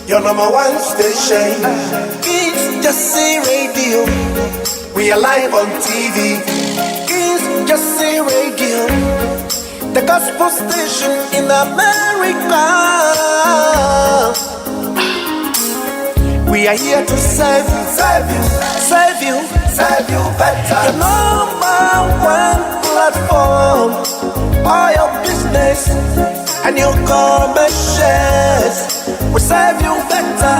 your number one station. It's just a radio. We are live on TV. It's just a radio. The gospel station in America. We are here to serve you, serve you, serve you, serve you better. The number one platform. All your business and your commercials. We serve you better.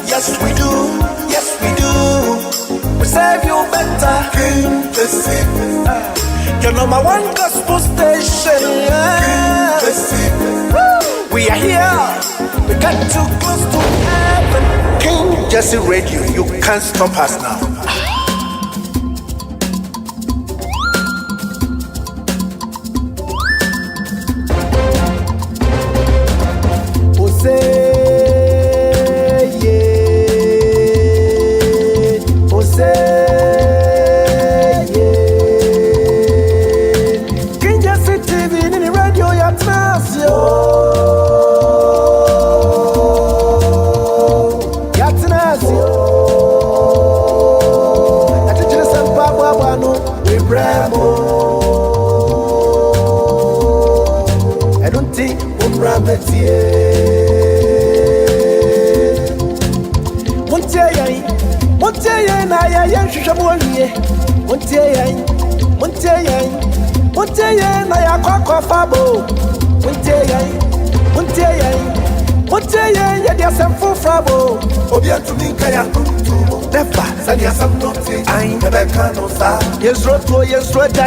Yes, we do. Yes, we do. We serve you better. King the sick. Your number one gospel station. King the sick. We are here. We got too close to heaven. King Jesse Radio. You can't stop us now.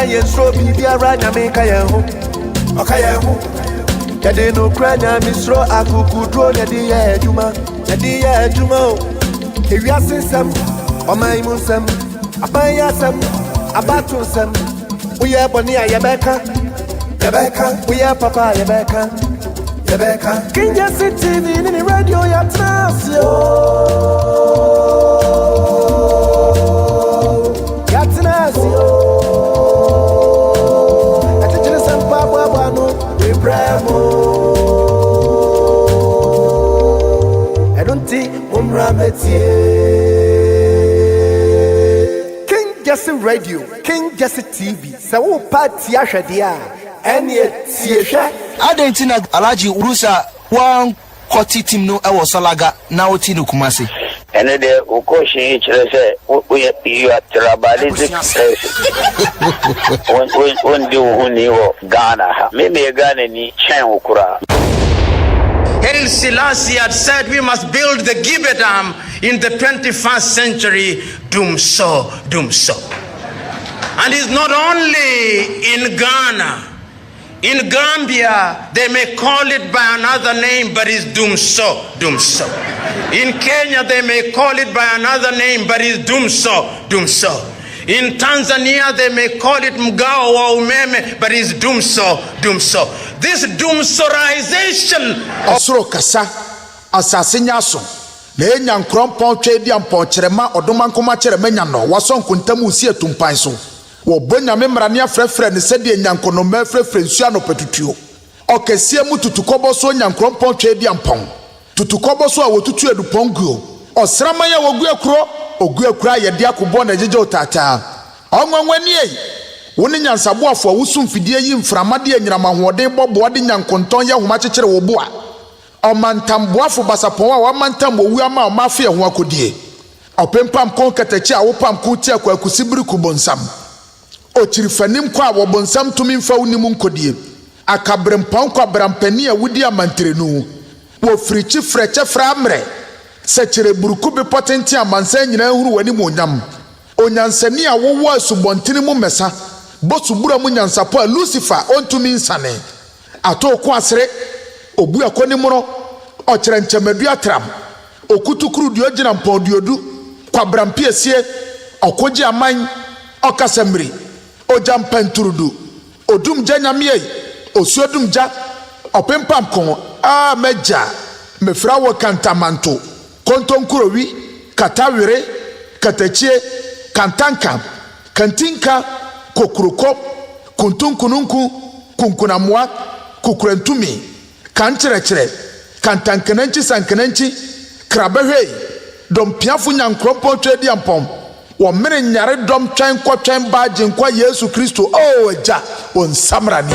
Yes, baby, I ran a make a home. Okay, Yade no crania, Miss Ro, I could draw the dear Juma, the dear Juma. If you are some, or my musam, a bayasam, a batusam, we are Bonia Yabeka, we are Papa Yabeka, King Jesse TV in the radio, Yatasio. I don't think King Jesse Radio, King Jesse TV. So party ashadia. Any tiesha. I don't think Alaji Urusa one koti team no I was salaga now tinu kumasi. And then Ukoshi say you are tribalistic place. When do you Ghana? Maybe Ghana ni chen ukura. Haile Selassie had said we must build the Gibe Dam in the 21st century. Dumso. And it's not only in Ghana. In Gambia, they may call it by another name, but it's Dumso. In Kenya, they may call it by another name, but it's Dumso. In Tanzania, they may call it Mgao or Umeme, but it's Dumso. This Dumsorization. Osoro kasa, asasinya so. Le nyan krompon twedi ampon kyerema odoman koma kyerema nya no wason kuntam usi etumpan so. Wo bonya memrane afrefre ne sede nyankonoma afrefre nsu anopetutuo. Okesie mu tutukobo so nyan krompon twedi ampon. Tutukobo so a wotutu eduponguo. Osrama ya wogu akuro, ogu akura yede akobɔ na jeje otata. Onwanwani ei. Woni nyansabo afo awusum fidie yi mframade anyirama hoɔden bɔbɔ de nyankonton ye homa kyekere wo bo a. Omantamboafo basapon a wamantam owu ama omafe ho akodie. Opempam kon katachi a wopam ko ti akwakusibiri kubonsam. Ochirifanim kwa a wobonsam tumi mfa wonimu nkodie. Akabrempon kwa brampani a wudi amantrenu. Wo frichi freche framre. Sechere buruku be potenti amansa nyina huru wani mu onyam. Onyansani a wowo asubontini mu mesa. Bosu bura mu nyansapo a Lucifer ontumi nsane. Ato ko asre obu akoni muno ochire nchemadu atram. Okutukuru dio gina mpodiodu kwa brampiesie okoji aman okasemri ojampenturudu odum janyamie osuodum ja opempam kon a meja mefrawo kantamanto kontonkurowi katawire katachie kantanka kantinka kokuroko kuntunkununku kunkunamwa kukurentumi kancherechire kantankenenchi sankenenchi krabehwe dom piafo nyankropon twedi ampom wo mere nyare dom twen kwotwen baage nkwa Yesu Kristo o eja on samrani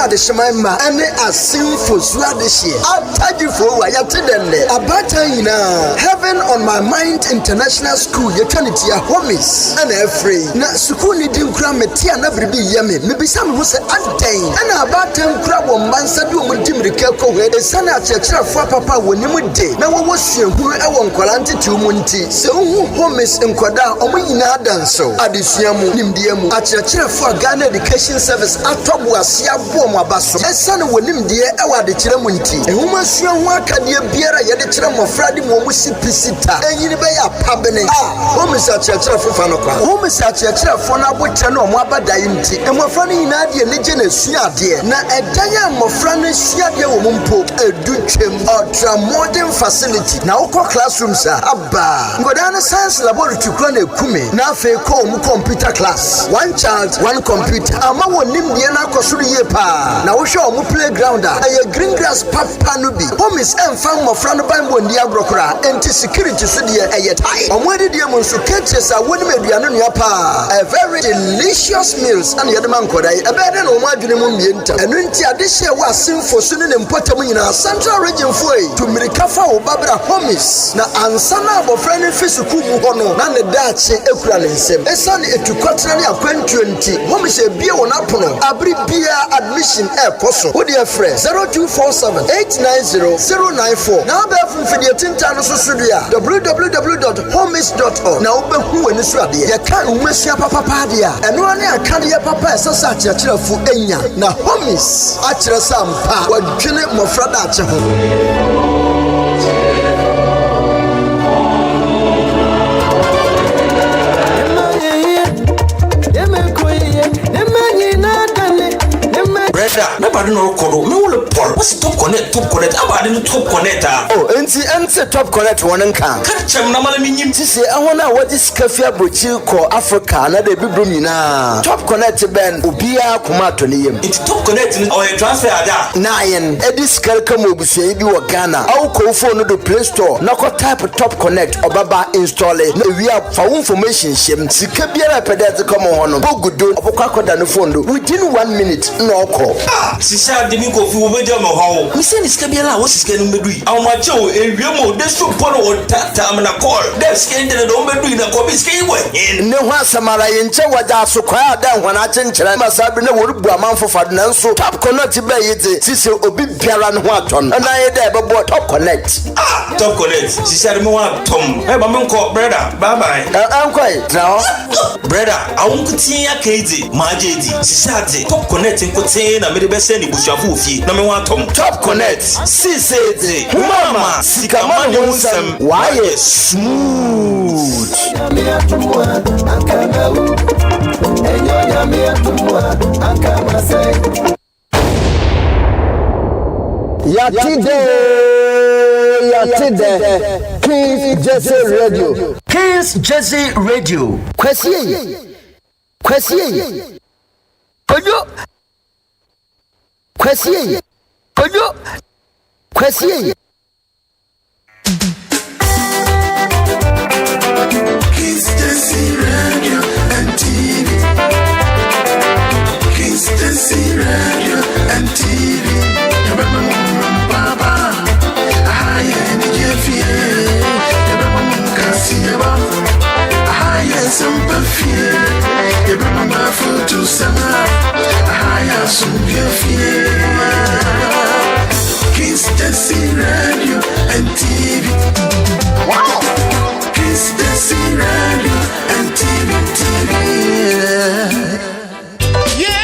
the Shemaima and a sinful Swadish. I'll tag you for why I tell them. Abataina, Heaven on My Mind International School, Eternity, a homies, and a free. Na Sukuni dim cram a tea and every be yummy. Maybe some who say untain. And about them crab on Mansadu with Jim Rikelko, where the son at your for papa when you would day. Now was you who I want Quaranti to Munti. So who homies in Quada or we not done so. Adisiamu, Nimdiamu, at your for Ghana Education Service at Tobuasia Bom. Son will him dear our the Chiramunti. A woman swam waka dear Biera Yadichram of Friday Momusi Pisita, and you bay a pabene. Home is at your for Fanoka. Home is at your for now with Chano Maba Dainti, and my friend in Nadia Legion is Siadia. Na a Dayam of Franis Siadia Mumpo, a Duchem ultra modern facility. Now classrooms are Abba. Godana Science Laboratory Krone Kume. Now fair computer class. One child, one computer. Ama nim Diana Kosuri Yepa. Now we show mu playground a green grass papa no bi home is enfam mofra no ban bo ndia brokora enti security so de a tie omwede de mo so catches a woni meduano no pa a very delicious meals and yede man kodai e be de no mo adwene mu mienta enu enti ade hye wa simfo so ne mpotam nyina central region foi to mirika fa wo babra homies na ansana abofra ne fisuku mu hono na ne daache ekura ne nsem esane etukwatra ne akwantuenti homies e bie wona pono abri bia admission Koso. Who dear friend 0247-890-094. Now be from Fidiatinta so studio www.homies.org. Now be who in Israel. You can't miss your papa padia. And one I can't your papa so such a chill for Enya. Now homies actually some pa what Janet Mofrada Chaho. Nobody no kodo me will Paul what's top connect about the top connector oh enti top connect one kan catchem na mala minyim ti se ahona wodi skafia bochi ko Africa na de bibru nyina top connect ben obia kuma to ne yem enti top connect or transfer ada nine edis kalka mo busia bi wo Ghana aw ko phone no do Play Store na ko type top connect obaba install na wi fa information shem sika biara pedete come hono bogudo obokwa koda no phone do within 1 minute no call Sisa de mi ko fi wo beja mo hawo. Mi se ni sika biala wo sika no medui. Awma chewo ewiemo de so polo wo tata amna call. De sika ndele do medui na ko bi sika yiwe. Ne ho asamara ye nche waja so kwa ada hwana chenchera masabi na wo rubu amanfo fado na nso top connect be yete sisi obi biara no ho aton. Na ye de bebo top connect. Top connect. Sisa de mo wa tom. E ba me nko brother. Bye bye. Ankwai trawo. Brother, awunkuti akezi majedi. Sisa de top connect nkote na me de bese ni busuafo fie na me wa tom. Top connect. Sisi de. Mama sikamani hunsam. Why smooth. Yatide Kings Jesse Radio. Kings Jesse Radio. Kwesiye. Kojo. Kwesiye. Kings Jesse Radio and TV. Kings Jesse Radio and TV. Baba, I am sympathy. You bring my food to summer. I have some fear. Kiss Jesse Radio and TV. Wow. Kiss Jesse Radio and TV. Yeah.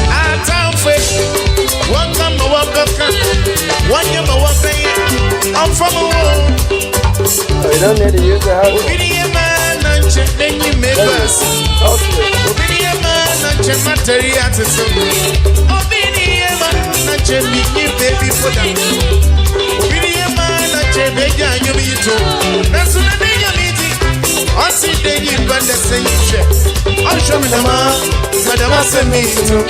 I town for welcome to welcome. One year, I'm from a world. You don't need to use the house. Obedient man, and check then you make us. Obedient man, and check material to some. Obedient man, and check me, baby, for them. Obedient man, and check baby, and you be too. That's what I meeting. I see then you got the same check. I'll show me the man, but I must send me too.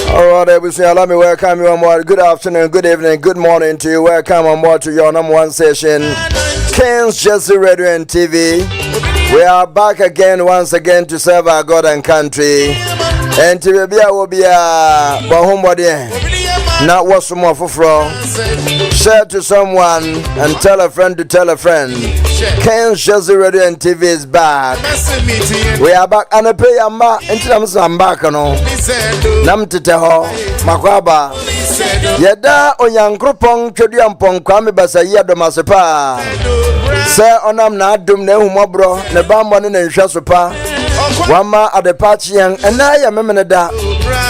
Alright, we say, allow me welcome you on board. Good afternoon, good evening, good morning to you. Welcome on board to your number one session, King's Jersey Radio and TV. We are back again, once again, to serve our God and country. And to be will be a homebody. Not what's more for share to someone and tell a friend to tell a friend. King's Jersey Radio and TV is back. We are back and I pay a ma into some back on Nam Titeho Makwaba Yeda Oyan Grupong Chodiam Pong Kwame Basaya Domasepa Sir Onam na Dum Ne Humobro Nebamon and Shasupa Wama at the party and I am Memeneda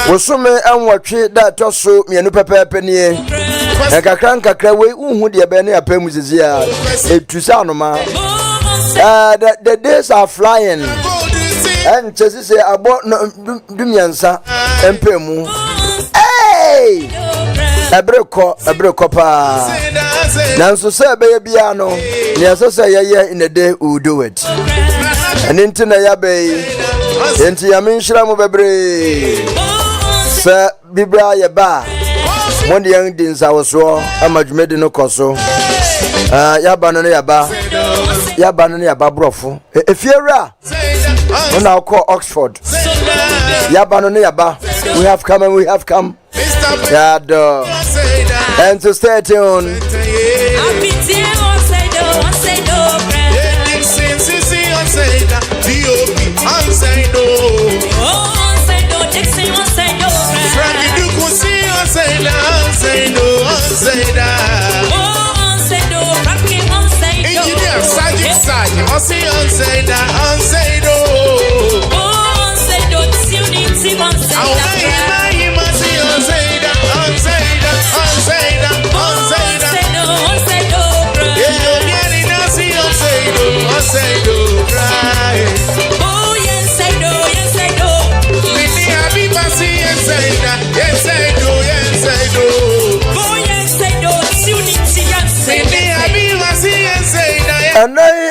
Wosume and watch that tosu Mianu Pepe Penny and Kakranka Krawe who dear Benny a Pemuzia a Tusanoma. The days are flying. And Chessie say about Dumiansa and Pemu. Hey! A break pa. Nanso say babyano. Niaso say ya in a day who do it. And into Nayabe. Into Yaminshram bebre. Sir Bibra Yaba. One young dins I was raw. I much made no coso. Yabanani Yaba brofo. If you're when I call Oxford, Yabanani Yaba, we have come and we have come. And to stay tuned.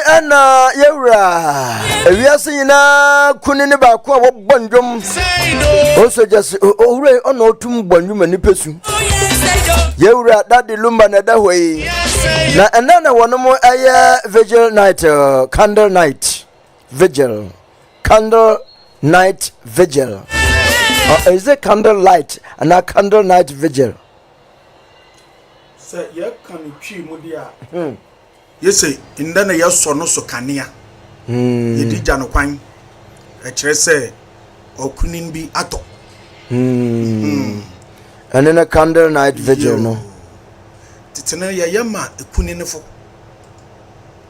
And Yura, we are seeing Kunini Bakwa Bonjum. Also, just already on autumn Bonjum and Nipesu. Yura, that the Lumba that way. Now, another one more vigil night, candle night vigil, candle night vigil. Is it candle light and a candle night vigil? Sir, you can achieve Mudia. Yes, in the year sono so kania. Yedi jano kwan. Say or couldn't be ato. And then a candle night vigil, no. Titana yama a kuninefo.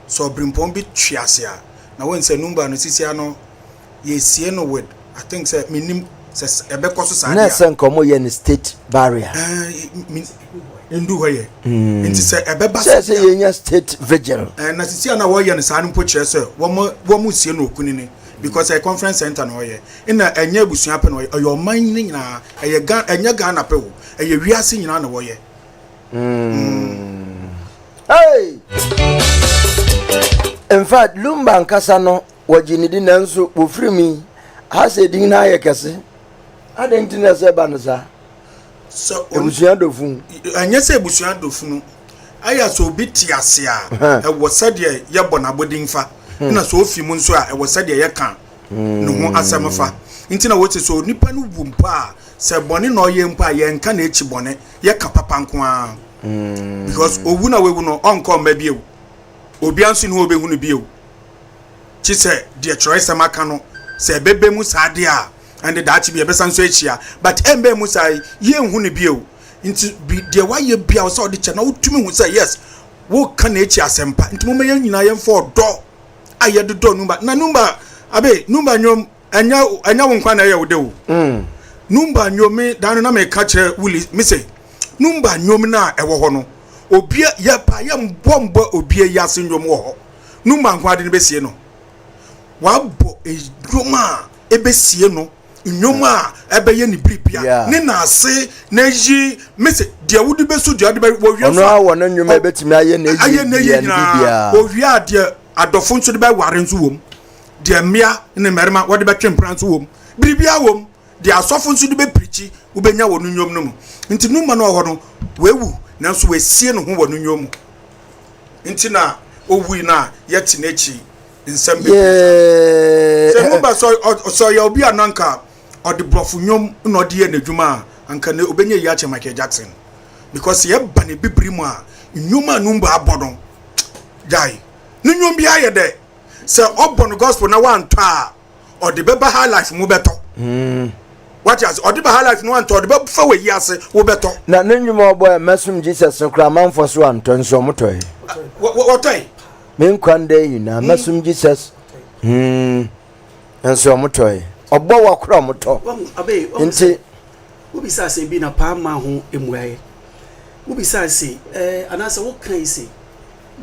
So brimpombi chiasia. Now when say number no sisiano, ye see no word. I think say minim says a becosus and Nelson come in state barrier. Ndu hoye nti se ebeba se yenya state vigil na sisi na wo ye ne sanu poche se wo mu sie no kunini because a conference center no hoye ina enya busuan pe no yo man ni nyina enya Ghana pe wo eye wiase nyina na wo ye hey in fact Lumba nkasa no wajinidi nanso ofrimi ha se din na ye kese adentina se banza so ebusuan dofun anya se ebusuan dofun aya so biti ase a e wo sade ye bona bodinfa na so ofi mu nso a e wo sade ye kan no ho asamfa ntina wo te so nipa no bumpa se bone no ye mpa ye nka na echi bone ye ka papa nko a because owu na wewu no onko ma biewu obi anso ni obehu no biewu chi se de choice maka no se bebe mu sade a and that be a besan so echia but embe musa ye hu ne bio nti de wa ye bia so de che na utumi hu say yes wo kan echi asempa nti mo meya nyina yem for do aye do numba na numba abe numba nyom anya wo nkwa na ye wo de wo numba nyomi danu na me ka kire wuli me say numba nyom na ewo ho no obia ye pa ye mbombo obia ya se nyom wo ho numba nkwa de ne besie no wa bo edwoma ebesie no nyoma ebeye ni bribia ne na ase na yi me say de wudi besu de ade wo wi ono awo no nyoma ebetimi aye na yi bia wo wi ade adofo nso de be ware nso wom de mmea ne merima wo de be twempra nso wom bribia wom de asofo nso de be prichi wo benya wo nyom no mu nti numa no ho no wewu nanso wesie no ho wo nyom nti na owu na yeti na echi nsem be se numba so ya obi ananka odi brofu nyom na odi ye nadwuma anka ne obenya yi ache Michael Jackson because ye ba ne bibiri mu a nyoma numba abodon jai no nyom bia ye de se obon gospel na wan to a odi beba high life mu beto what is odi be high life no wan to odi be fa we yi ase wo beto na no nyoma obo mesum Jesus no kra manfo so anto nso motoy what men kwande yi na mesum Jesus nso motoy obo wa kra moto nti ubisa se bi na pa ma ho emuaye ubisa se anasa wo kan se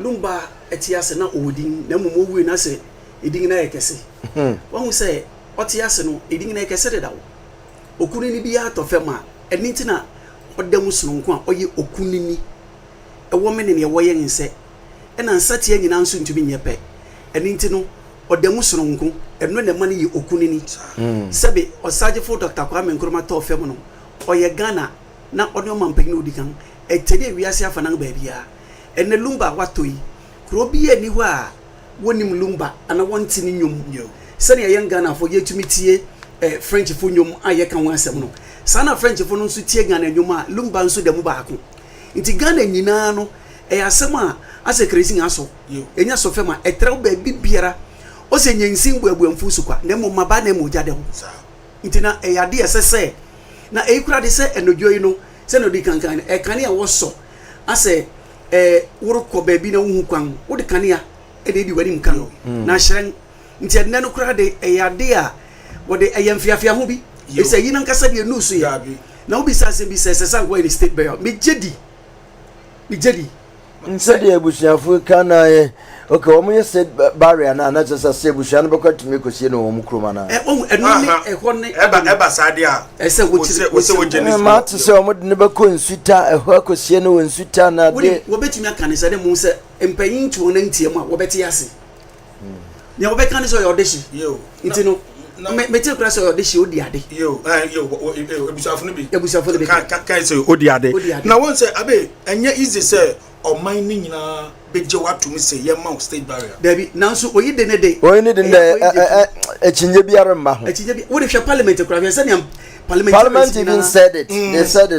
lumba etiase na odin na mumo wi na se edin na yekese wo se otiase no edin na yekese de dawo okunini bi atofema eni na odam sununko a oye okunini ewo mene ne woye nse ena nsatie nyina nso ntumi nyepe eni no odam sununko eno ne mane ye okunini sebe osagefo Dr. Kwame Nkrumah tofem no oye Ghana na odom mampagni odikan etede wiase afa nan baabia ene lumba watoi krobi ani ho a wonim lumba ana wonti ni nyom sene ye Ghana fo yetumi tie French fo nyom aye kan wasem no sana French fo no nso tie Ghana nyom a lumba nso demu baako nti Ghana nyina no asem a ase kresi aso enya so fema etraw ba bibiara o se nyensin buabuamfu sukwa na mo maba na mo jade ho nti na yade esese na ekura de se enodwoyi no se no di kankan kane a woso ase worokọ ba bi na hu kwan wo de kane a de di wani mkan na hyeren nti enne no kura de yade a wo de yemfiafia ho bi ese yi na nkasa de nusu ya na wo bi sase bi sese san go in state bayo me jedi nse de abusuafo kana okay omo ye state barrier na just say abusuan no bekwatumi kosie no omo kroma na eno ni ehọ ni eba sade a ese wo jeni ma to say omo de ne bekọ nsuta ehọ kosie no nsuta na de wo betumi akane se de mu se empanyin tuo na ntiam a wo beti ase ne wo bekane so yo deshi nti no me te kura so yo deshi odi ade abusuafo no bi kan say odi ade na won say abe enye easy say o man ni nyina beje watumi say ye ma state barrier David nanso oyide ne de echinje biara ma ho echinje bi wo de hwe parliament kura se ne parliament even said it they said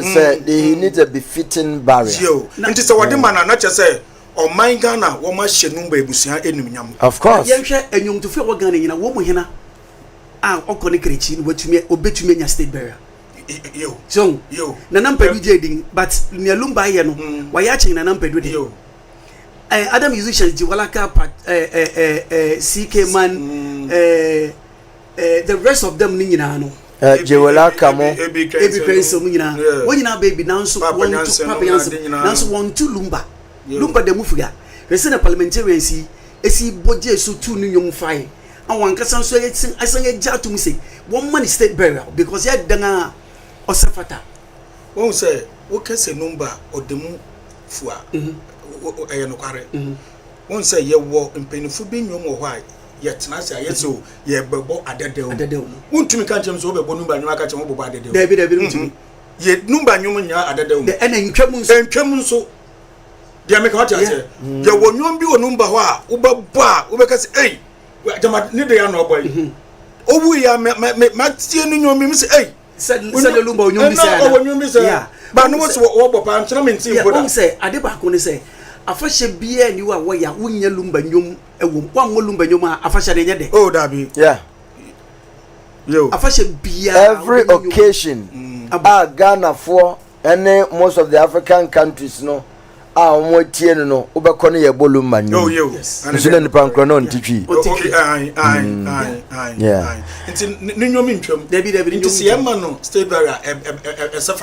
he needs a befitting barrier nti say wode mana na che say o man Ghana wo ma hye numba ebusuan enum nyam of course ye hwe enyomtofo wo Ghana nyina wo mo hena a okone krechi no watumi obetumi nya state barrier so na nampa bi jedin but ne lumba ye no wa ya chen na nampa do de Adam musicians Jiwalaka CK man the rest of them ni nyina no Jiwalaka mo ebi krenso mu nyina wo nyina baby nanso papa nanso won tu lumba de mufuga rese na parliamentarians esi boje so tu ni nyom fai awon kasa so asan ye jatum say one man state burial because ya danga osafata won say wo kase number odemu fua eye no kware won say ye wo mpenifu bi nyom wo hwa ye tena say ye so ye bebo adedew won tumi kan chem so bebo number nyom aka chem wo bebo adedew David ntumi ye number nyom nya adedew de ena ntwam nso dia make what you say ye wo nyom bi wo number ho a wo bebo a wo be kase eh jama ni de ya no boy owu ya ma tie no nyom mi say eh said lumba nyom bi say yeah ba no so wo bopa am tena menti mboda won say ade ba ko ne say afahye bia ni wa wo ya wonya lumba nyom ewom kwa mo lumba nyom a afahye ne nyede oh dabi yeah afahye bia every occasion Ghana for any most of the African countries no omo tie no wobekọ no ye bolum manyo yes nso na nipa nkro no ntitwi nti ninyomi ntwam David nti se yema no state barrier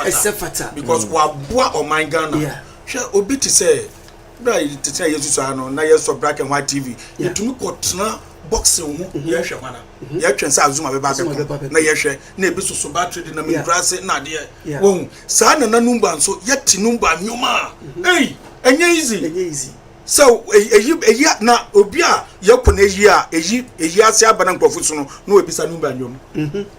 esefata because wabua o my Ghana hwe obi ti say bra tete yesu so ano na yeso black and white TV yetumi kotena boxing hu ye hwe mana ye twen sa azuma be ba be na ye hwe na ebi so battery de na me grase na de won sa na number nso yeti number nyoma hey enye easy so eyi na obi a yekọ na eyi ase abana nkrofu so no na obi sa number nyom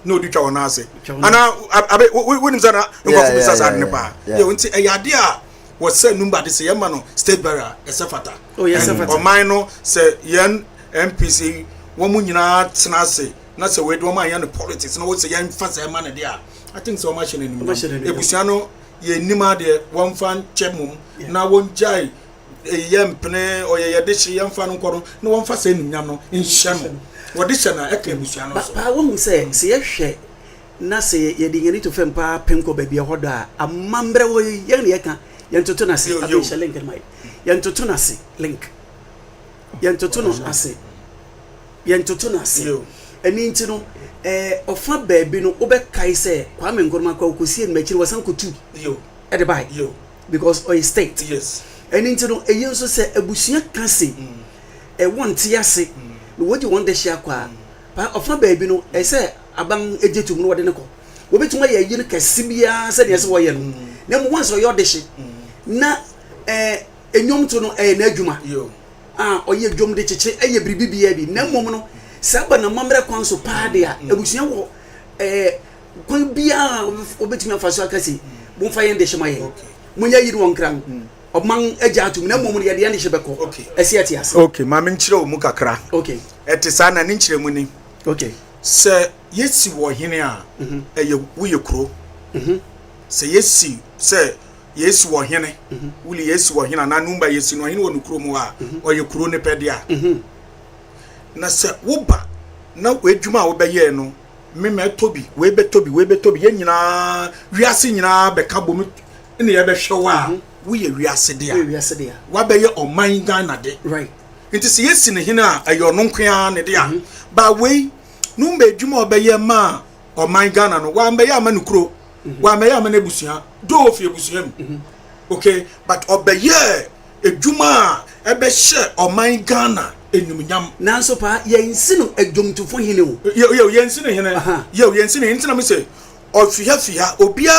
na odi twa wona ase ana abe wonim sa na nkrofu bisa sa ne pa ye wonti eyade a was say number this yema no state barrier esefata o mine no say yen MPC wo mu nyina tenase na say we do ma yan politics na wo say yan fa say man dey I think so much in ebusia no ye nima de won fan chemum na won jai yempne o ye de chi yemfa no nkoro na won fa say nyam no nhye no wo de hye na e ka ebusia no so ba wo say ye hwe na say ye de ngani to fem pa penko ba bia hodo a amambre wo ye ne ye ka yentoto na se abisha link in my yentoto na se link yentoto no ase yentoto na se eni nti no ofa baabi no obekai se Kwame Nkrumah kwa okosie en machiri wasan kotu e de bai because o state yes eni nti no eyenso se abusua ka se wonte ase no wodi won de hia kwa pa ofa baabi no se aban ejetum no wode ne ko wobetuma ye yiri kasibia se de se wo ye no na mo wanso yo de hye na enyom to no na adwuma oye dwom de cheche eye bribibia bi na mom no saba na mamre kwan so paade a ebusua wo kwan bia obetumi afaso akasi bo mfa ye de hye maye munya yiri won kran oman agya atum na mom no ye de hye beko ese atiase okay ma me nkyere o mu kakra okay etisa na ne nkyere mu ni okay se yesi wo hene a eye wo ye kuro se yesi se Yes, wo hene wuli yes wo hene na numba yes no hene wo nukuro mu a oye kuro ne pede a na se wo ba na wadwuma wo be ye no me me tobi we be tobi ye nyina wiase nyina be ka bom ne ye be hwe wa wo ye wiase de a wa be ye oman Ghana de right nti se yes ne hene a ayo no nkwa ne de a ba we numba adwuma wo be ye ma oman Ghana no wa be ye ama nukuro wa me ya me nebusia do ofie busia okay but obeye edwuma ebe hye oman Ghana enumnyam nanso pa ye nsino edwomtufo hene o ye nsino hene ye nsino ntina me say ofia obia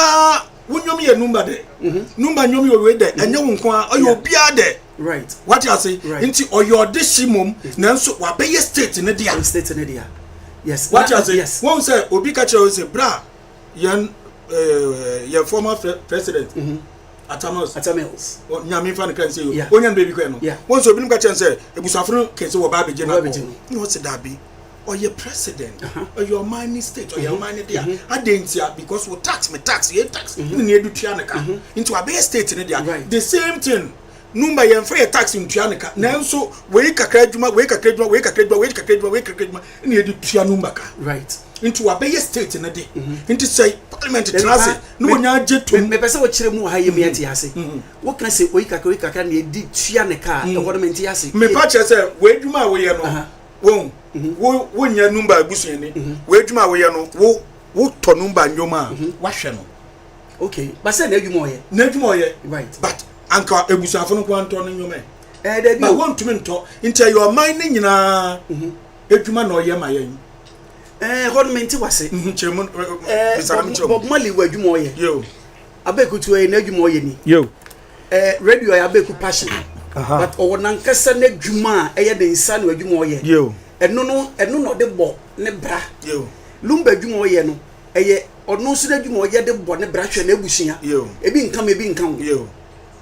wonyom ye number de number nyom ye we de enye wonkwa oye obia de right what you say nti oyo de shimom nanso wa be ye state ne dia yes what you say won say obi ka chere say bra yan your former president Atamels nyame fa ne kan say yo onyan baby ko no won so binim ka chen say ebusafo kan say wo ba beje na no what say dabi or your president or your money state or your money there adentia because we tax ye tax ni edu tua ne ka into a state ne there the same thing number ye free tax in tua ne ka nanso we kakra adwuma ni edu tua number ka right into a state ne de into say parliament transit no wonya jetum me pese wo kire mu ha ye me ati ase wo kan say we kakra na edi tua ne ka e government ase me pa che say we adwuma we ye no wo nya number abusuan ni we adwuma we ye no wo to number nyoma wa hwe no okay but say na adwuma oye right but anka ebusuafo no kwanto no nyoma da bi won tumi nto into your mind ni nyina adwuma na oye ma yen government wase chiremu Bob Marley wa adwuma oye yo abekutu oye na adwuma oye ni yo radio ya abeku passion but owonankasa na adwuma eye de nsa na adwuma oye yo eno no de bo ne bra yo lumba adwuma oye no eye ono so de adwuma oye de bo ne bra hwe na ebusia ebi nkam yo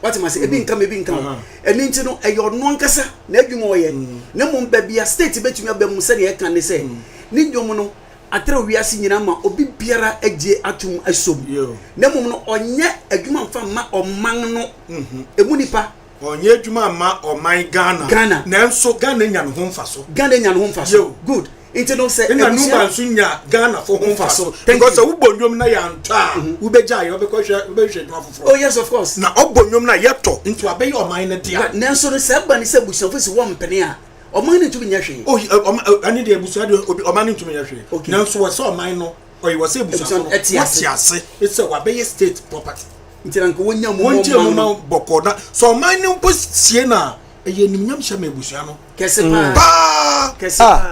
what am I say ebi nkam eni nti no eye ono ankasa na adwuma oye na mo mba bia state betumi abam se ne e kan ne se ni dwom no atra wiase nyina ma obi biara agye atum asom na mom no onye adwuma mfa ma oman no emu nipa onye adwuma ma oman Ghana nanso Ghana nya no ho mfa so good Into no say na numba nsunya Ghana for home so because we bondwom na ya nta we beja yo because we be hwe dwafofo. Oh yes, of course. Na obondwom na yeto into abeyi oman na dia. Nanso no se ba ni se bushofo si wo mpene a oman ni tumi nya hwe. Oh ani de busu ade oman ni tumi nya hwe. Nanso wo se oman no oyi wo se busu etiase it's a wabeyi state property. Ntiranko wonya mo bokoda so oman ni mposie na eye nimnyam hye mebusu no. Kese pa.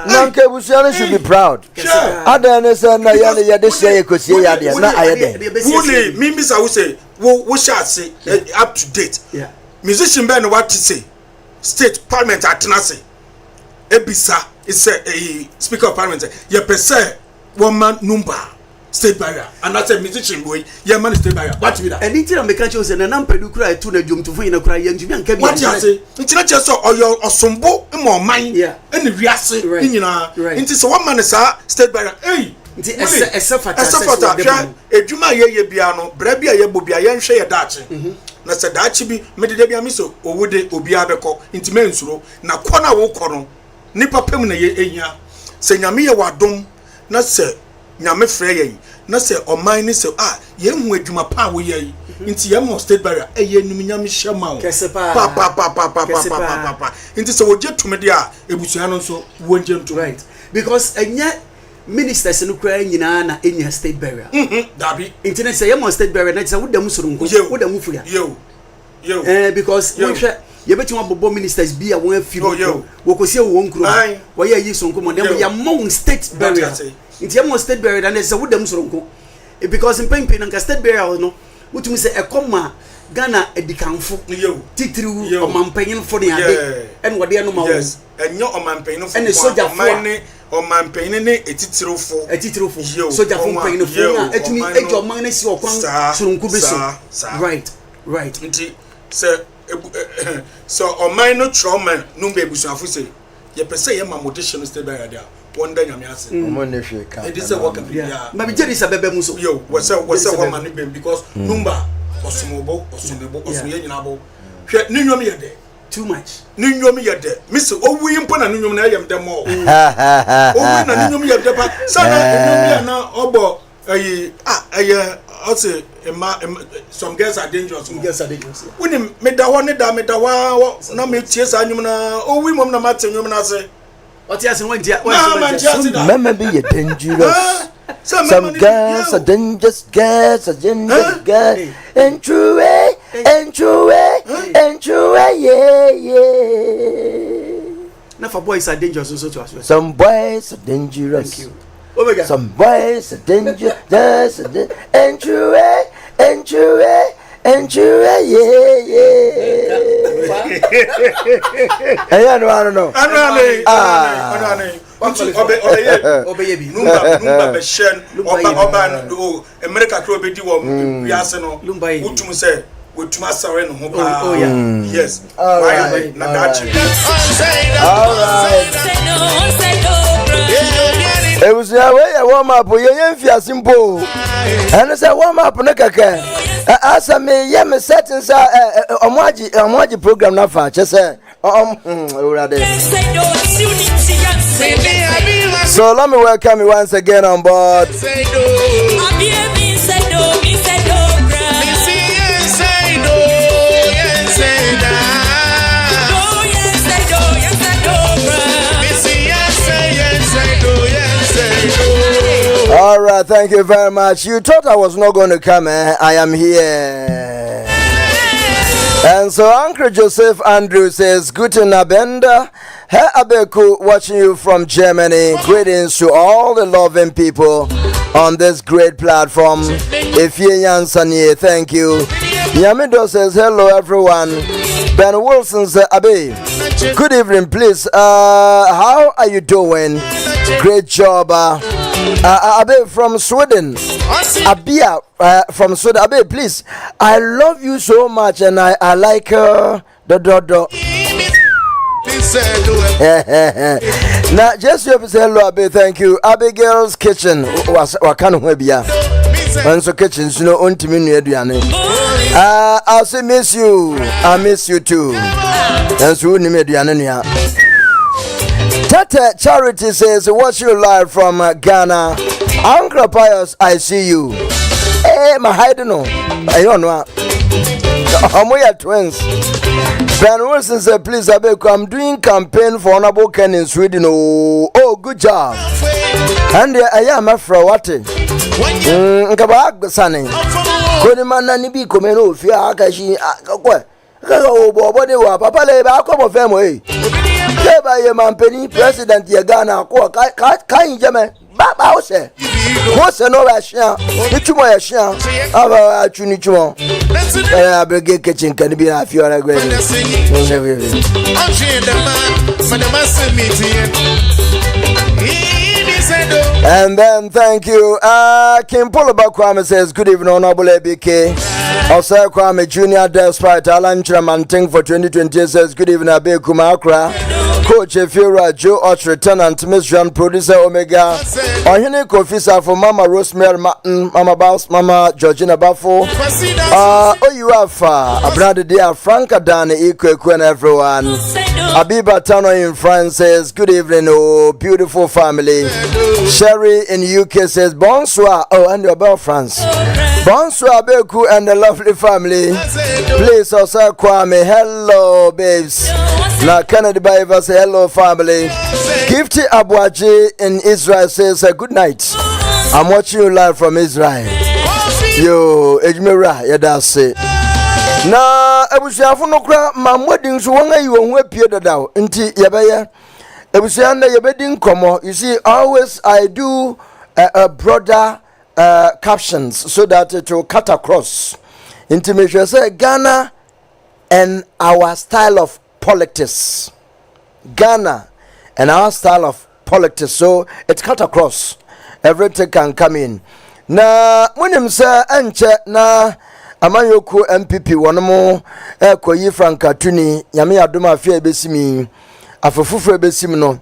Nanke busuano should be proud. Adane say na ya ne yede hye ekosie ya de na ayede. Wuli mimisa wo say wo sha say up to date. Yeah. Musician ben what to say. State parliament atenase. Ebisa is a speaker of parliament. Ye pese woman number state barrier and that's a musician boy ye man state barrier. What be that? And inti na meka che say na nampadu kura etu na dwomtofo ina kura ye ntumi anka bi. What you say? Inti na che so oyo osombo mo man. Yeah. Eni wiase nyina. Inti so one man sa state barrier. Hey. Nti esafata hwa edwuma ye bia no bra bia ye bo bia ye nhwe ye daache na se daache bi medede bia mi so owude obi abekọ nti mensuro na kọ na wo kọ no nipa pem na ye ehia se nyame ye wadom na se nyame frɛ ye na se oman ni se ye hu adwuma pa wo ye nti ye mo state barrier ye nim nyame hyema wo pa nti se wo je tumede a ebusua no so wo nje ntum right because enya ministers no kura nyina na enya state barrier dabi internet say yam state barrier na say wodam soronko wodam fuya yo because we hwe ye betima bobo ministers bi a won afiro wokosie wo nkuro wo ye yi soronko mo dem ya mo state barrier nti yam state barrier na say wodam soronko because impempe na state barrier no wotumi say ekoma Ghana edikanfo titiriu omampanyin fo ne ade en wode no ma wo enyo omampanyin fo en soja fo omampanyin ne etitirofo soja fo mpanyin fo na etumi ejo man na si okwan soronko be so right nti so oman no trauma no be busuafo say ye pese ye mamodition state by ade wonder nyame ase omon ne hwe ka it is a work of yeah ma bi jeri sa bebe mu so yo wase woman be because number osumbo osuye nyina bo hwe ni nwom ye de too much ni nwom ye de miss owu yimpo na ni nwom na yem de mo owu na ni nwom ye de pa sana nwom ye na obo ayi also some girls are dangerous. When me da one da me da wa na me tie sa nyum na owu mom na mate nyum na se. What you say when dia? Mama be you dangerous. Some girls are dangerous girls, and true yeah. Now for boys are dangerous also to us. Some boys are dangerous. Thank you. Omega. Some boys are dangerous, and true yeah. Hey, I don't know. Obey number be shen oba America kro be di wo wiase no utum say wotuma sare no ho pa. Oh yeah. Yes. All right. Na dachi. All right. It was a way a warm up with your simple. And it's a warm up no kaka. As I may yam set inside a Moji program na fa say so let me welcome you once again on board. All right, thank you very much. You thought I was not going to come, eh? I am here. And so Uncle Joseph Andrew says, Guten Abend, Herr Abeku, watching you from Germany. Greetings to all the loving people on this great platform. Ifye Yansanye, thank you. Yamido says, hello everyone. Ben Wilson says, Abe, good evening, please. How are you doing? Great job. Abe from Sweden. Abia from Sweden. Abe, please. I love you so much and I like the. Now, just you say hello, Abe. Thank you. Abigail's Kitchen. Wakano Webia. And so kitchens, you know, on to me. I say miss you. I miss you too. And so Tata Charity says, watch you live from Ghana. Uncle Pius, I see you. Hey, my hiding no. I don't know. We are twins. Ben Wilson said, please, I'm doing campaign for Honorable Ken in Sweden. Oh, good job. And I am a frawati. Nkabag Sani. Kodimana nibi komeno fia akashi akwa. Body wa papa le ba ko family. Leba ye mampeni president ye Ghana ko kan jeme ba ose. Ko se no ba hia. Nitumo ye hia. Aba atuni tumo. Abege kitchen kan bi na fia na gwe. And then thank you. Kim Poloba Kwame says, good evening, Honorable ABK. Also, Kwame Junior Despite Alan Tramanting for 2020 says, good evening, Abe Kumakra. Coach Efira, Joe Ott, Lieutenant, Miss John, Producer Omega. Ohine Kofisa for Mama Rosemary Martin, Mama Baus, Mama Georgina Bafo. Oyuafa, Abrade Dia, Franca Dan, Iko, and everyone. Abiba Tano in France says, good evening, oh, beautiful family. Sherry in UK says, bonsoir. Oh, and your bell France. Bonsoir, Beku and the lovely family. Please also Kwame. Hello, babes. Now, Kennedy Bible say hello, family. Gifty Abuaji in Israel says, good night. I'm watching you live from Israel. Yo, Ejmira, yeah, that's it. Now, I was here for no crap. My wedding, so one you won't appear that out. Until Yabaya. I was under your wedding, come. You see, always I do a broader captions so that it will cut across. Intimation say Ghana and our style of politics. Ghana and our style of politics. So it cut across. Everything can come in. Na when him say enche na Amanyoku MPP one more Koyi Frankatuni Yami Aduma Fie Besimi Afufufre Besim no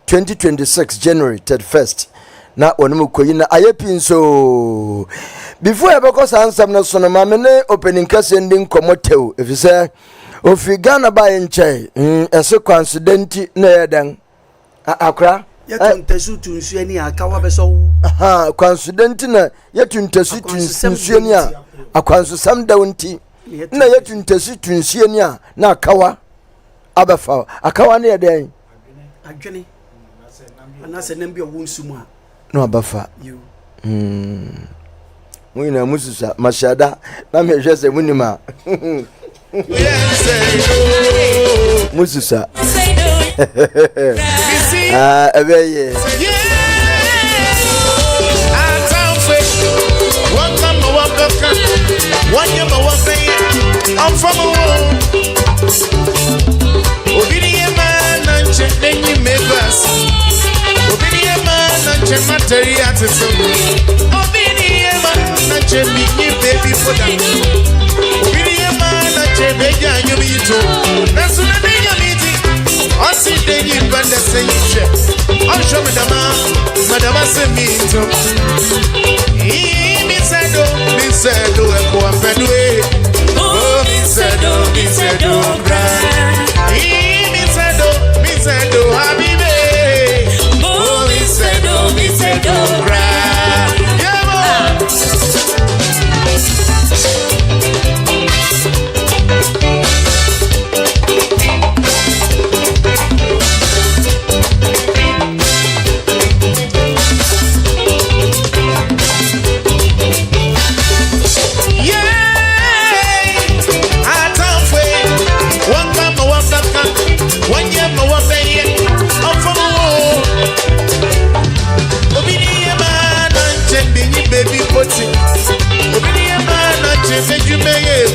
2026 January 31st. Na onumu koyi na ayepin so before because answer no so no mamene opening case ending komotew if you say ofi Ghana ba enche ese coincident na yedan akra yatuntesu tunsu ni akawa beso coincident na yatuntesu tunsu ni akwanso sam daunti na yatuntesu tunsu ni na akawa abafa akawa na yedan adwene anase nambi owunsumu a no abafa Mwina mususa mashada na mejese munima mususa ebeye I'm from a obedient man and then you may pass. Obedient man and patriotism. Obedient man and baby for them. Obedient man and baby and you be told. That's what I meeting. I see then you but the same shit. I'm sure madam I say me too. Me said oh, and go and bed way. Oh, me said oh, cry. Me said oh, habibi. Oh, me said oh, cry. Yeah, obedient man and change you may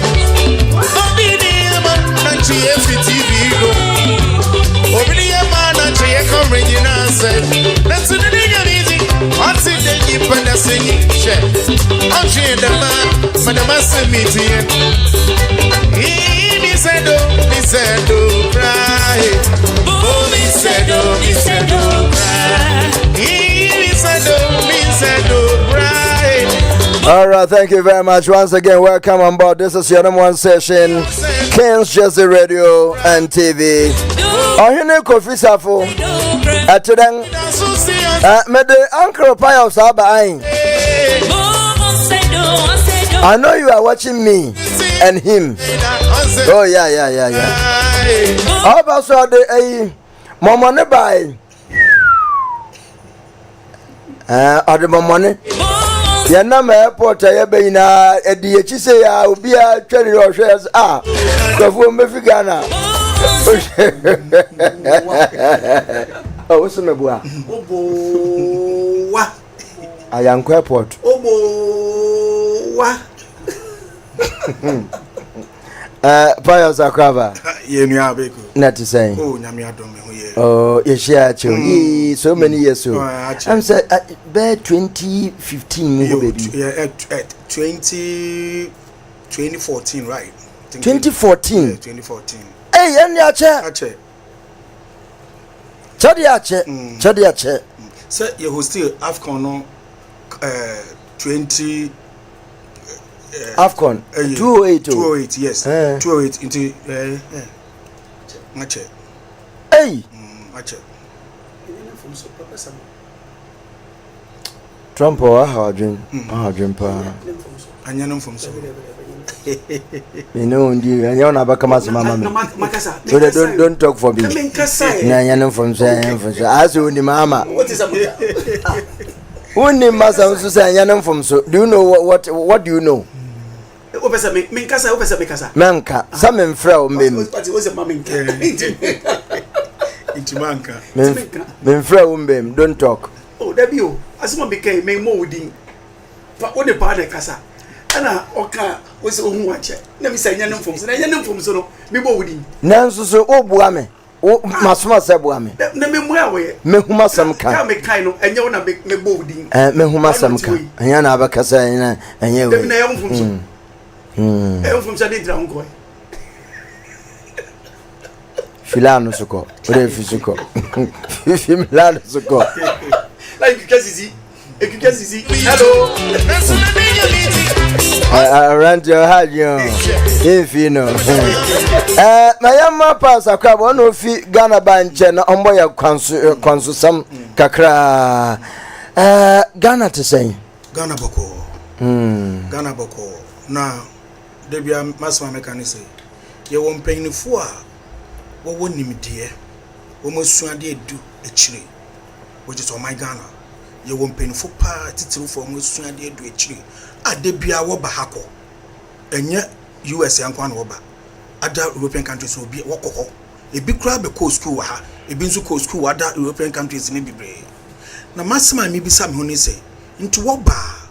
obedient man and change TV go obedient man and change come ringing and say let's do the easy until they keep on the singing check I'm change the man madam I say me to me said oh cry oh me said oh cry me said oh cry All right, thank you very much. Once again, welcome on board. This is your number one session, King's Jersey Radio and TV. Oh, you know, Kofi Safo. Today, me the Uncle Pio Saba. I know you are watching me and him. Oh yeah. How about so the mama ne buy? The money. Ya na me airport ya be na ediyechi say ya obi a twere o hwe kwafo me fi Ghana. Oh, what's me bua? Obo wa. Ayanko airport. Obo wa. Paya Zakrava. Ye nua abeko. Not to say. Oh, nyame adom me ho ye. Oh, you share so many years so. I'm said by 2015 baby. Yeah, 2014, right? 2014. Yeah, 2014. Hey, and Ache. Chadi. Sir, you who still AFCON no 20 AFCON 208 yes. 208 into Ache. Hey. Ache. Trump or how dream pa. Anyanum from so. You know, and you're not back as mama. So don't talk for me. Anyanum from saying as you the mama. What is up? Only Master say Anyanum from so. Do you know what do you know? Manka, some in Frau Mim. Men Frau Mim, don't talk. Oh, there be you. As one became me more within. But what the part of Casa? Anna Oka was on watch. Let me say, Yanum from so, me more within. Nanso so Obuame. Oh, Masma Sabuame. Name Mehuma some kind. Make kind of and you want to make me boarding. Mehuma some kind. And Yana Bacasa and you. From Sunday Drown Coy. Filano Suko. What if you suko? Filano Suko. Like you can see. Hello. Around your head, if you know. My young pass a crab one of Ghana Banchen on boy of Consul Kakra. Ghana to say Ghana Boko. Ghana Boko. Now, there be a master mechanism. You won't pay any for what won't name dear. Almost soon do a tree, which is on my Ghana. You won't pay for party for almost soon do a tree. At the Bia Wabahako, and yet US and Kwan Waba. Other European countries will be a walk. A big crab, a coast school, a binzu coast school, other European countries in Ibibre. Now, Master, maybe some who say into Waba.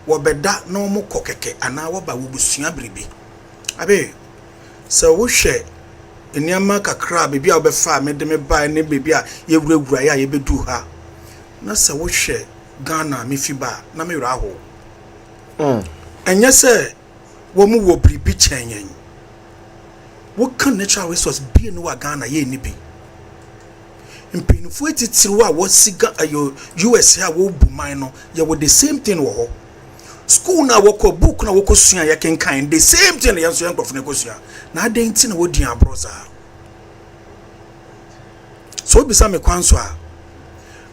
Wabeda no more cockeke and now Waba will be sinabribi. Abe, so we share in Yamaka crab, baby, I'll be far, made them buy any baby, ye will graya, ye be do her. Nasa we share Ghana, Mifiba, Namiraho. And yes, sir, woman will be changing. What can natural resource be in Ghana, ye nibi? In painful it through what cigar your US here will be minor, you were the same thing. School na woko book na woko sua ya kenkan the same thing ya so yanko fune kosua na adentin na wodi abroza so bisa me kwanso a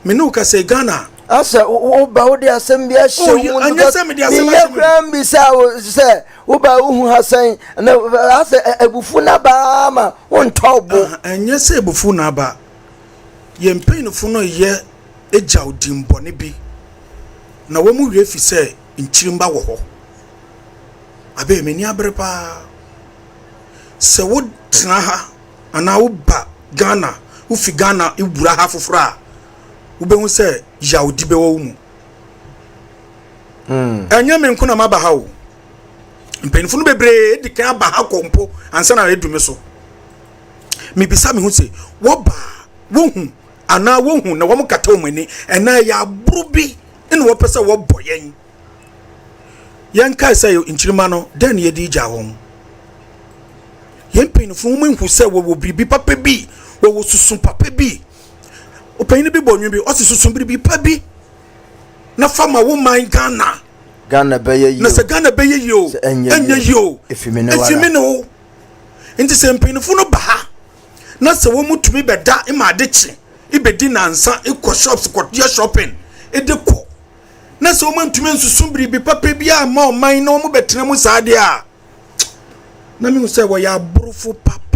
me no ka say Ghana asa wo ba wo de asem bia hye wo anya say me de asem ya kram bisa wo say wo ba hu hasan na asa ebufu na ba ma won tobo anya say ebufu na ba ye mpeinfo no ye eja odimbo ne bi na wo mu wie fi say nchirimba wo ho abe meni abrepa se wo tena ha ana wo ba Ghana wo fi Ghana ibura ha fofora wo be hu se ya odi be wo mu anya me nkuna ma ba ha wo mpenfu no bebre di kan ba ha kompo ansa na edumi so me bisa me hu se wo ba wo hu ana wo hu na wo mu kata wo mani ena ya brubi ene wo pese wo boyen yanka say nchirima no den ye di ja won yempin fu mu hu se wo bibi papa bi wo susun papa bi opin bi bonwe bi o susun bibi papa bi na fama wo man Ghana Ghana be you. Na se Ghana be you. Enya you. If you know. Inti se mpanyinfo no ba ha. Na se wo mutumi beda e ma adechi. Ibedi nansa e ko shops ko shopping. E de ko. Na se wo mutumi nsusu biribi papa bia ma o man na wo betena mu saade a. Na mi say wo ya burufu papa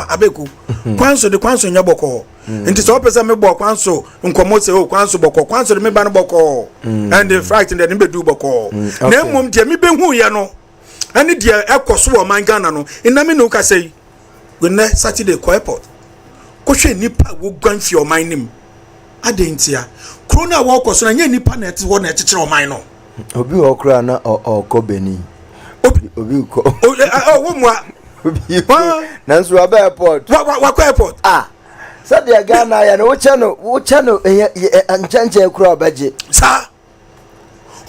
abeku. Kwanso de kwanso nya boko. Inti so pesa me bo kwanso nkomo se o kwanso boko kwanso de me ba no boko. And the fact that me do boko. Na mom de me be hu ye no. Ani de ekoso wo man Ghana no. Ina me no ka say we na Saturday ko airport. Ko hwe nipa wo gwanfi o man nim. Adentia. Corona wo koso na nya nipa na ete wo na echekere o man no. Obi wo kra na ko Beni. Obi ko. Wo mwa. Nanso aba airport. Wa airport. Said the Ghana ya no wo channel anchanche kura obaje. Sa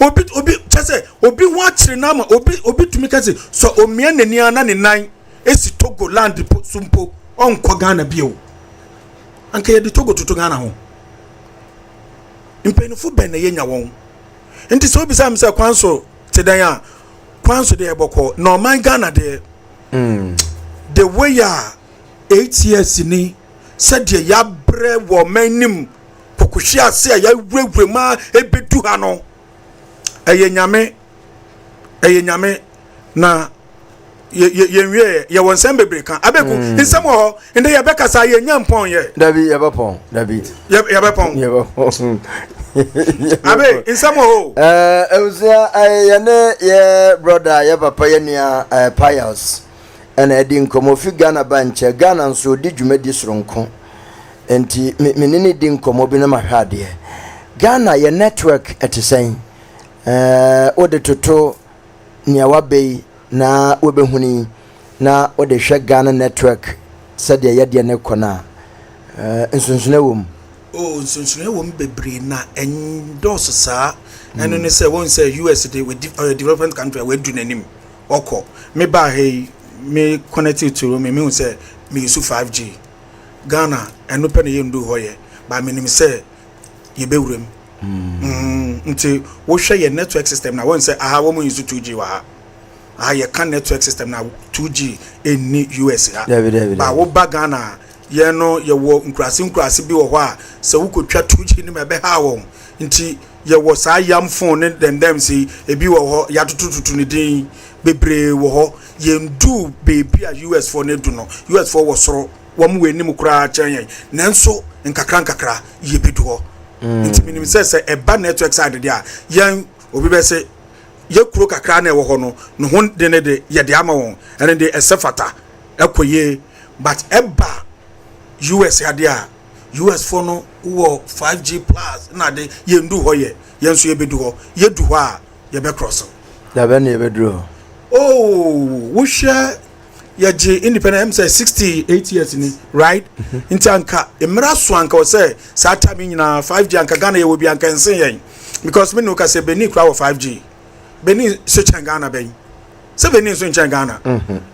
obi chese obi ho akire na ma obi tumi kase so omia nani ana ne nan esi Togo land sumpo onko Ghana bio. Anka ye de Togo tutu Ghana ho. Impenifo ben na yenya won. Enti so obi sam se kwanso tedan a kwanso de eboko no man Ghana de the way ya 8 years ni said ya bre wo manim pokuhwe ase ya wurewure ma ebedu ha no eye nyame na ye ye won sem bebre kan abeku nsem ho inde ye bekasa ye nyampon ye dabi ye bepon dabi ye bepon abe nsem ho eusia ye ne ye brother ye papa ye nia Pius and edi nkomo fi Ghana banche Ghana nso di dwumadi soronko enti menene di nkomo bi na mahwade Ghana ye network etisen ode toto nia wabei na wobehuni na ode hwe Ghana network sade ye de ne kona nsonsona wom nsonsona wom bebre na endorse saa eno ne say won say US dey with development country we do nanim oko me ba hey me connected to me say me use 5G Ghana eno pe na ye ndu hoye ba me nim say ye bewurem nti wo hwe ye network system na won say aha wo use 2G wa ha ye kan network system na 2G eni US ha ba wo ba Ghana ye no ye wo nkrasi bi wo ho a se wo kotwa 2G ni me be ha wo nti ye wo sa yam phone ne dem si ebi wo ho ya tututu ni din bebre wo ho ye ndu baby a US for ne du no US for wo soro wo mu weni mu kura chan nanso nkakra ye bedu ho nti minim se eba network side dia yan obi be se ye kuro kakra na wo ho no no ho de ne de ye de ama won ene de esefata ekoye but eba US ya dia US for no wo 5G plus na de ye ndu ho ye yenso ye bedu ho ye du ho a ye be cross da be na ye bedu wo share ya je independent say 68 years ni right inti anka emra so anka wo say sata mi nyina 5G anka Ghana ye wo bi anka nsen yen because me no ka say Benin kra wo 5G Benin so chen Ghana ben se Benin so chen Ghana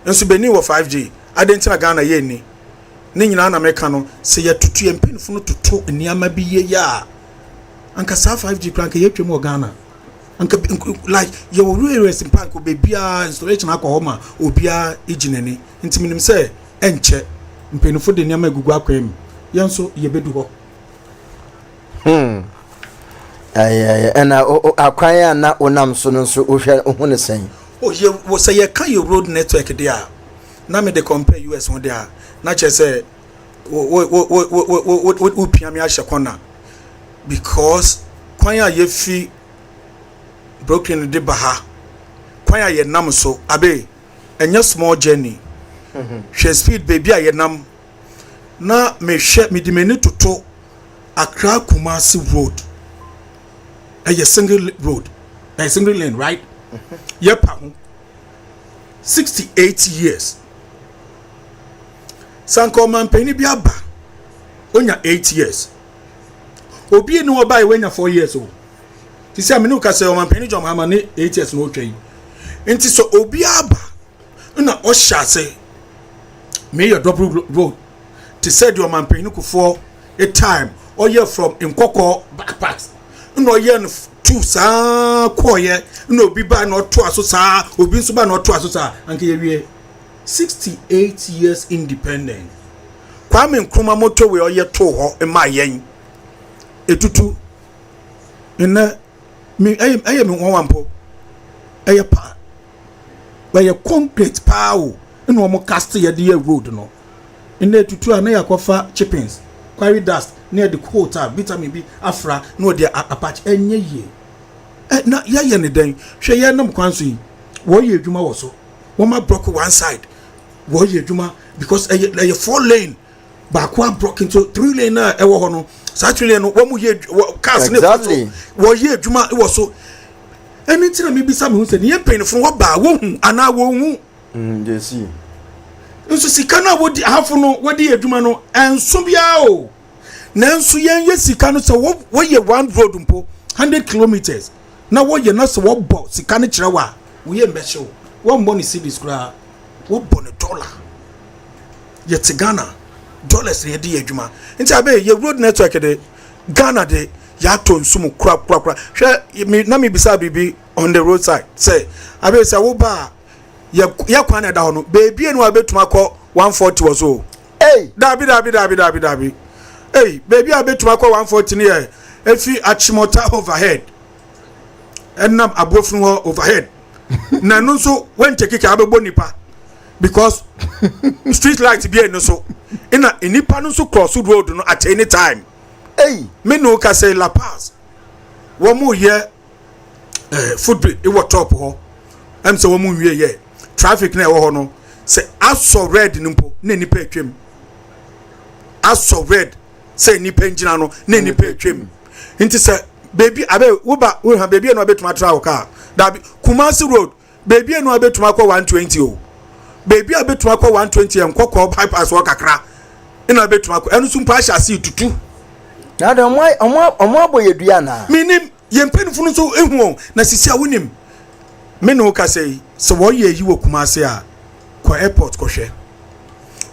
nso Benin wo 5G adentina Ghana ye ni ne nyina na meka no se ya tutu ye mpenfo no tutu niama bi ye ya anka sa 5G kra anka ye twem wo Ghana anka like you really simple bebia installation akoma obia ejinani ntiminim say enche mpenufo de niam agugu akwam yenso ye bedu ho ana akwan ya na onam so no so ohwe ohune sen ye wo say ye kan your road network there na me de compare US one there na che say wo piam ya shekona because kwan ya ye fi Brooklyn de baha kwan aye nam so abe enya small journey she speed baby aye nam na me hwe me di meni toto Accra Kumasi road aye single road a single lane right yepa 68 years sanko man peni bi aba onya 8 years obi ni oba e wenya 4 years o ti say amenu ka say o man peni jom ama ne 8 years no twai enti so obi aba na o sha say me your double road ti said your man peni ku for a time or year from Nkoko backpacks no year 2 etu saa koye na obi ba na oto aso saa obi nso ba na oto aso saa anke ye wie 68 years independent Kwame Nkrumah moto we oye to ho ma yen etutu ina mi aye mi wampo aye pa aye concrete pa o ina omo cast ye de road no ina etutu ana yakofa chippings quarry dust near the quota vitamin B afra no de apatch enye ye na ye ne den hwe ye nam kwanso yi wo ye adwuma wo so wo ma block one side wo ye adwuma because a 4 lane back one block into 3 lane na e wo ho no sa 3 lane no wo mu ye cars ne exactly wo ye adwuma wo so anything na me bi sa me hu se ne pain fun wo ba wo hu ana wo hu jesi nso sika na wodi hafo no wodi adwuma no enso bia o nanso yen ye sika no se wo ye one road mpo 100 kilometers na wo ye na se wo bo sika no kire wa wo ye mbehye wo mbo ni cedis kura wo bo ne dollar ye te Ghana dollars ye di adwuma nti abe ye road network de Ghana de ya to nsum kura hwe na me bisa bibi on the roadside say abe say wo ba ya kwana da hono baby enu abetuma kọ 140 was o dabi baby abetuma kọ 140 ne e efi achimota overhead enam abofun ho overhead na no so when take ka abegbo nipa because street light be no so ina nipa no so cross road no at any time me no ka say La Paz wo mu ye footbridge e wo top ho am say wo mu wie ye traffic na wo ho no say aso red nimpo na nipa atwem aso red say nipa ngina no na nipa atwem nti say baby abe wo ha baby no abetuma tra wo car da Kumasi road baby no abetuma kwa 120 o baby abetuma kwa 120 enkoko bypass wo kakra ina abetuma kwa enu sumpa asha si tutu na da omo aboyedua na minim yempenfu no so ehu na sisi a wonim me no ka say so wo ye yi wo Kumasi a kwa airport ko hwe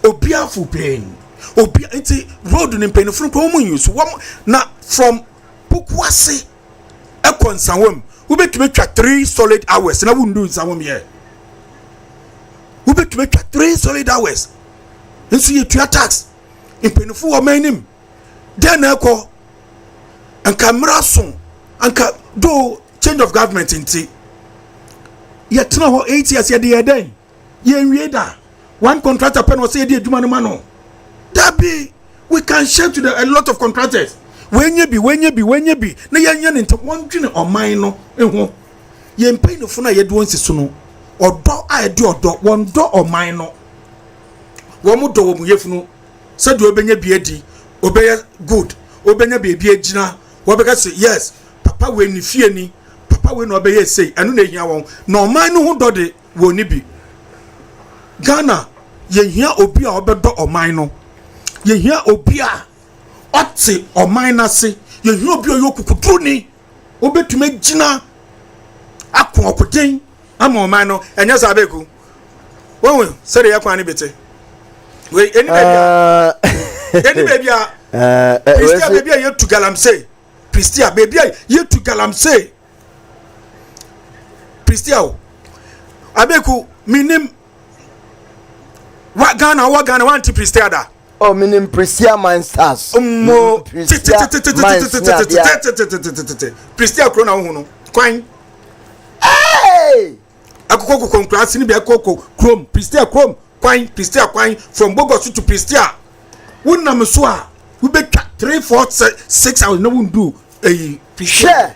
obi afu pain obi nti road ni mpenfu ko mu use na from Pukwase e konsanwem we betumi twa 3 solid hours na wundu nsanwem ye we betumi twa 3 solid hours nso ye twa tax mpenfu wo manim den na ko anka mraso anka do change of government nti ye tena ho 8 years ye de den ye nwie da one contractor pen was say de adwuma no ma no that be we can share to a lot of contractors wenye bi na yanya ne ntam wondwene oman no ehu ye mpain fo na ye de wonsi so no odo a ye de odo wondo oman no wo mu do wo mu yefunu se de obenya bi adi obeye good obenya bi agina wo beka say yes papa we ni fie ni papa we no obeye say anu na ehia won na oman no hu do de wo ni bi Ghana ye hia obi a obedo oman no ye hia obi a oti oman na se ye hia obi oyokukudru ni obetuma gina akon okoden ama oman no enya sa beku won se de yakwan ni bete we eni baby a Pristia baby a ye to galamsey Pristia baby a ye to galamsey Pristia o abeku minim wa Ghana want to Pristia da oh minim Pristia monsters mo Pristia krona hu no kwan akoko konkurance ni be akoko chrome Pristia chrome kwan Pristia kwan from Bogos to Pristia wonnam so a we be 3 4 6 hours no won share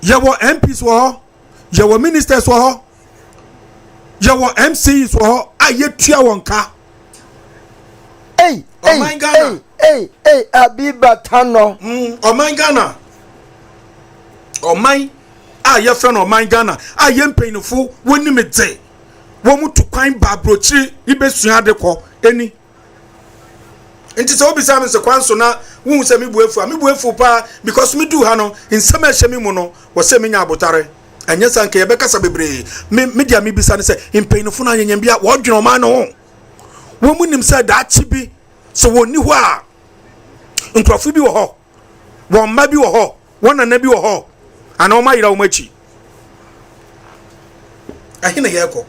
yawo MPs wo yawo ministers wo yawo MCs wo ayetua wonka hey Abiba Tano Oman Ghana Oman aye friend Oman Ghana aye mpanyinfo woni mete wo mutu kwan babrochi ibesua de ko eni nti so obi sam se kwan so na wu se mebuefu pa because me do ha no nsem a hye me mu no wo se menya abotare anya sanka ye bekasa bebre me dia me bisa ne se mpanyinfo na anyanyam bia wo dwene Oman no wo munim se da chi bi so woni ho a nkrofo bi wo ho wo mma bi wo ho One and nebi ho and o ma yira o machi ahina yeko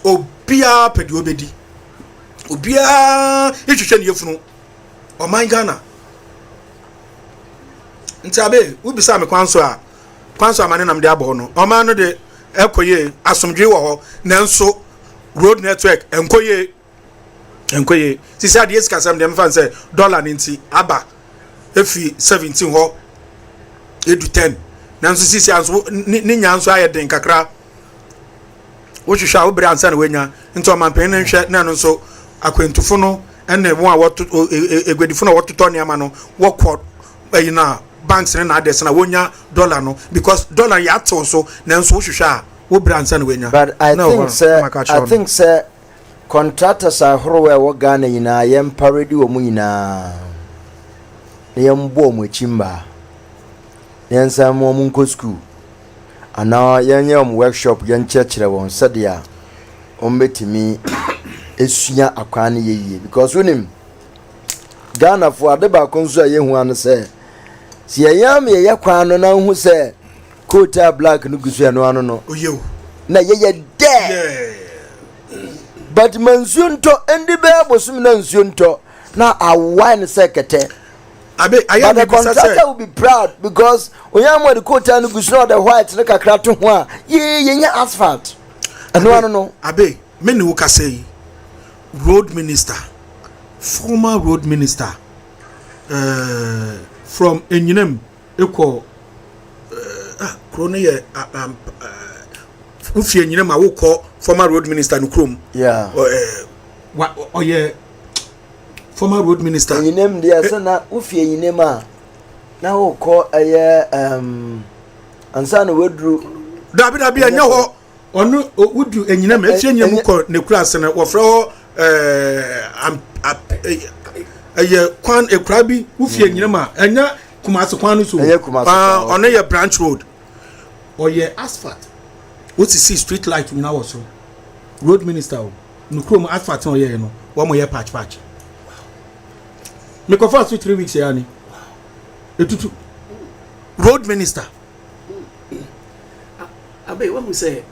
obia pedi obedi obia ehwehwe ne yefunu o man Ghana ntabe ubisa me kwanso amane nam de abo no o man no de ekoye asomdwe wo ho nanso road network enkoye sisi ade esika sam dem fan say dollar ninti aba efi 17 ho edu 10 nanso sisi anso ni nyanso ayeden kakra wo hwehwa wo bre ansa na wenya nto man pen nhwe na no so akwentufo no ene wo a woto egwedifo no woto ne ama no wokọ ayina banks na ades na wonya dollar no because dollar ya to so nanso wo hwehwa wo bre ansa na wenya. But I think say contractors are horowe wo Ghana yina yem parody wo mu yina yem bo mu chimba yensa mo mu nko school ana yenye workshop yen church won sadia ombetimi esua akwane yeye because wonim Ghana for adeba konso yehu an say si yam ye yakwan no na hu say quota black no gusu no ano no oyew na yeye de but manzunto endi be abosum na nzunto na awine sekete abe ayam the contractor will be proud because oyamo the quota no gusu no the white no kakra to ho a ye asphalt no abe me ni wo ka say road minister former road minister from Enyinem eko krone ye ufi Enyinem awoko former road minister no krom former road minister Enyinem dia so na ufi Enyinem a na woko ansa na wedru dabi anya ho onu wudu Enyinem efi Enyinem ko ne kura se na wo fra ho kwan ekrabi ufi Enyinem a anya Kumasi kwanu so ono ye branch road or ye asphalt what you see street light we now also road minister no krom asphalt no ye no wo mo ye patch me ko for 3 weeks ya ni etutu road minister abe what we say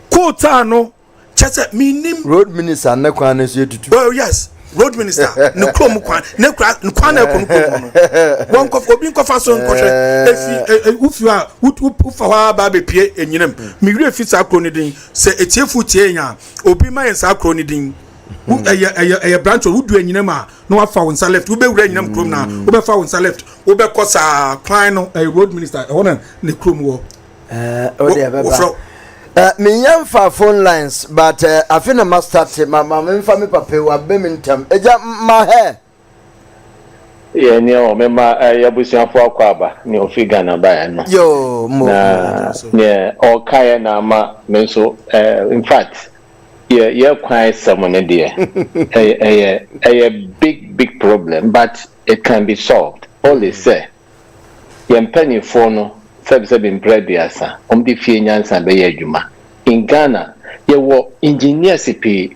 quota no chese minim road minister na kwan so etutu oh yes road minister no krom kwan na kwan na krom no won ko obi nko fa so nko hwe efi ufi a ufa wa ba be pie Enyinem mi wi efi sa kro ni din se etiefu tie nya obi ma yen sa kro ni din eye branch wo du Enyinem a no wa fa won sa left wo be wura Enyinem krom na wo be fa won sa left wo be ko sa kwan no road minister wona ne krom wo o de baba me yamfa phone lines but I feel I must start my mfa me papa wa be mintam eja ma he ye ni o me ma ya busianfo akwaba ni ofi Ghana ba ya no yo mo ne o kaya na ma me so in fact ye kwai someone there a big problem but it can be solved all is say ye penny for no sabe imprediasa di fie nyansa be ye adwuma in Ghana ye wo engineers pe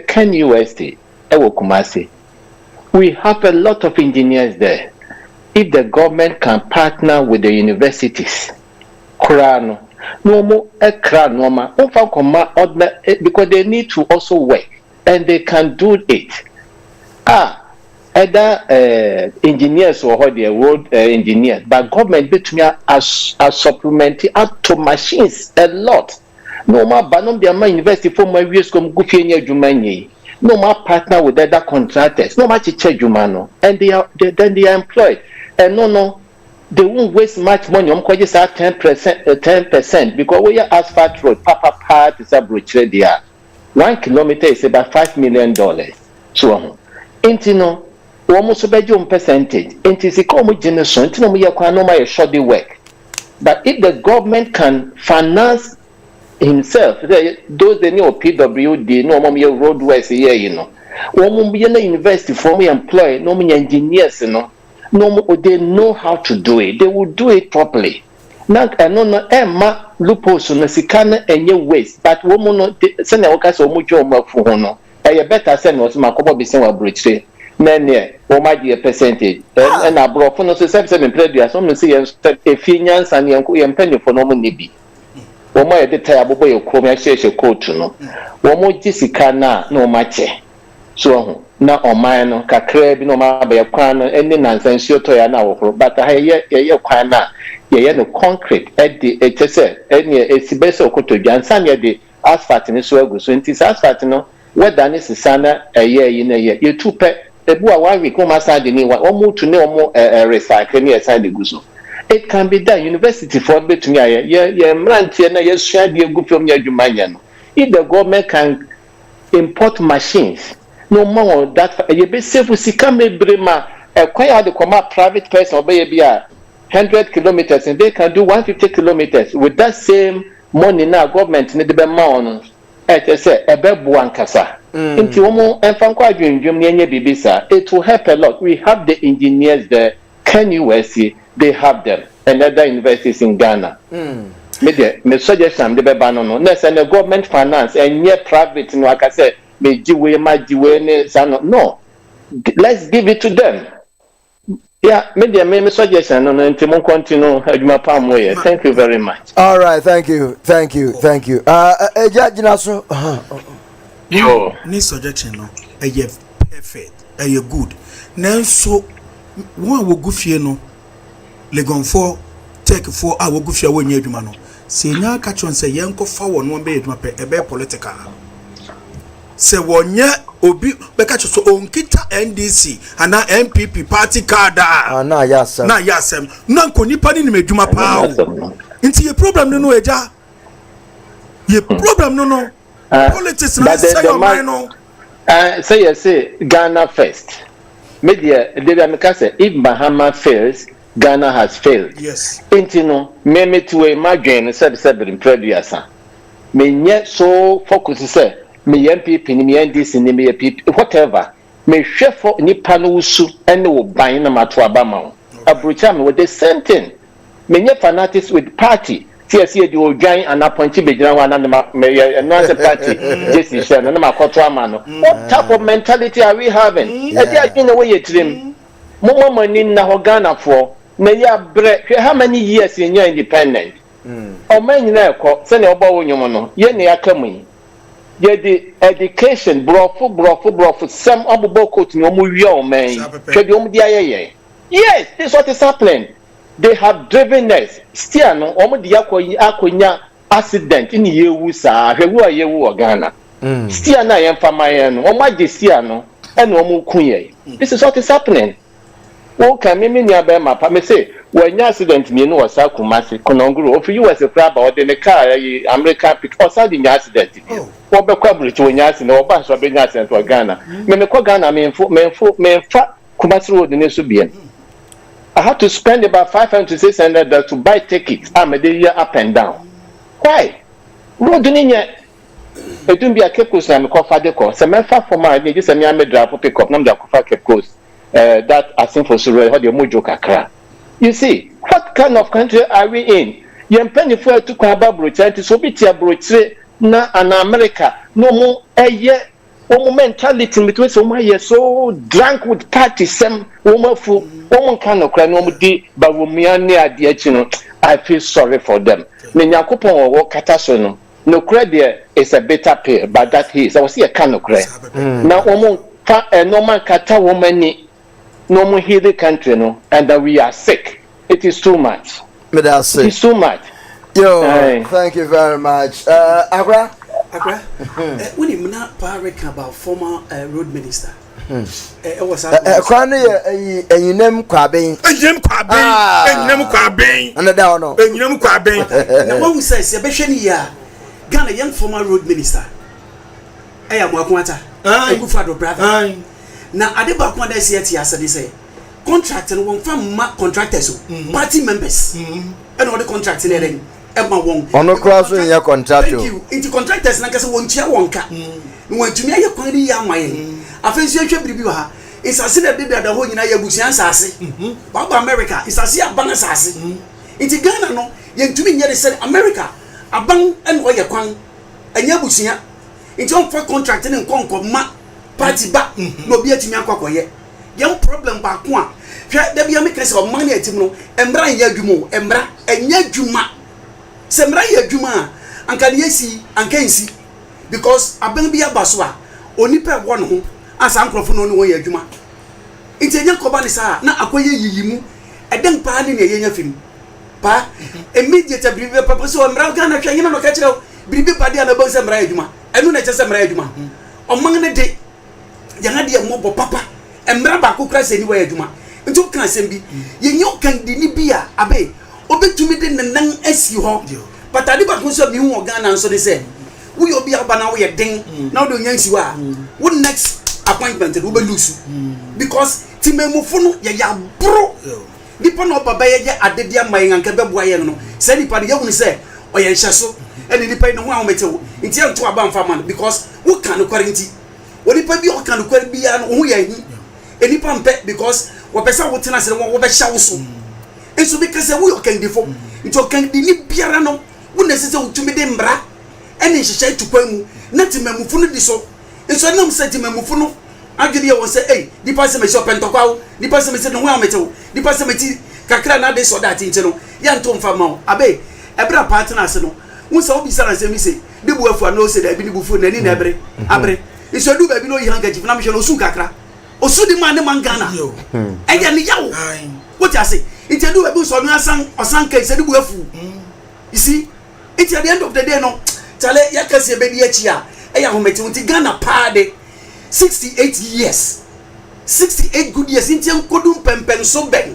can university e wo Kumasi we have a lot of engineers there if the government can partner with the universities krano no mo ekra no ma onfa koma because they need to also work and they can do it either engineers or the road engineers, but government between as supplementary up to machines a lot. No more banom the university for my years come go fie jumani. No more partner with other contractors. No more chiche jumano, and they are employed. And no, they won't waste much money. I'm quite just at 10% because we are asphalt road. Papa part is a bridge there. 1 kilometer is about $5 million. So, intino. Almost a bedroom percentage. It is a common generation. Shoddy work. But if the government can finance himself, those they know PWD, no more roadways here, you know. One university for me employ, no more engineers, you know. No, they know how to do it. They will do it properly. Now, I know Emma loopholes on the Sikana and your waste, but woman send a workers or much more for honor. I better send us my couple be sent a bridge. Nene, or my dear percentage, and I brought for no 7 previous, some say, a few years and young penny for no money. One more at the table boy of commercial coach, no. One more Jessica no match. So now on mine, Cacreb, no matter any nonsense, your toy now, but I hear your quana, no concrete at the HSL, any best of Coto Jansan, the asphalt in the swag, so it is asphalt, no. What done is Sana a year in a year. You 2 pet. The boy, why we come outside the new one, or move to no more recycling aside the guzo. It can be done. University for between yes, share the good from your Jumanian. If the government can import machines, no more that you be safe with Sikame Brema, acquire the comma private person or baby 100 kilometers, and they can do 150 kilometers with that same money now. Government need to be more. It say a bebuan kasa. Into Omo and Fankwa Jumia Bibisa, it will help a lot. We have the engineers there. Can you see? They have them. And other universities in Ghana. Me suggestion the Bebano. Next and the government finance and near private, like I said, no. Let's give it to them. Yeah, maybe I suggestion on Timon continue. Thank you very much. All right, thank you. Yo, ni suggestion no, perfect, good. Nanso, one wo gufie no, legon for take for a wo gufie wo nya adwuma no. Se nya ka chon se yenko fa wo no be adwuma pe ebe political. Se wonya obi be ka so onkita NDC ana MPP party card na yasem na nko nipa ni medwuma pa o. Nti ye problem no eja. Ye problem no. Politics say Ghana first. Media say if Bahama fails, Ghana has failed. Yes. Intino, me to a margin said in previous. Me yet so focus say me MPP, me NDC, me PP, whatever. Me chef for Nipanusu and no buying a matuabama. Abrucham with the same thing. Me yet fanatics with party. TSC the old giant and appointed Bejan and another party. Decision and what type of mentality are we having? In a way you trim. More money in Ghana for how many years in your independent? Or many now send your bow in your mono. Yenny coming. Yet the education brought some of the boko to no more man. Yes, this is what is happening. They have driven us. Still, no, almost the akonya accident in Yewusa, Yewu Ghana. Still, na yemfamayan, or my Desiano, and Omu Kunye. This is what is happening. Okay, Mimi Niabema, I say, when accident me no Sakumasi, Kononguru, if you was a crab or in a car, American pick or something accident. Or the coverage when Yasin or Bash or Benasan to Ghana. Menako Ghana, men fat Kumasi Road in Subian. I had to spend about 500 to 600 to buy tickets. I'm a day up and down. Why? Road in yet. It don't be a Cape Coast. I'm a coffee course. Some for my just a mere drop of pick up. Number of Cape Coast. That I think for Surrey, how the Mojo Kakra. You see, what kind of country are we in? You're penny for to Kwaba Brutality, so be tia Brutality, na an America. No more a year. Woman mentality between so my so drunk with party some woman for woman kind of cry no di but I feel sorry for them. Menyakopon or katasono no credit is a better pay but that is I was see a kind of cry. Now woman normal kata woman no more heal the country no and that we are sick. It is too much. It's too much. Yo, thank you very much. Agra? When you not parrot about former road minister. It was a you name Quabbing. And the down. Now, one who says, Sebashania, Ghana, young former road minister. I am Wakwata, a good father brother. Now, I did back one day, say, they say, contractor won't from contractors, party members, and all the contracts in there. On the cross in your contract. Thank you. Into contractors, like I said, one chair, one car. When to me, I can't be young. I feel you should be. It's a sinner did that the whole United Busian Sassy. Baba America is a sea bang assassin. Into Ghana, no, young to me, yet said America, a bang and why you can, and Yabusia. It's on for contracting and conquer party back, no beer to me. yɛn problem baako a hwɛ da bia meka sɛ ɔman ne atim no mmra nyɛ adwuma mmra ɛnyɛ adwuma sɛ mmra yɛ adwuma a anka ne yɛsi anka nsi because aban bi aba so a onipa ɛwɔ ne ho asa nkurɔfo no ne wɔn yɛ adwuma nti ɛnyɛ nkɔba ne saa na akɔyɛ yiyi mu ɛdɛn paa ne yɛnya fim pa immediate biribi papa so mmra Ghana hwɛ nyina no ka kyerɛ biribi pa de a na bɛn sɛ mmra yɛ adwuma ɛno na ɛkyɛ sɛ mmra yɛ adwuma ɔman ne de yɛn adeɛ mmɔbɔ papa mmra baako kura sɛ ni wɔyɛ adwuma nti woka asɛm bi yɛnyɛ ɔkandini bi a abe obɛtumi de nenan asi hɔ but ade baako nso a mehu wɔ Ghana nso ne sɛ woyɛ obi aba na woyɛ den na wode onya nsi hɔ a wo next appointment no wobɛlusu because timamufo no yɛyɛ aboro nipa na ɔba bɛyɛ adede ama yɛn anka bɛboa yɛn no sɛ nipa no yɛhunu sɛ ɔyɛ nhyɛ so ɛne nipa yi ne ho a wɔmɛtew nti yɛnto aba mfa ma no because woka no kware nti onipa bi ɔka no kware biara no wo ho yɛ ahi enipa mpɛ because wɔpɛ sɛ wotena ase no wɔbɛhyɛ wo so nso bi ka sɛ woyɛ ɔkandifo nti ɔkandini biara no wo na ɛsɛ sɛ wotumi de mmara ɛne nhyehyɛ tukwa mu na timamufo no di so nso ɛnam sɛ timamufo no adwene yɛ wɔ sɛ ei nipa sɛ mɛhyɛ ɔpɛntɔkwaw nipa sɛ mɛsɛ ne ho a mɛtew nipa sɛ mɛti kakra na ade sɔ da atinkyɛ no yɛnto mfa ma wo abe ɛberɛ paa tena ase no wo sɛ wobisa na nsɛm sɛ de bu afu a na ɔsɛ daabi ne bufuo n'ani na ɛbere abere nso adu baabi na ɔyi handkerchief na mehwɛ no ɔsu kakra ɔsu de ma ne man Ghana ɛyɛ ne yawo wote ase nti adu baabi nso ɔno ɔsan kai sɛ de bu afu you see nti at the end of the day no tale yɛkɛseɛ bɛdi akyi a ɛyɛ ahometew nti Ghana paa de 68 years 68 good years nti nkodum pɛmpɛn so bɛn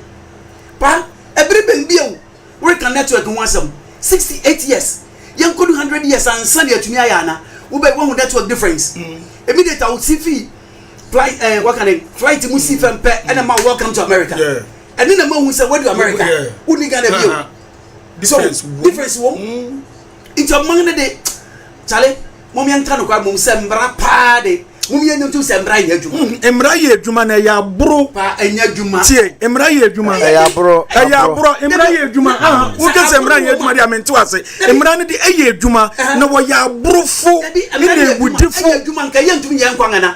pa ɛbere bɛn bio work and network ho asɛm 68 years yɛnkodu 100 years ansa ne atumi ayɛ ana wobɛ wɔn network difference immediate I would see fee flight what can flight mu see fɛn pɛ ɛna ma welcome to America ɛne na ma hu sɛ where do America wo ni Ghana bio so difference wɔ nti ɔman ne de chale mom yɛnka no kwa mom sɛ mbra paa de mom yɛnyɛ ntu sɛ mbra yɛ adwuma mbra yɛ adwuma na yɛ aboro pa ɛnyɛ adwuma tie mbra yɛ adwuma ɛyɛ aboro mbra yɛ adwuma wo ka sɛ mbra yɛ adwuma de amentu ase mbra ne de ɛyɛ adwuma na wɔyɛ aborofo ne na ewudifo ɛyɛ adwuma nka yɛntum yɛ nkwanana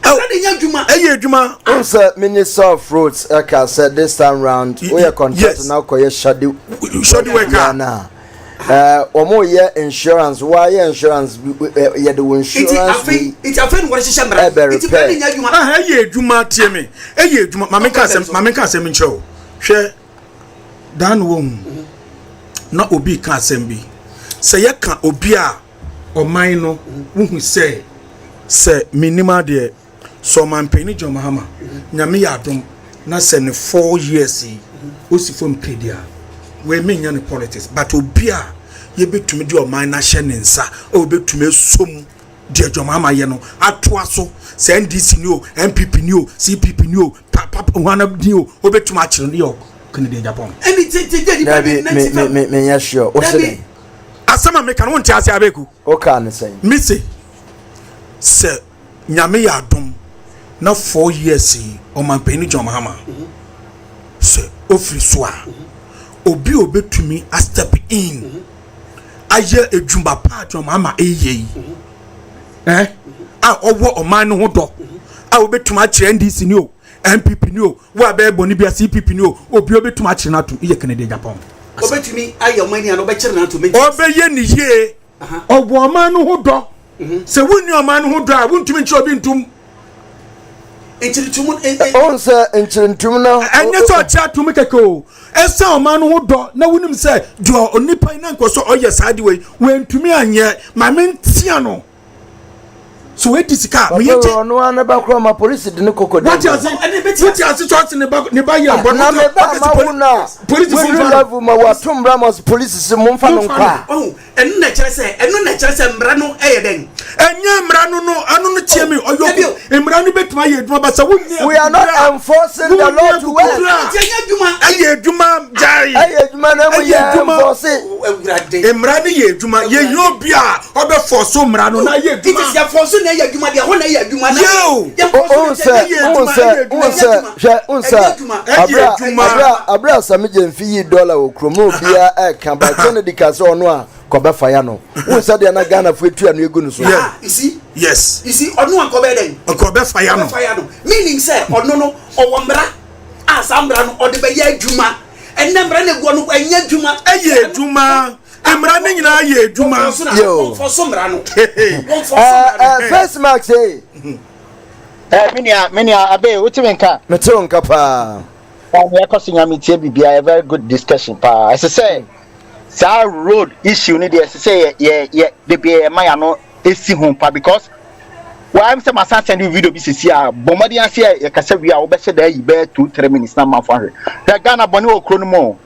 mbra de nyɛ adwuma ɛyɛ adwuma sɛ Minister of Roads eka said this time round we are contractor now koye shadi worker omo ye insurance why insurance ye the insurance it's a friend what she shambra it's very nya adwuma ɛyɛ adwuma tie me ɛyɛ adwuma mame ka asɛm nkyɛw hwɛ dan wo na obi ka asɛm bi sɛ yɛka obi a ɔman no wohu sɛ minima de so man peni John Mahama nyame ya adom na sɛ ne 4 years osifo mpedia we menya ne politics but obi a ye betumi de o man na hye ne nsa o betumi som de John Mahama ye no atoa so sɛ NDC ni o MPP ni o CPP ni o papa wana ni o betumi a kyerɛ ne yo Kennedy Japan any me ya sure o se asama me kan won ti ase abeku o ka ne sɛ me se nyame ya adom na 4 years o man peni John Mahama se ofri so a obi obetumi a step in aye edwuma pa John Mahama eye a owo oman no ho do a obetumi a kire NDC ni o MPP ni o wa be boni bia CPP ni o obi obetumi a kire na to iye Kennedy Japan obetumi aye omani an obekire na to me obeye ni ye owo oman no ho do se woni oman no ho do a wontumi kire obi ntum on sɛ nkyerɛntum na ɛnyɛ sɛ ɔkyɛ atom kɛkɛ o ɛsɛ ɔma no ho dɔ na wonim sɛ deɛ onipa yi na nkɔ so ɔyɛ saa de wei wɔntumi anyɛ ma mentia no so wadi sika meyɛ gye ɔno ana ba kora ma police de ne kokode wati ase chɔɔse ne ba yɛ bɔ na me ba ma wo na police level ma watom ramos police se mo mfa no nkwa ɛno na kyerɛ sɛ mmara no ɛyɛ den ɛnyɛ mmara no no ano no tie me ɔyɔ mmara no betuma yɛ adwuma basa wonni we are not enforcing the law to work ɛyɛ adwuma jai ɛyɛ adwuma na mo yɛ enforce mmara no yɛ adwuma yɛ obi a ɔbɛfɔ so mmara no na yɛ adwuma it is your force na yɛ adwuma dia ho na yɛ adwuma na abra samije mfi $1 okromo bia e kan ba Kennedy ka se ono a kobe fire no who said they na Ghana for tu anu egu no so yeah you see yes onu an kobe den kobe fire no meaning say onu no owomra asambra no ode be ya adwuma enembra na egu no anya adwuma eye adwuma emra ne nyina ye adwuma yo for somra no first mark say menia abe utimenka metonka pa we are causing a very good discussion pa as I say sa road issue need to say the be my no esi home pa because why am say my send video bi sisi a bomadi ase e kasa wi a wo be se da yi be 2-3 minutes na manfo ahwe da Ghana bone okro no mo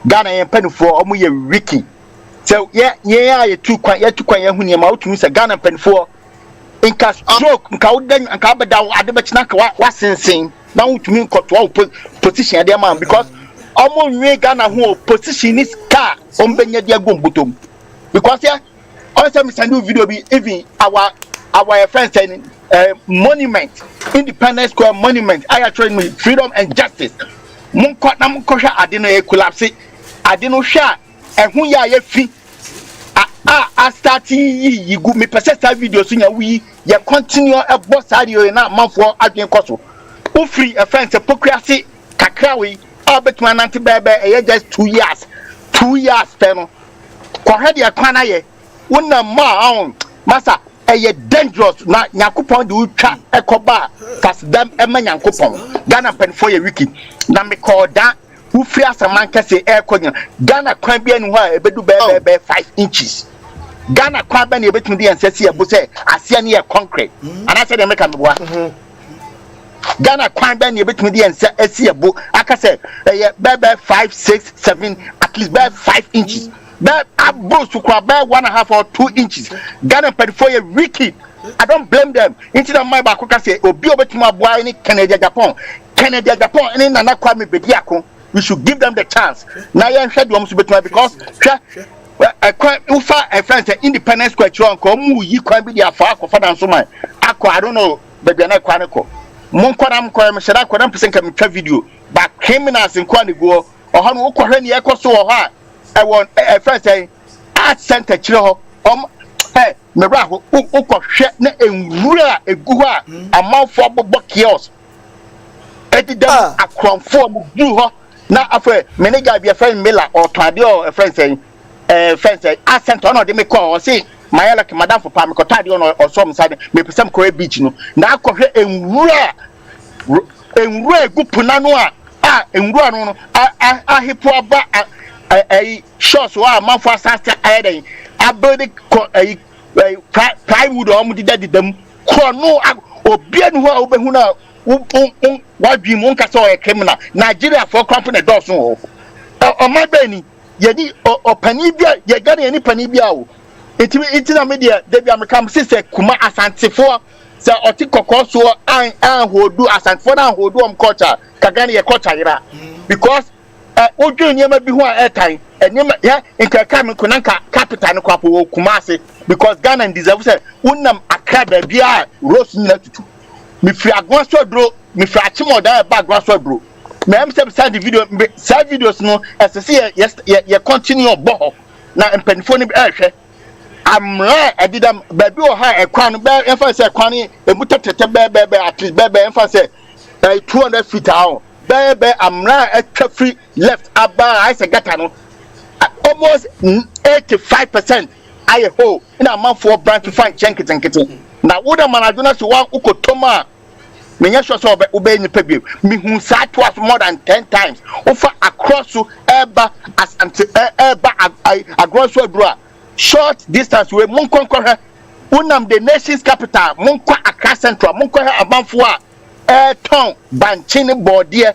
Ghana yen panifo omo ye wiki so ye tu kwan ye hu ne ma otunu se Ghana panifo inka stroke nka wodan nka beda ade be china ka wasensen na wotumi nkoto position ade man because omo nwe Ghana ho position is car ombenya dia gombutom because also me send you video be even our friends saying monument Independence Square monument I actually me freedom and justice munko na munko hwa ade no e collapse ade no hwa ehun ya ye fi a start yi go me pesa video so nya wi ye continue e boss radio na manfo adwen koso o free a friend se pokrasi kakra we abetuma nante bebe e just 2 years peno ko hede e kwana ye wona ma on masa e dangerous na yakopon de utwa ekoba fast dem e ma yakopon Ghana pen for ye wiki na me call da who free asaman kase e konya Ghana kwan bia ni ho a ebedu bebe 5 inches Ghana kwan ba na ebetumi de ensesi ebo se asia ne ye concrete ana se de make am boa Ghana kwan ba na ebetumi de ensesi ebo aka se bebe 5 6 7 at least bebe 5 inches that abros to kwa 1.5 or 2 inches Ghana for a wicked I don't blame them into the my back say obi obetumi aboa any Canada Japan any nana kwa me bediako we should give them the chance na yan hwede om so betumi because ufa a friend say Independence Square chiro nko mu yi kwan bi dia fa akofa dan so man akọ I don't know baby na kwa ne ko mon kwara mko me sheda kwara mpese nka me twa video but criminals nko ne go oha no ukọhwe ne ekoso wo ha I want a friend say art center chiro ho me bra ho ukọhwe na enwura egu ha amafo bobọ chaos edidam akronfo mu du ho na afa manager be friend Miller or tade or a friend say art center no de me call or say my like madam for pam ko tade or some side me pesem ko beach no na akọhwe enwura egu punano enwura no ahipo aba shots wa manfo asase ayeden abodi plywood o mu didadidam kro no obia nu ho obehu na wadwi mu nka so criminal Nigeria for company doso o mabani yedi opani bia ye gane ani pani bia o enti na media de bia mekam sise kuma asantefo se oti kokoso an hodu asantefo na hodu culture kagane ye culture ira because ojo nyema bi ho airtime enyema ya nkaka me kunanka capital no kwapo Kumasi because Ghana deserve say unam akra da bia rose nyina tutu me free agwaso dro me free achimo da ba agwaso dro me am say send video side videos no SC ye continue obo na empanifo ni ehwe amra edidam ba bi o ha ekwan be emfa say ekwan emutetete be at least be emfa say 200 feet out bebe amra etwa free left aba I say gata no almost 85% I ho na manfo branch to find chenkete na woda manaduna so wa ukotoma menya so so obe nipa bi me hu sa twice more than 10 times over across so eba as eba across so bro short distance we monko hwe unam the nation's capital monko Accra Central monko hwe abanfo a ton banchini boardie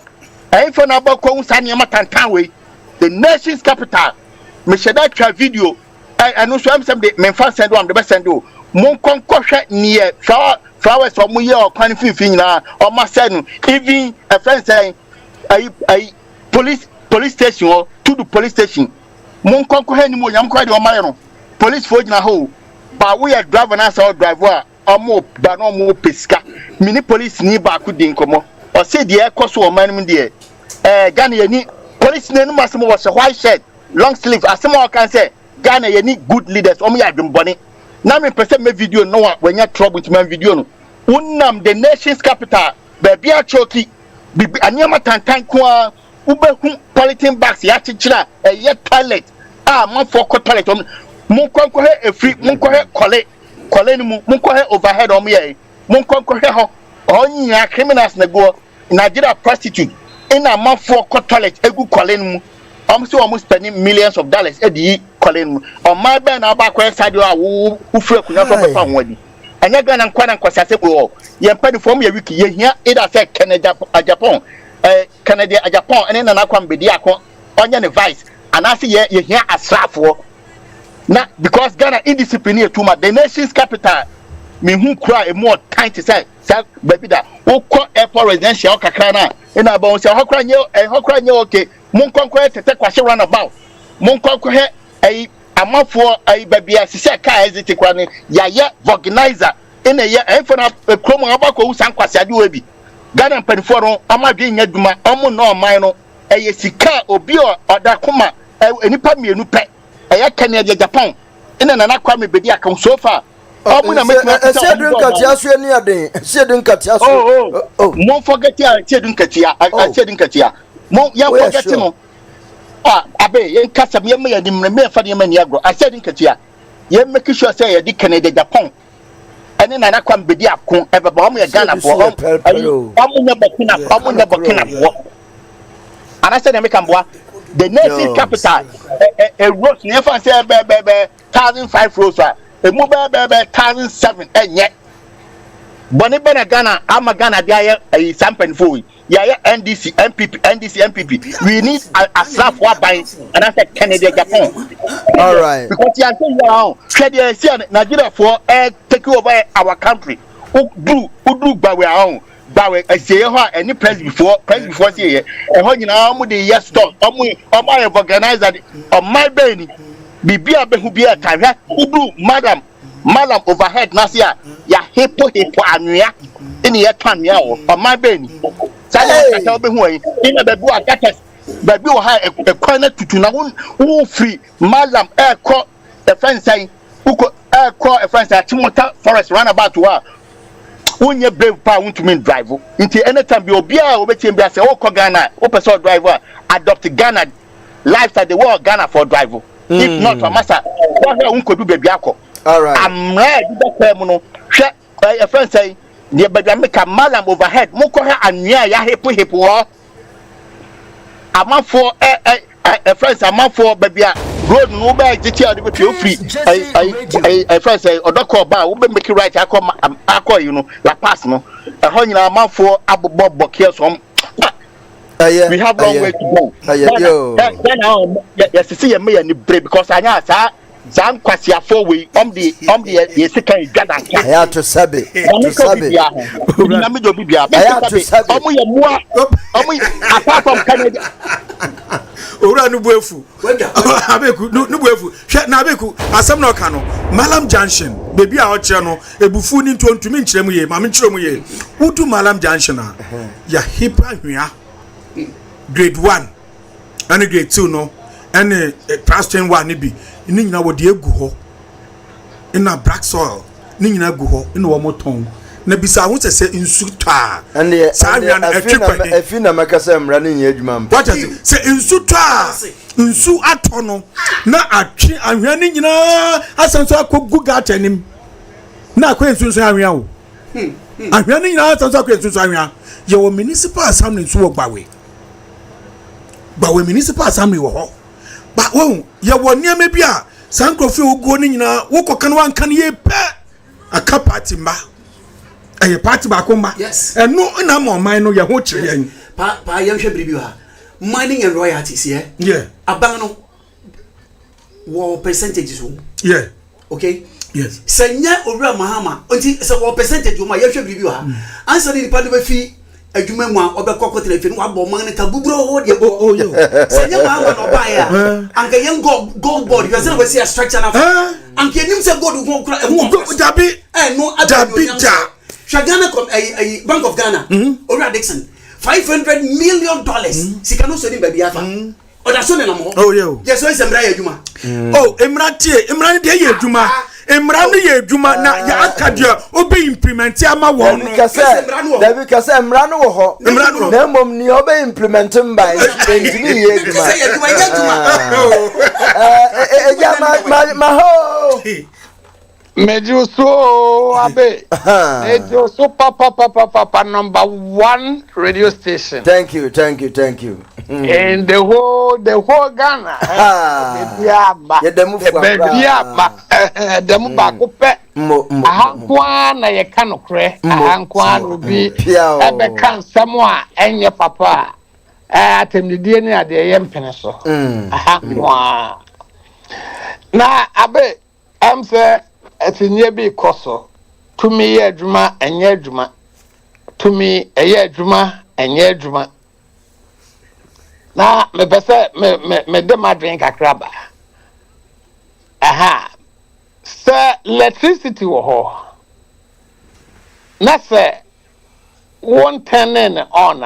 for na ba ko unsa ne matantan we the nation's capital me sheda twa video anu so am sem de me fa send am de be send o mon konkɔhwɛ near flowers from mu ye o kwan finfin na o ma say no even a friend say police station or to the police station mon konkɔhwɛ ni mo yam kwa de o ma no police fo gina ho ba we driver na say driver omo ba no mo pesika mini police ni ba ku din komo o say de e koso o man mu de Ghana ni police ni no masemo was a white shirt long sleeve asemo o kan say Ghana ye need good leaders omo ya dwembone na me pese me video no a wanya trouble to man video no unam the nation's capital baby a choki bibi anyama tantan ko a ubehu polythene bags ya chichira ye toilet man for toilet mon konko he free mon ko he kole ni mon ko he overhead omo ye mon konko he ho onya criminals na go Nigeria prostitute in a man for toilet egu kole ni I'm so almost spending millions of dollars a day calling on my band about side who free from one. And you're going to quite oh, you're penny for me a week here, it has said Canada, Japan, Canada, Japan, and then I come be the on your advice. And I see you here a slap for now because Ghana indisciplined too much. The nation's capital, me who cry more time to say, baby, that who call airport residential Kakana in a bone, say, how cry you, and how cry you, okay. Mon conquer to take question run about. Mon conquer a month for a baby as a car as it one ya organizer in a year and for a chromo about who sank was a do be. Ghana Penforon, Ama being a duma, Omo no minor, a sika or bio or da coma, any pammy new pet, a Canada Japan. In an aquami bedia come so far. Oh, won't forget ya, Chedun Katia, I said in Katia. Mo ya forget him. Abe, yen kasa me me me fa de mani agro. I said in Katia. Yen make sure say di Canada Japan. Ene na kwam bedi akon e baba mo ya Ghana for hom. Omo nya Burkina for. And I said make amboa. The nation capital a road near fan say be 1,005 roads a mo be 1,007 enye. Boni be na Ghana ama Ghana dia e sampen fo. Yeah, NDC, MPP. We need a slap war by and I said Canada, Japan. All right. Because you are saying now, Nigeria for take over our country. Who do by our own. By I say, any press before say, and when you know, the yes stop, I have organized on my baby. Be who be a time. Who do, madam overhead, Nasia, ya hippo anuya in the time on my baby. I tell me who in a baby gatas, but you have a corner to now who free Malam air caught a friend saying who could air caught a friend at Timothy Forest run about to her. When you brave power to mean driver into any time you'll be over to say, oh, Ghana, open source driver, adopt Ghana lifestyle the world Ghana for driver. If not for Massa, what could do baby? All right, I'm ready to a friend saying. Near baby make a malam overhead. Moko and near ya hippo. I'm up for a friend. I'm up for baby road no bag to tell you free. A friend say or don't call bar. We make it right. I call you know la pass no. A honey I'm up for Abu Bob Bokers home. We have long way to go. Then yes to see me and the break because I know Sam Kwasia 4 way the second gather. I have to sabe. I have to sabe. Apart from Canada. Ora no buefu. Abeku no buefu. Hwe na abeku asem no ka no. Malam Junction. Baby a o kire no ebufu ni ntontumi nkire mu ye. Ma me nkire mu ye. Udu Malam Junction a. Ya hipa hwea. Grade 1 and grade 2 no. And class 1 ni bi. Ni nyina wo de egu ho. Ina black soil. Ni nyina egu ho. Ina wo moton. Na bisa ho sese nsu twa. And afi na makasa mra ni nya adwuma mpa. What is say nsu twa. Nsu atono na atwe ahwe ni nyina asanso akogu gata nim. Na akwa nsu ahwe awo. Ahwe ni nyina asanso akwa nsu ahwe. Ye wo municipal assembly nsu wo gbawe. Gbawe municipal assembly wo ho. Ba wo ye wo niam bia sankrofie oguo ni nyina wo kokan wan kan ye pe aka party ma. A party back home, yes, and no, and I'm on mine. No, you're watching. Pa, young Shabby, mining and royalties, yeah, a bano war percentages, yeah, okay, yes. Senya Ura Mahama, until it's a war percentage of my young Shabby. Answering the part of a fee, a human one, or the cocktail, if you want money, Tabubro, Senya Mahama, or buyer, and a young gold board, you never see a structure of and can you say go to walk Dabi and no other Shagana a Bank of Ghana, Ora Dixon, $500 million. She can also be Biafra. odaso ne namo oh yo yes so isembra ya adwuma oh emra de ya adwuma emra no ya adwuma na ya akadia obe implement ama won no David kase emra no wo ho na mom ni obe implement mba entimi ye adwuma say adwuma ya adwuma ma ho Mejuso Abe. Mejuso Papa number 1 radio station. Thank you. In the whole Ghana. Demu bakupe. Ahankwa na ye kanokre. Ahankwa rubi. Ebe kan samwa enye papa. Atemdidie ni ade ye mpene so. Ahankwa. Na Abe say etinye bi koso tumi ye adwuma enye adwuma tumi eye adwuma enye adwuma na me pese me de ma drink akraba se electricity wo ho na se won tenen on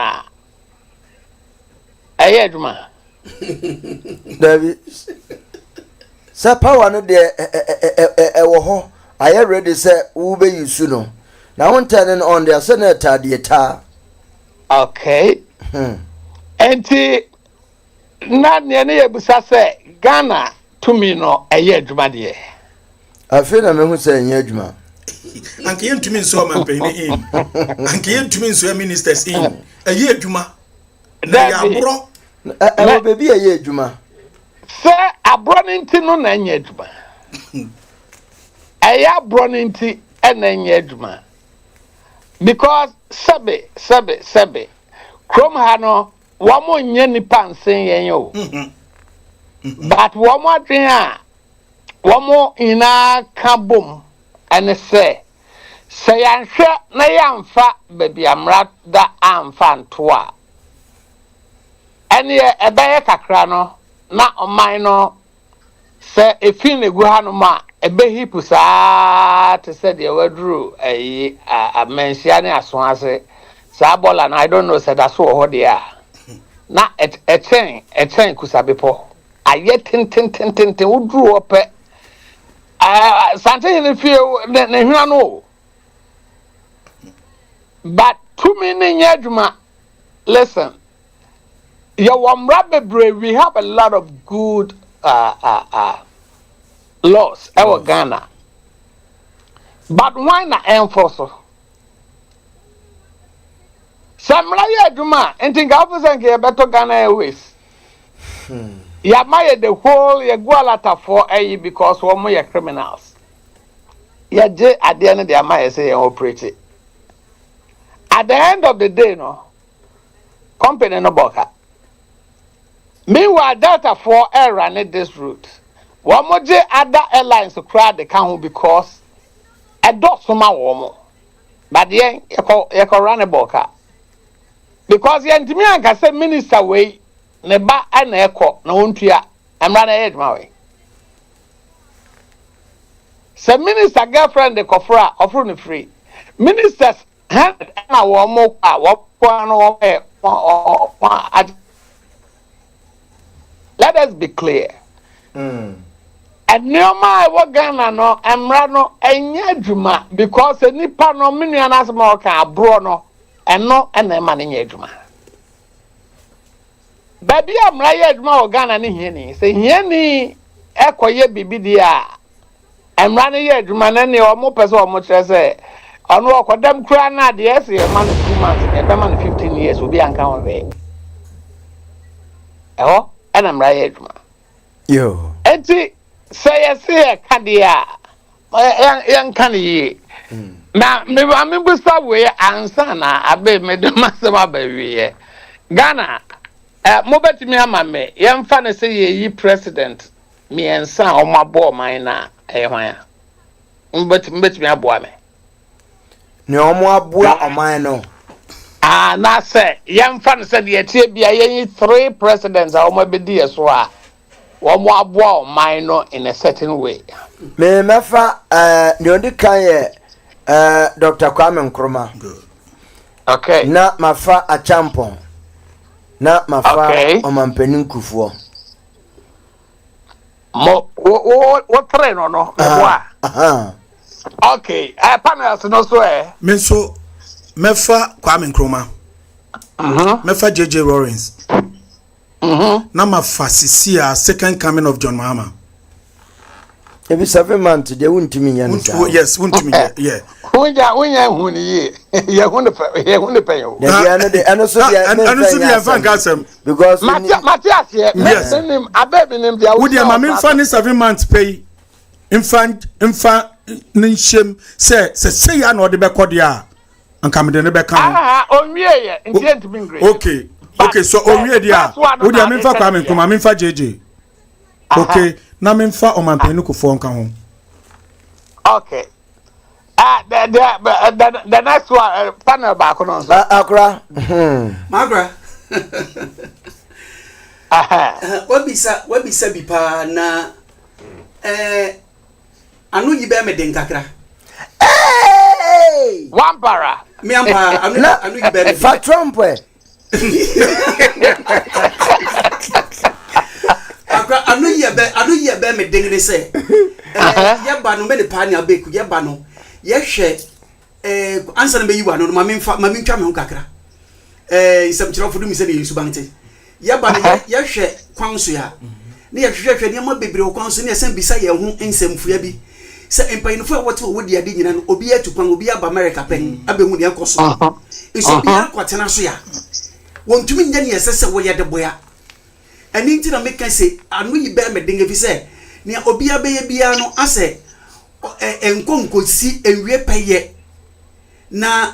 eye adwuma David sa power no de wo ho aye ready say wo be use no na won turning on the senator de ta okay enti na ne ye busa say Ghana to me no eye adwuma de afi na me hu say eye adwuma anke yentumi nso ma mpeni in anke yentumi nso ministers in eye adwuma na ya bro e be bi eye adwuma se abroninti no na anya adwuma aya abroninti na anya adwuma because sebe krom ha no wo mo nya nipa nsen yen yo but wo mo adwen a wo mo ina kabom ene se yanhwe na yamfa baby amra da amfa nto a ene ebeye kakra no na oman no se efin egu hanu ma ebe hipu saa te se de wadru a mensia ne aso ase saa bola na I don't know se da so ho de a na echen kusabepo aye tin udru ope sante ne fie ne hwana no but to me ne adwuma listen we have a lot of good laws in Ghana. But why not enforce? Samraya Duma, and think officer and better Ghana Airways. The whole Yagualata for a because one more criminals. At the end of the Amaya say operate it. At the end of the day, no company no boka. Meanwhile, Delta 4 air running this route. One more other airlines to crowd the count because a dot from my woman. But yeah, you can run a boka. Because the Antimian can say minister way, neba and echo, no one to I'm running ahead my way. Say minister girlfriend the cofra offering free. Ministers hand a one more let us be clear. And no matter what Ghana no, Emrano, enya juma because any pano minion as more can brono and no and a man in juma. Baby, I'm right juma or Ghana ni heni. Say heni echo ye bibi dia. I'm running ye juma any or more person or much as say. I know what them crying at the S, a man 2 months, a man 15 years will be uncounted. Oh. And I'm right, yo. Eti say a candia, young candy. Now, maybe I'm in subway and sana, I be made the master baby. Ghana, mobile me, mamma, young fanny say ye president, me and son on my boy, mine, but me a boy. No more boy or mine, no. Na say young fan said ye be 3 presidents are my be as well. One more boy minor in a certain way. Me mefa nyodi kan Dr. Kwame Nkrumah. Okay. Na mafa Achampon. Na mafa Omampeni Nkufuo. What train or no? Okay, panels no swear. Menso Mefa Kwame Nkrumah. Mefa JJ Lawrence. Nama Fasisia, second coming of John Mahama. Every 7 months, they wouldn't to me. Yes, wouldn't me. Yeah. When you want to pay you. And also the Van because Matthias, yes, I bet in him. Would your mammy funny 7 months pay? Infant, Ninshim, say, I know the Becodia and come in the back. On me, intend to be great. Okay, so already, would you mean for coming to Mammy for JJ? Okay, Namin for on my penuku phone come home. Okay. The next one, panel back on Accra. Magra. What be said, pa na anu yi be me den kakra. Hey! One para. Me ampa anu yi be me. Fa Trump we. Akra anu yi be me den ne se. Ye ba no me ne pa ni abeku ye ba no. Ye hwe answer be yi wa no ma me ntwa me ho kakra. Isam kira fodu mi se ne Yesu bante. Ye ba no ye hwe kwanso ya. Ne ye hwehwehwe ne ma bebre kwanso ne se bisa ye ho ensemfua bi. Se empayinfo a wote wo dia de nyina no obi atupan obi aba America pen abehu ne enkoso. Iso bi akwatena so ya. Wontumi nya ne yesese wo ye de boya. Ani nti na meka se anu yi be me denga fi se ne obi abeye bia no ase enkonkosi enwie peye na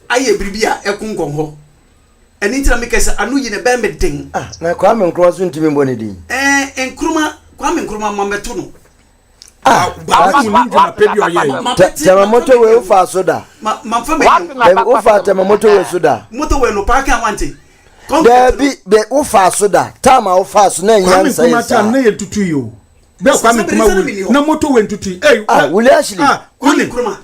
aye bribia ekonkon ho. Ani nti na meka se anu yi ne be me den. Na Kwame Nkrumah so ntimi mbone din. Kwame Nkrumah mameto no. Temamoto we ufa soda. Ufa temamoto we soda. Moto we no park and wanting. Be ufa soda. Tama ufa so na nyan say. Na ye tutu yo. Be Kwame Nkrumah na moto we tutu. Will actually. Kwame Nkrumah.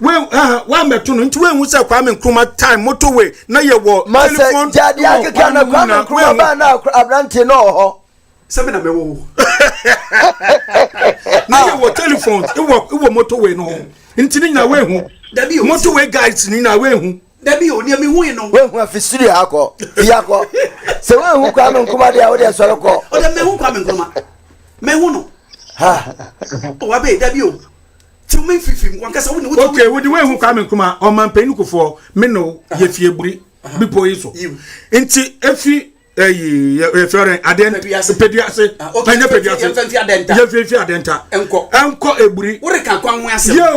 We meto no nti we hu say Kwame Nkrumah time moto we na ye wo telephone. Jadi akeka na Kwame Nkrumah ba na abrante no ho. Semina me wo. Na ye wo telephone, e wo motorway no. Ntini na we hu. Motorway guides ni na we hu. Dabi o ni me hu no. We hu afisiri akọ. Iyakọ. Se we hu Kwame Nkrumah dia wo dia soro ko. O da me hu Kwame Nkrumah. Me hu no. Ha. O wa be dabi o. Ti me fifim wankasa wo ni wo. Okay, wo di we hu Kwame Nkrumah o man penikufo me no ye fie buri. Bipo yi so. Nti efi Florent Pediase Pediase Adenta Enko Eburi Ureka kwanwu ase na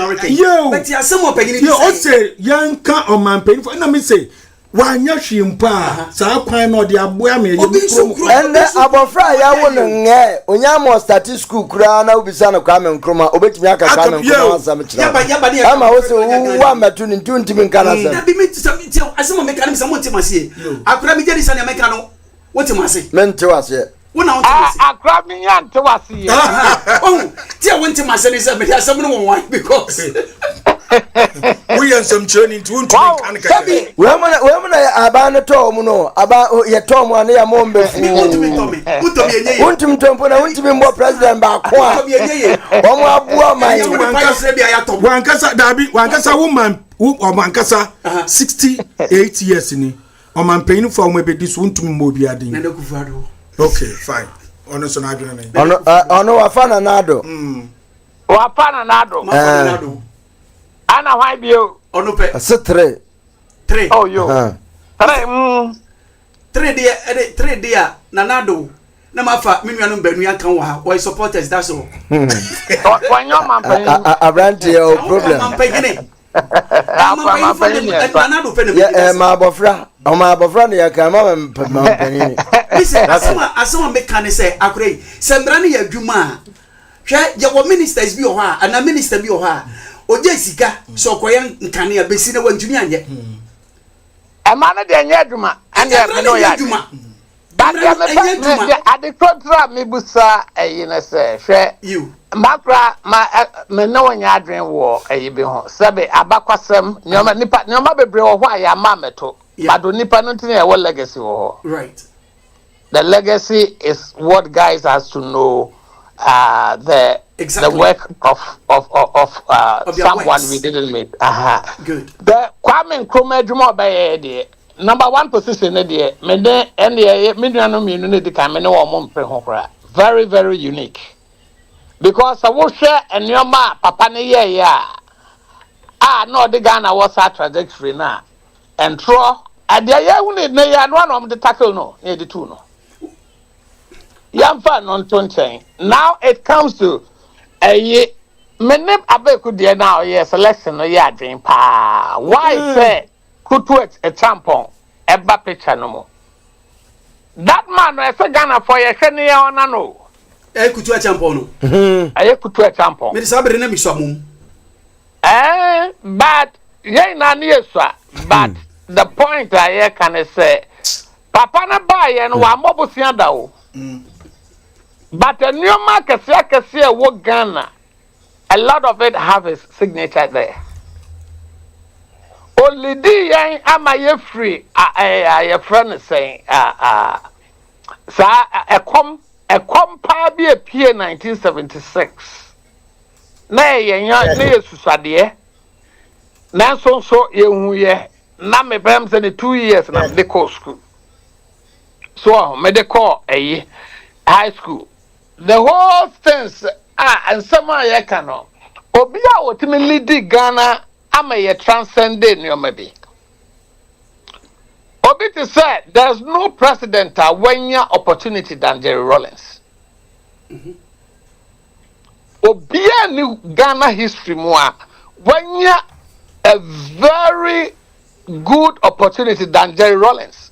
ureka but asemo panyini yo o say yanka o man penifo na me say wanya hwimpa saa kwan no de aboa me ye mikro ende abofra ya wo no nge onyamo start school kura na obisa na Kwame Nkrumah obetimi aka Kwame Nkrumah asam kira ama wo say wa metu ni ntimi nkana asam na bi me asemo meka na misamo ntimase akura mi jeri sane meka no wotimase mente wase wona wotimase akura mi nya ntewase ti wotimase ni say me asem no won because we are some training to we mona abana to mu no aba ye to mu ane ya mombe untumi tompo na untumi mbo president ba ko a omo abuo mai wankasa dabi wankasa woman wankasa 68 years ni o man pain for mo be dis untumi mbo bi adin na kufado okay fine ono so na adwene na ono wafana nado wafana nado Ana why bio ono pe ase 3 oh yo 3 dia na nado na mafa minua no banu yan kan wa why supporters that's all wanyo mampan abrante o problem mampan nado pe ne ma abofra ne ya kan mampan listen asoma me kan say akurei sembra ne ya dwuma hwe ye wo ministers bi o ha ana minister bi o ha oje sika so koyan nkane abesi na wantumi anye ama na de nye aduma ande no ya aduma ba me ade kontra me busa na se hwe makra me no nya adwen wo bi ho sebe abakwasem nyoma bebre wo ho aya ma meto bado nipa no ntine e wo legacy wo ho right The legacy is what guys has to know. The work of someone works. We didn't meet. Good. The Kwame Nkrumah Juma by number 1 position. Very, very unique. Because I will share and your ma papa ne no the Ghana was our trajectory now. And throw at the year we need one of the tackle no near the two no. Yamfa non tonchen. Now it comes to a year. Many abeku dear now selection no ya dream pa. Why say could a champon eba picture no more? That man is a Ghana for a senior on no. Kutu a champon. Kutu a champon. Me sabre na mi swamum. But ye na nieswa. But the point I can say, Papa na buy and wa mobusia da o. But a new market, what Ghana, a lot of it have his signature there. Only the am I free? A friend is saying, sir, a compa be a peer 1976. Nay, young near Susadie. Nanson so ye, Name Brems in 2 years and I'm the school. So, medical a high school. The whole things and some I cannot. Obia ultimately did Ghana, I may transcend your maybe. Obiti said there's no precedent when your opportunity than Jerry Rollins. Obia new Ghana history more when you a very good opportunity than Jerry Rollins.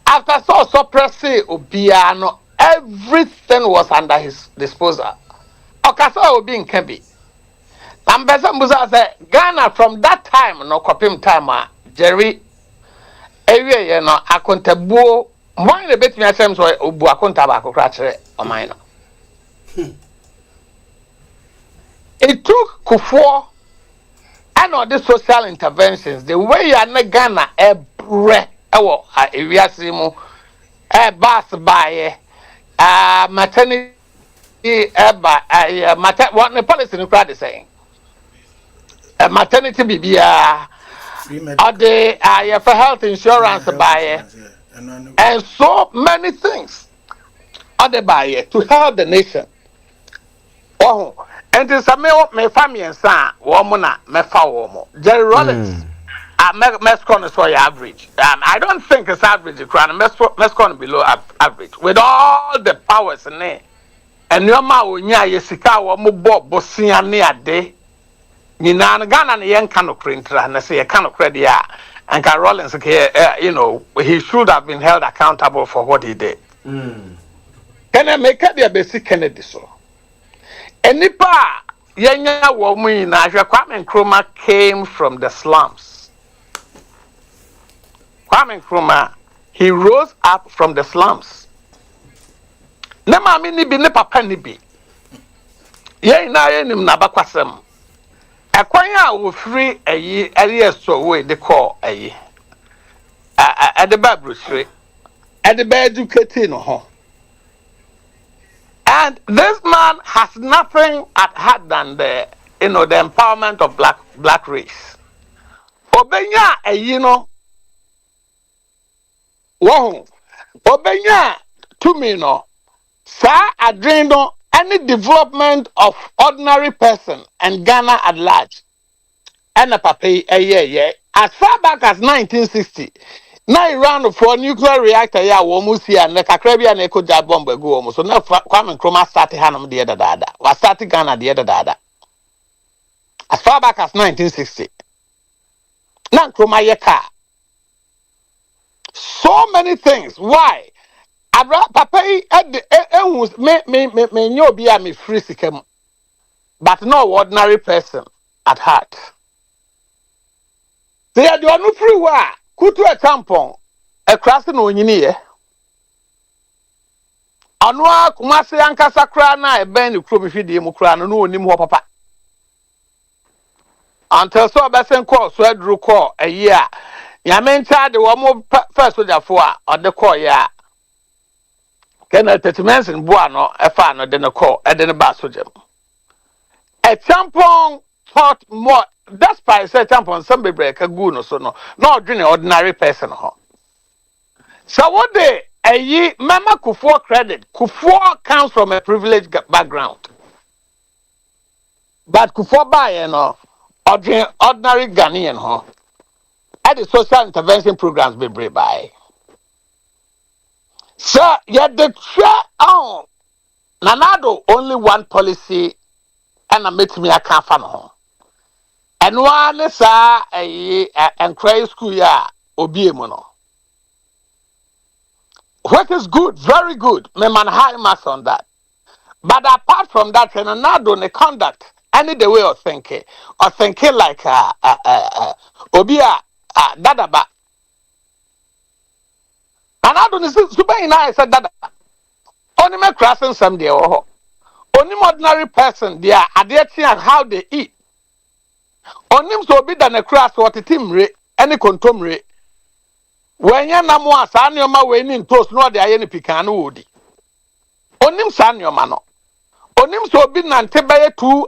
After so suppressing Obia no. Everything was under his disposal. Okasa obi in Kembi. Ambassador Musa said, Ghana from that time, no copim time, Jerry, area, you know, akontabuo, one the bit me asem so obu akontabako crachere or mine. It took Kufuor and all these social interventions, the way you are Ghana, a bre, area simu, a bus by maternity what the policy in crowd is saying. Maternity bibia or the for health insurance buyer and so many things other buyer to help the nation. Oh, and this me family and son womana me fa womo. Jerry Rollins Mescon is for your average. I don't think it's average. Mescon below average. With all the powers in there. And your ma unya yesika wa mubo bosia ne ade. Nyina Ghana ne yen kano printer na say kano credit ya. And Carl Rollins you know, he should have been held accountable for what he did. Can I make it the basic Kennedy so? Enipa yenya wo mu na Kwame Nkrumah came from the slums. Kwame Nkrumah, he rose up from the slums. Ne mami ni bi ne papa ni bi. Ye na ye nim na bakwasem. Ekwan a wo free ayi area so we de call ayi. At the Bible at the educated no ho. And this man has nothing at heart than the the empowerment of black race. Obenya ayi no Wow, Obenya to me no, sir, adreno any development of ordinary person and Ghana at large. And a papa as far back as 1960. Now Iran for nuclear reactor ya almost here and the Caribbean echo job bomb go almost. So now Kwame Nkrumah started Hanam the other dada. Was starting Ghana the other dada. As far back as 1960. Now Nkrumah yeka. So many things. Why? Papa at the me nyo be a free sikem, but no ordinary person at heart. They are the one free wa kutu a tampon a crossing on ye. Anwa kumase ankasa kra na e ben ni kro me fidie mu kra no onim ho papa. Until so besen call so adru call a year. Yamencha de womo first soldier for or the call ya. Kena tetements in Buano, a fan of the call, and then a basojam. A tampon thought more, that's why I said tampon, some be break a goon or so, no, not an ordinary person. So what they, a ye, Mama Kufuor credit, Kufuor comes from a privileged background. But Kufuor by, ordinary Ghanaian, at the social intervention programs be brave by. So, yet the share on Nanado only one policy and a meet me a can't and one is and cry school ya obi mono. What is good, very good, me man high marks on that. But apart from that, Nanado the conduct, any the way of thinking like Obia Dadaba. And I don't see super in I said that only me crossing someday or only ordinary person they are adapting how they eat. Only so be than a cross what a team rate any contom rate. When you na more san your ma way in toast no they are any pecan woody. Only san your mano. Only so be nantebay 2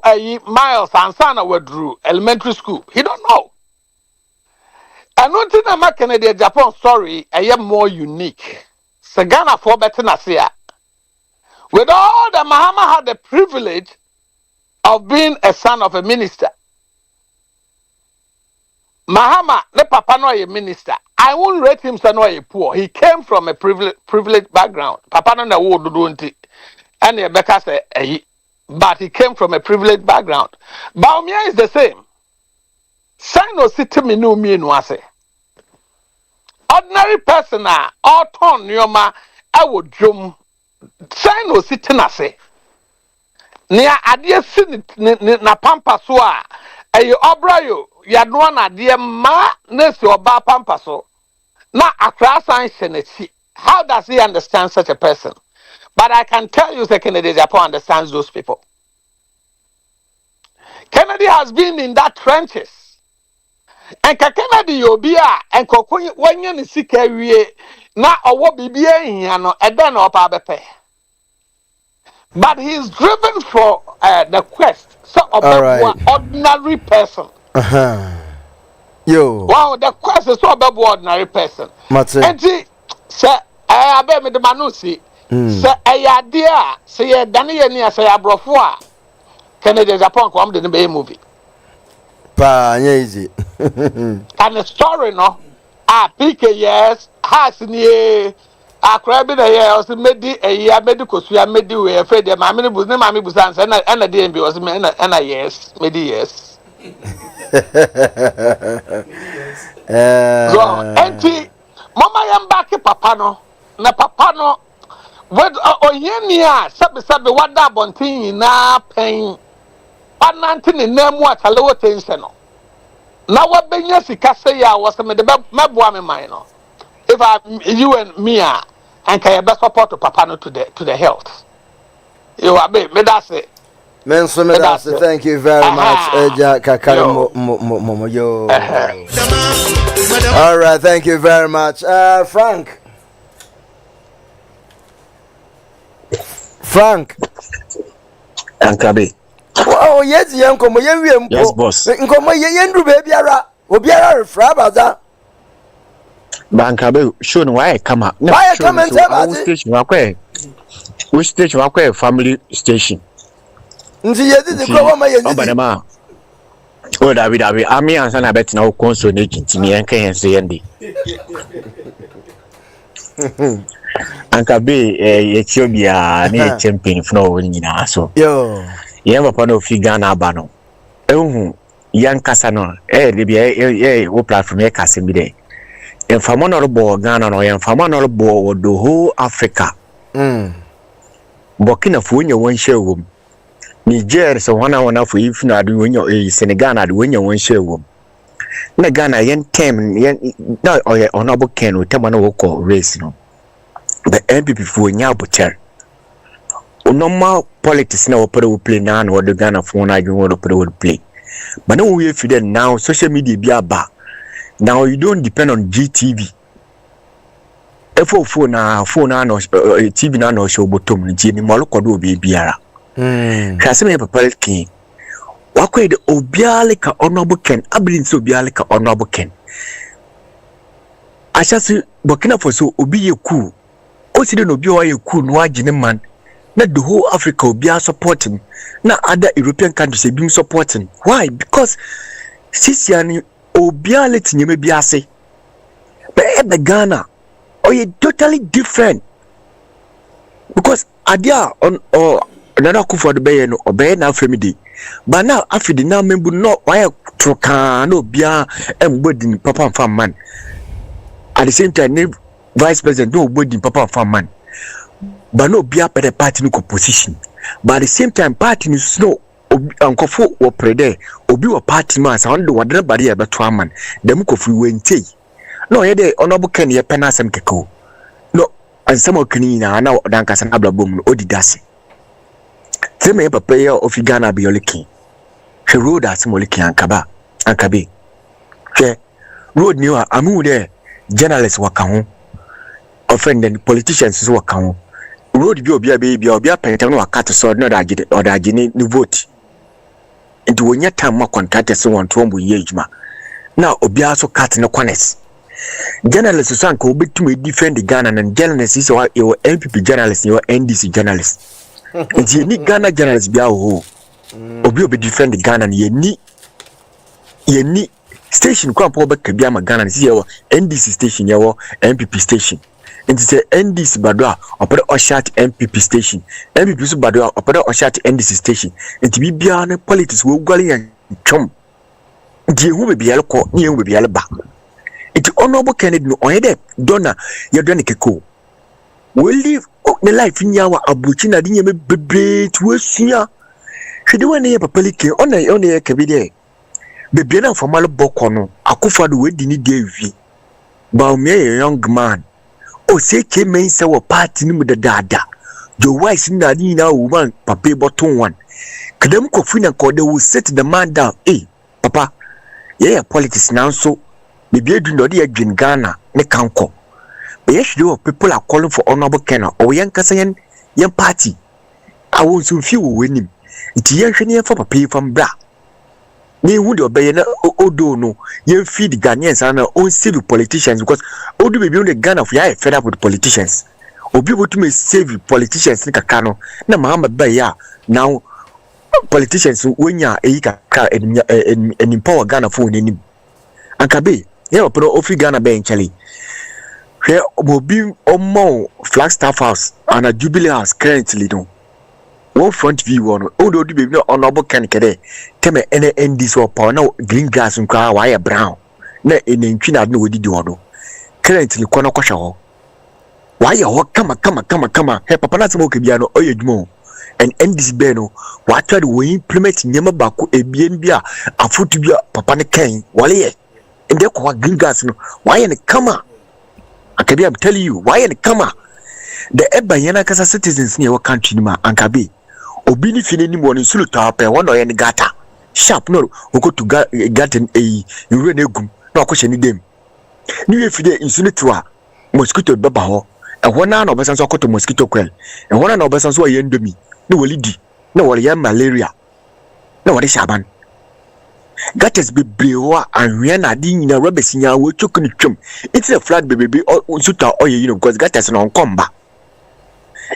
miles and sana withdrew elementary school. He don't know. And one thing I'm Canadian Japan story, I am more unique. Sagana for better Nasia. With all that Mahama had the privilege of being a son of a minister. Mahama, the papa no a minister. I won't rate him so no a poor. He came from a privileged background. Papa no na wo do nti. And Rebecca said, but he came from a privileged background. Baumia is the same. Sign no city me no me no ase. Ordinary person all turn nyoma I would drum. Sign no city na se. Nia adie sin na pampa so a eyo obrayo ya no na adie ma na se oba pampa so. Na akra sanction echi. How does he understand such a person? But I can tell you that Kennedy Japan understands those people. Kennedy has been in that trenches. And Kennedy Yobia and Kokuni when you see carry na owo bibia hiano and then opabepe. But he's driven for the quest. So about ordinary person. Yo. Wow, the quest is so about ordinary person. And see, sir, I bet me the manusi. Sir, I idea say Daniel near say abrofua. Kennedy Japan come the be movie. Pa, easy. And the story no. PK yes, has ni akra bi na ye o se medi eya medical so ya medi we afraid the mammy bus na mammy bus answer na the DMB was me na yes, medi yes. So, enti mama yam back papa no. Na papa no with oyenia sabe wada bontin na pen. Ananti ni nemu atalewo tension no. Na wa benya sika say ya was me de meboa me man no. If you and me and can you best support to papa no to the health. You are me that's it. Menso me that's it. Thank you very much. Eja kakari mo yo. All right, thank you very much. Frank. Ankabe. Oh yes, yankomo yenwie mpo. Yes, boss. Nkomo yendu baby ara. Obiara refra baza. Bankabe show no why come up. Why come and tell us? Which station wakwe family station. Nti yedi ko wa ma yedi. Obanema. O David ami ansa na bet na o consonate ntimi enka yense yende. Ankabe Ethiopia na champion fno wo nyina so. Yo. Ye papa no fi Ghana aba no. Ehun yan kasa no de bia wo platform ye kasa bi de. Enfamo no bo Ghana no enfamo no bo the whole Africa. Burkina Faso nya won share wom. Niger so wana for if na do nya Senegal na do nya won share wom. Na Ghana yen tem yen na oye honorable Ken o tem na wo call race no. The MPP for nya abocher. Normal politics now will play now and what the Ghana phone I want to play. But no way for them now social media be a bar. Now you don't depend on GTV. phone na TV na no show bottom ni ni mo lokodo obi biara hwase me papa king wakwe de obiale ka honorable ken abilin so obiale ka honorable ken ashasi Burkina Faso obi ye cool o si de no obi o ye cool no agine man na the whole Africa obiara supporting na other European countries be supporting. Why? Because sisiani obiale tinyeme biase but Ghana totally different because adia on or another coup for the bay no obey na family but now after now member no why troka no bia embody papa and farm man at the same time vice president no body papa and farm man but no bia per the party no position but at the same time party no snow ankofo wo prede obi wo party man sa on do wadana bari e beto man dem ko free wentei no yede honorable ken ye penasem keko no ansem okini na na danka san ablabom no odidase teme papa ye of Ghana be yoliki she road as moliki ankabe she road ni wa amu de journalists waka ho offended politicians waka ho road bi obi apenta no waka to so no dagide ni vote into wonya time ma contractors won to mbo yejuma na obi aso cut no corners journalists so anka obetum defend Ghana and journalists is your MPP journalists your NDC journalists and you need Ghana journalists bia ho obi defend Ghana and ye ni station kwa po be kabia ma Ghana is your NDC station your MPP station and it's a NDC badwa opera oshat MPP station MPP so badwa opera oshat NDC station and bibia na politics wo gwale yan chom die hu be bia ko nie hu be bia ba it honorable Kennedy no oyede dona ye dona keko we live the life in yawa abuchi na dinye me bebre to asua hwede wani ye papalike ona ye kabide bebia na formal boko no akufa do we dini de wi ba me a young man o se ke men se wo party ni mu dada jo wise na ni na woman papa bottom one kadam kofu na ko de will set the man down papa ye politics now so bibia du no de adwin Ghana ne kanko but yes people are calling for honorable Ken or yan kasayen yan party I want to feel winning it yan hwene for papa from bra ni hu de obey na odo no yan feed Ghanaians and on civil politicians because odo be on the Ghana for ya fed up with politicians obi go to me save politicians ni kaka no na mahama ba ya now politicians wenya kaka en empower Ghana for ni ankabe yeah pro ofi Ghana be enchali here obi omo Flagstaff House and a Jubilee House currently no one front view on odo do be no honorable Ken kede teme NND so power na green grass nkwa wire brown na enentwi na no wodi odo currently kono kwahwe ho wire ho kama he papa na temo kebia no oyedwumo and NDC be no what try to implement nyema bako ebien bia afutu bia papa ne ken wale ye inde kwa green grass no why ne kama akabi I'm telling you why ne kama the eba yana kasa citizens ne wa country ni ma ankabi obi ni fine ni mo ni sulu tape wono ye ne gata sharp no go to garden yure na egum na akohye ni dem ni we fide insunitwa mosquito beba ho ehona na obesan so akoto mosquito coil ehona na obesan so ye ndomi na wolidi na wole ya malaria na wole shaban gates bebrewa anhwe na adi nyina rubber nya wo chokunu twem it's a flag bebe suta oye because gates no nkomba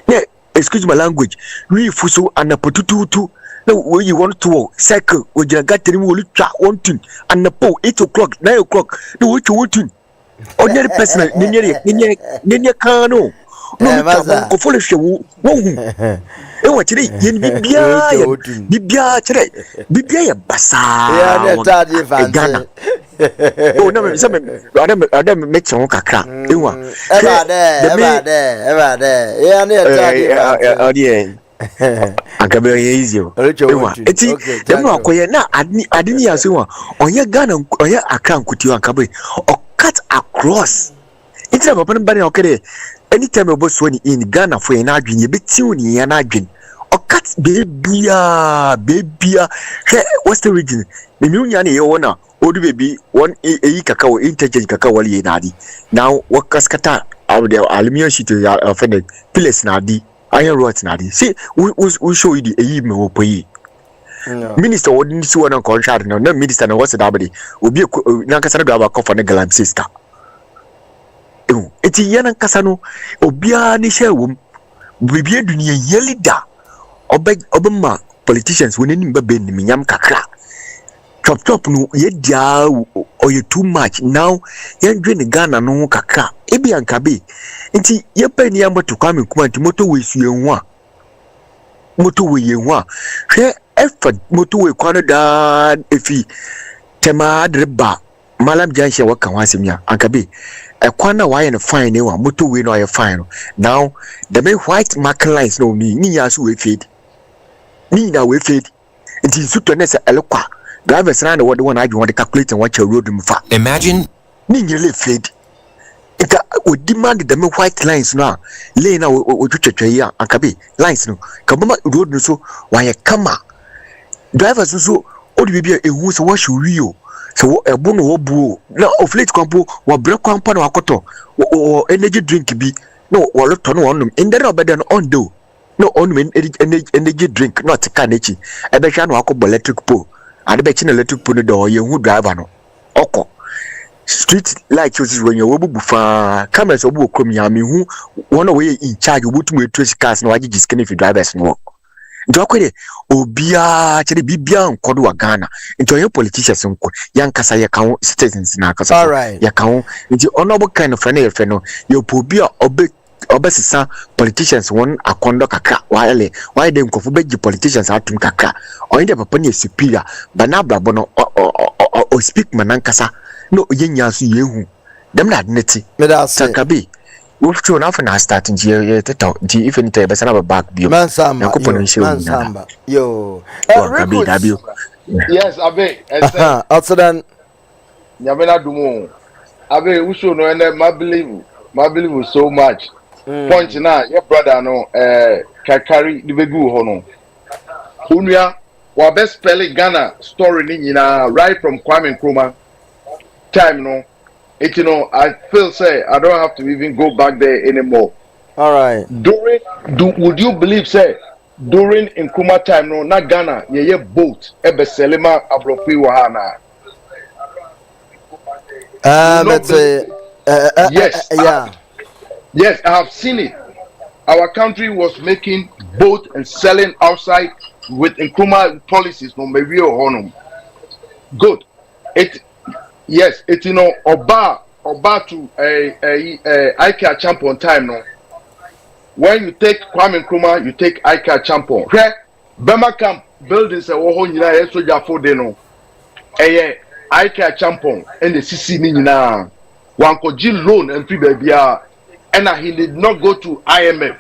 yeah excuse my language we fuso anapotututu na we you want to cycle we jira gateri mo lutwa one thing anapo 8 o'clock 9 o'clock na wo twotun ordinary person nyenye kano no ko fole hwe wo hu e wa chiri yen bibia chiri bibia ya basa ya ne tadi fancy oh no me adam me chon kakra ewa eba de ya ne tadi agabe easy ewa eti dem no akoye na adini yaso wa onye Ghana onye Accra nkuti wa kabe o cut across iti na papa nbari okere anytime obo so ni in Ghana for na adwene be tiuni ya na adwene o cut bebia what's the region me nyunya ne ye wona odu baby one kaka wo interchange kaka wali ye nadi now wakaskata the aluminium sheet offended pillars nadi iron rods nadi see we show you the me wo pay minister wouldn't see one contract no minister no what's the dabody obi na kasa do aba for the galam sister eti yana kasa no obia ni share wom bibia dunia ye leader obema politicians when nim be nim nyam kakra chop no ye dia or you too much now ye dwe Ghana no kakra ebi ankabe nti ye pa ni ambo to kwame kuma nti motorway su yenwa motorway yenwa hwe effort motorway kwano da efi tema dreba malam janshe waka wasimya ankabe kwana waye no fine ne wa motorway no aye fine now the main white mark lines no ni ya so we fade ni na we fade nti suto ne se elekwa drivers na what one I want to calculate and watch a road mfa imagine ni nyele fade ita o demand the main white lines now lane na o twetwe ya ankabe lines no kabama road no so waye kama drivers so o de bibia ehu so wa shuriyo so ebo no obuo na of late kwampo wa break kwampo na wakoto o energy drink bi no wa loto no onum inde na obeda no on do no onum energy drink no atika na chi ebe hwa no akobo electric pole ade be chi na electric pole no do ye hu driver no oko street light uses when you obubu fa cameras obu okrom ya me hu one way in charge obutum etrace cars na wagigi skin if drivers no nti akwede obia chede bibia nkodo wa Ghana nti oye politicians nko yankasa ye kan citizens na akasa ye kan nti honorable kind of friend ye fe no ye pobia obesisa politicians won akondo kakra why dem kofu beji politicians atum kakra oye de papa ne superior bana brabo no o speak manankasa no yenya so yehu dem na adneti takabi wolf to na na start nje teta nti if any time besana back bio mansamba yo yes abe other nyamena dumo abe usho no and my believe so much point na your brother no kakari the begu ho no unua wa best spell Ghana story ni nyina right from Kwame Nkrumah time no it I feel say I don't have to even go back there anymore. All right. Would you believe say during Nkrumah time no na Ghana ye boat ebe selema abrofi wahana. Let's say yes. Yes, I have seen it. Our country was making boat and selling outside with Nkrumah policies no maybe honum. Good. Yes, it Oba to a IKEA champion time no. When you take Kwame Nkrumah, you take IKEA champion. Where Bema camp buildings a woho nyina ye soja for de no. IKEA champion and the CC ni nyina. Wan ko ji loan and free baby and he did not go to IMF.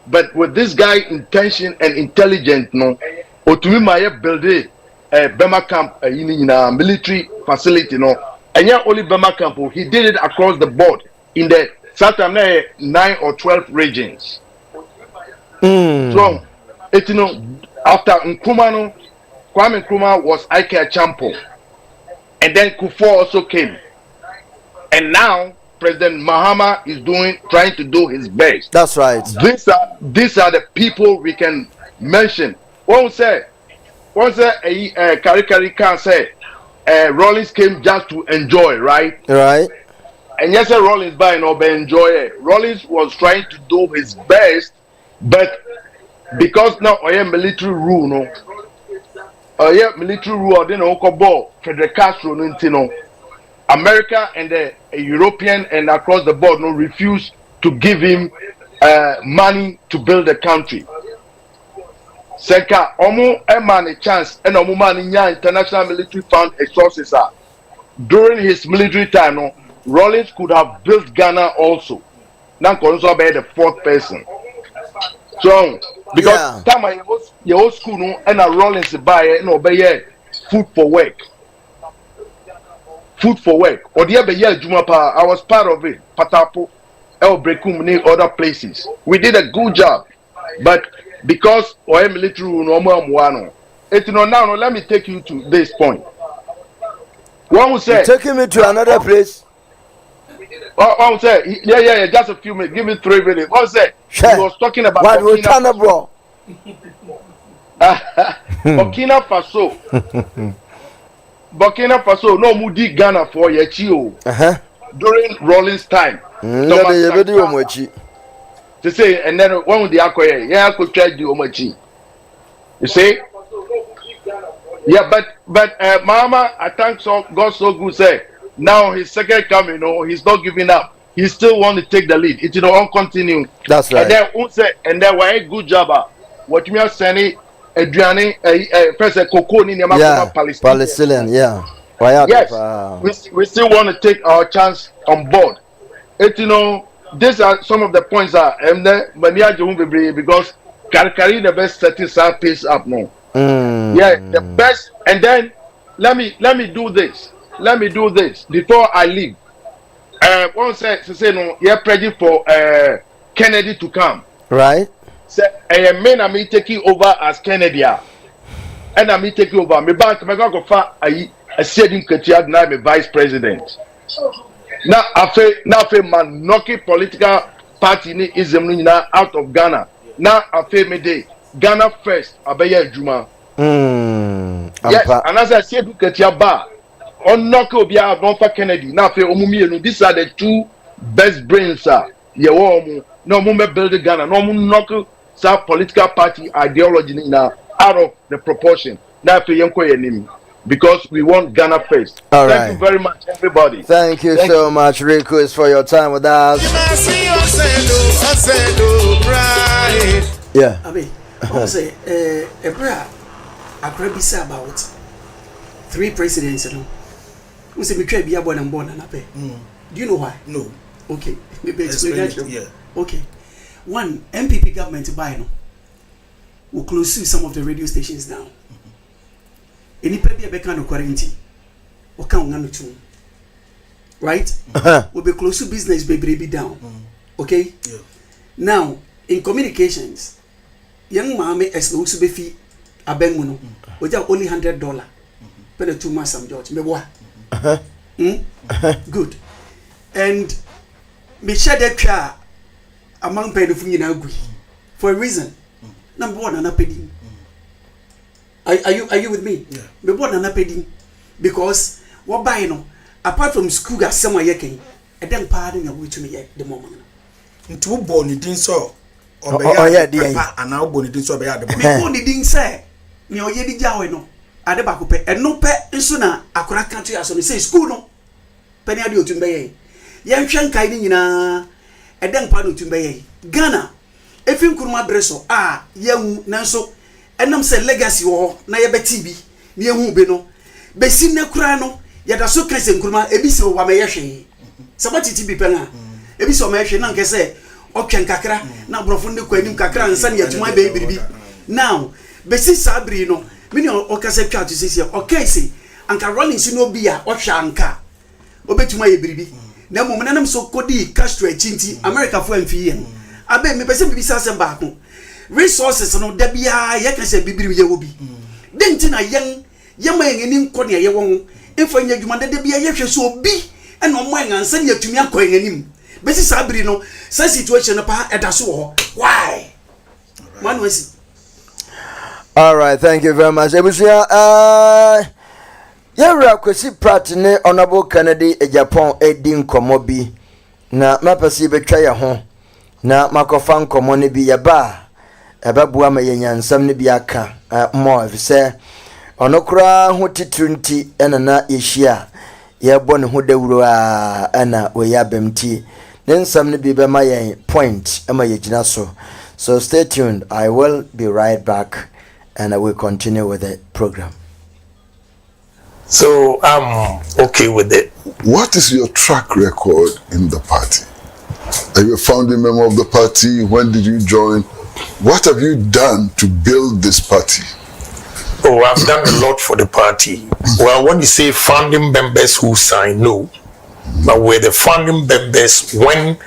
But with this guy intention and intelligent no, otumi maye build Bema camp military facility no. And yeah, only Bema camp, he did it across the board in the Southern 9 or 12 regions. So, after Nkrumah, Kwame Nkrumah was IKEA champion, and then Kufuor also came, and now President Mahama is trying to do his best. That's right. These are the people we can mention. One say Kari can say. Rollins came just to enjoy, right? Right. And yes, Rollins by no enjoy it. Rollins was trying to do his best, but because now I am military rule, no. Military rule, I didn't know ball Federal Castro, no. America and the European and across the board no refuse to give him money to build a country. Seka omo man a chance and omo man international military fund resources are during his military time no Rollins could have built Ghana also. Now Konso be the fourth person. So because time your school no and Rollins buy no be food for work. Food for work. Or the be juma pa I was part of it. Patapo, El Brekum ni other places. We did a good job. But because oil military no now let me take you to this point. One will say taking me to another place. One say, yeah, just a few minutes. Give me 3 minutes. One say, he was talking about Burkina Faso. Burkina Faso. Burkina Faso, no Mudi Ghana for Yechio. During Rollins' time. To say, and then one with the Akoye, yeah, I could try to do Omachi. You see? Yeah, but Mama, I thank God so good say now his second coming, he's not giving up. He still want to take the lead. It continue. That's right. And then why good job. What you are saying, Adriani, first cocoa in Palestinian, yeah. Yes, we still want to take our chance on board. These are some of the points that because Karikari the best setting our pace up now. Yeah, the best. And then let me do this. Let me do this before I leave. One said to say no, you're ready for Kennedy to come. Right. Say men are me taking over as Kennedy, and I'm me taking over. Me bank me go for a setting Ketiad now me vice president. Now after man knocking political party ni ism now out of Ghana. Now after me day Ghana first abeye Juma. Yes, and as I said, Ketiaba on knock obia don for Kennedy. Now after omumi these are the two best brains no more build Ghana, no more knock some political party ideology now out of the proportion. Now after Yanko enemy. Because we want Ghana first. All Thank right. you very much, everybody. Thank you so much, Rikus, for your time with us. Yeah. I mean, I say, I say about 3 presidents. We say we try be born and born and pay. Do you know why? No. Okay. Maybe explain that. Yeah. Okay. One, MPP government buy will close some of the radio stations down. Any baby be kind of quarantine. Or can no tune. Right? We'll be close to business be down. Okay? Yeah. Now, in communications, young mommy as no be fee a benguno, which are only $100 per the 2 months some George. Me what? Good. And me share that car among pay the fee for a reason. Number one, an appending. Are you with me? Yeah. Me born an appending because what buy apart from school got somewhere yeking, and then pardon your way to me at the moment. Into born it didn't so. Yeah, dear. And now born it didn't so. Before the didn't say, me or ye did no. At the back of pay, and no pay, and sooner I could country as on say school no. Penny adio to me. Young Shankai na, and then pardon to me. Ghana, if you could my bresso, young Nanso. And I'm saying legacy or na ye betibi ni ehu be no be sin na kura no ya da so krese nkuruma ebisi o wa me yehwe sabati tibi pena ebisi o me yehwe na nke se o twen kakra na brofo ne kwanim kakra nsa ne yatuma be biribi now be si sabri no me ne o kase twa to sisi o kai se anka rolling si no bia o hwa anka obetuma ye biribi na mo menanam so kodi Castro achinti America fo amfi ye abe me pese bibi sa sem ba ko resources no da bia ye kan se bibiri ye wo bi denti na yen ye ma yen ni nko ne ye won emfa nya dwuma da bia ye hwe so obi e no mo en ansa ne atumi akọ en anim be si sabiri no sa situation no pa eda so ho why man wasi. All right, thank you very much. Ebusia yara kwesi prat ne honorable Kennedy Japan edin komobi na mapasi betwa ye ho na makofa nkomo ne bi yaba ababua ma yenyansam ne bi aka mo efse onokura ho titrunti enana yehia ye bɔ ne ho dawuro ana we yabemti ne nsam ne bi be ma yen point ama yegina so stay tuned. I will be right back and I will continue with the program. So I'm okay with it. What is your track record in the party? Are you a founding member of the party? When did you join? What have you done to build this party? Oh, I've done a lot for the party. Well, when you say founding members who sign, no. But we're the founding members when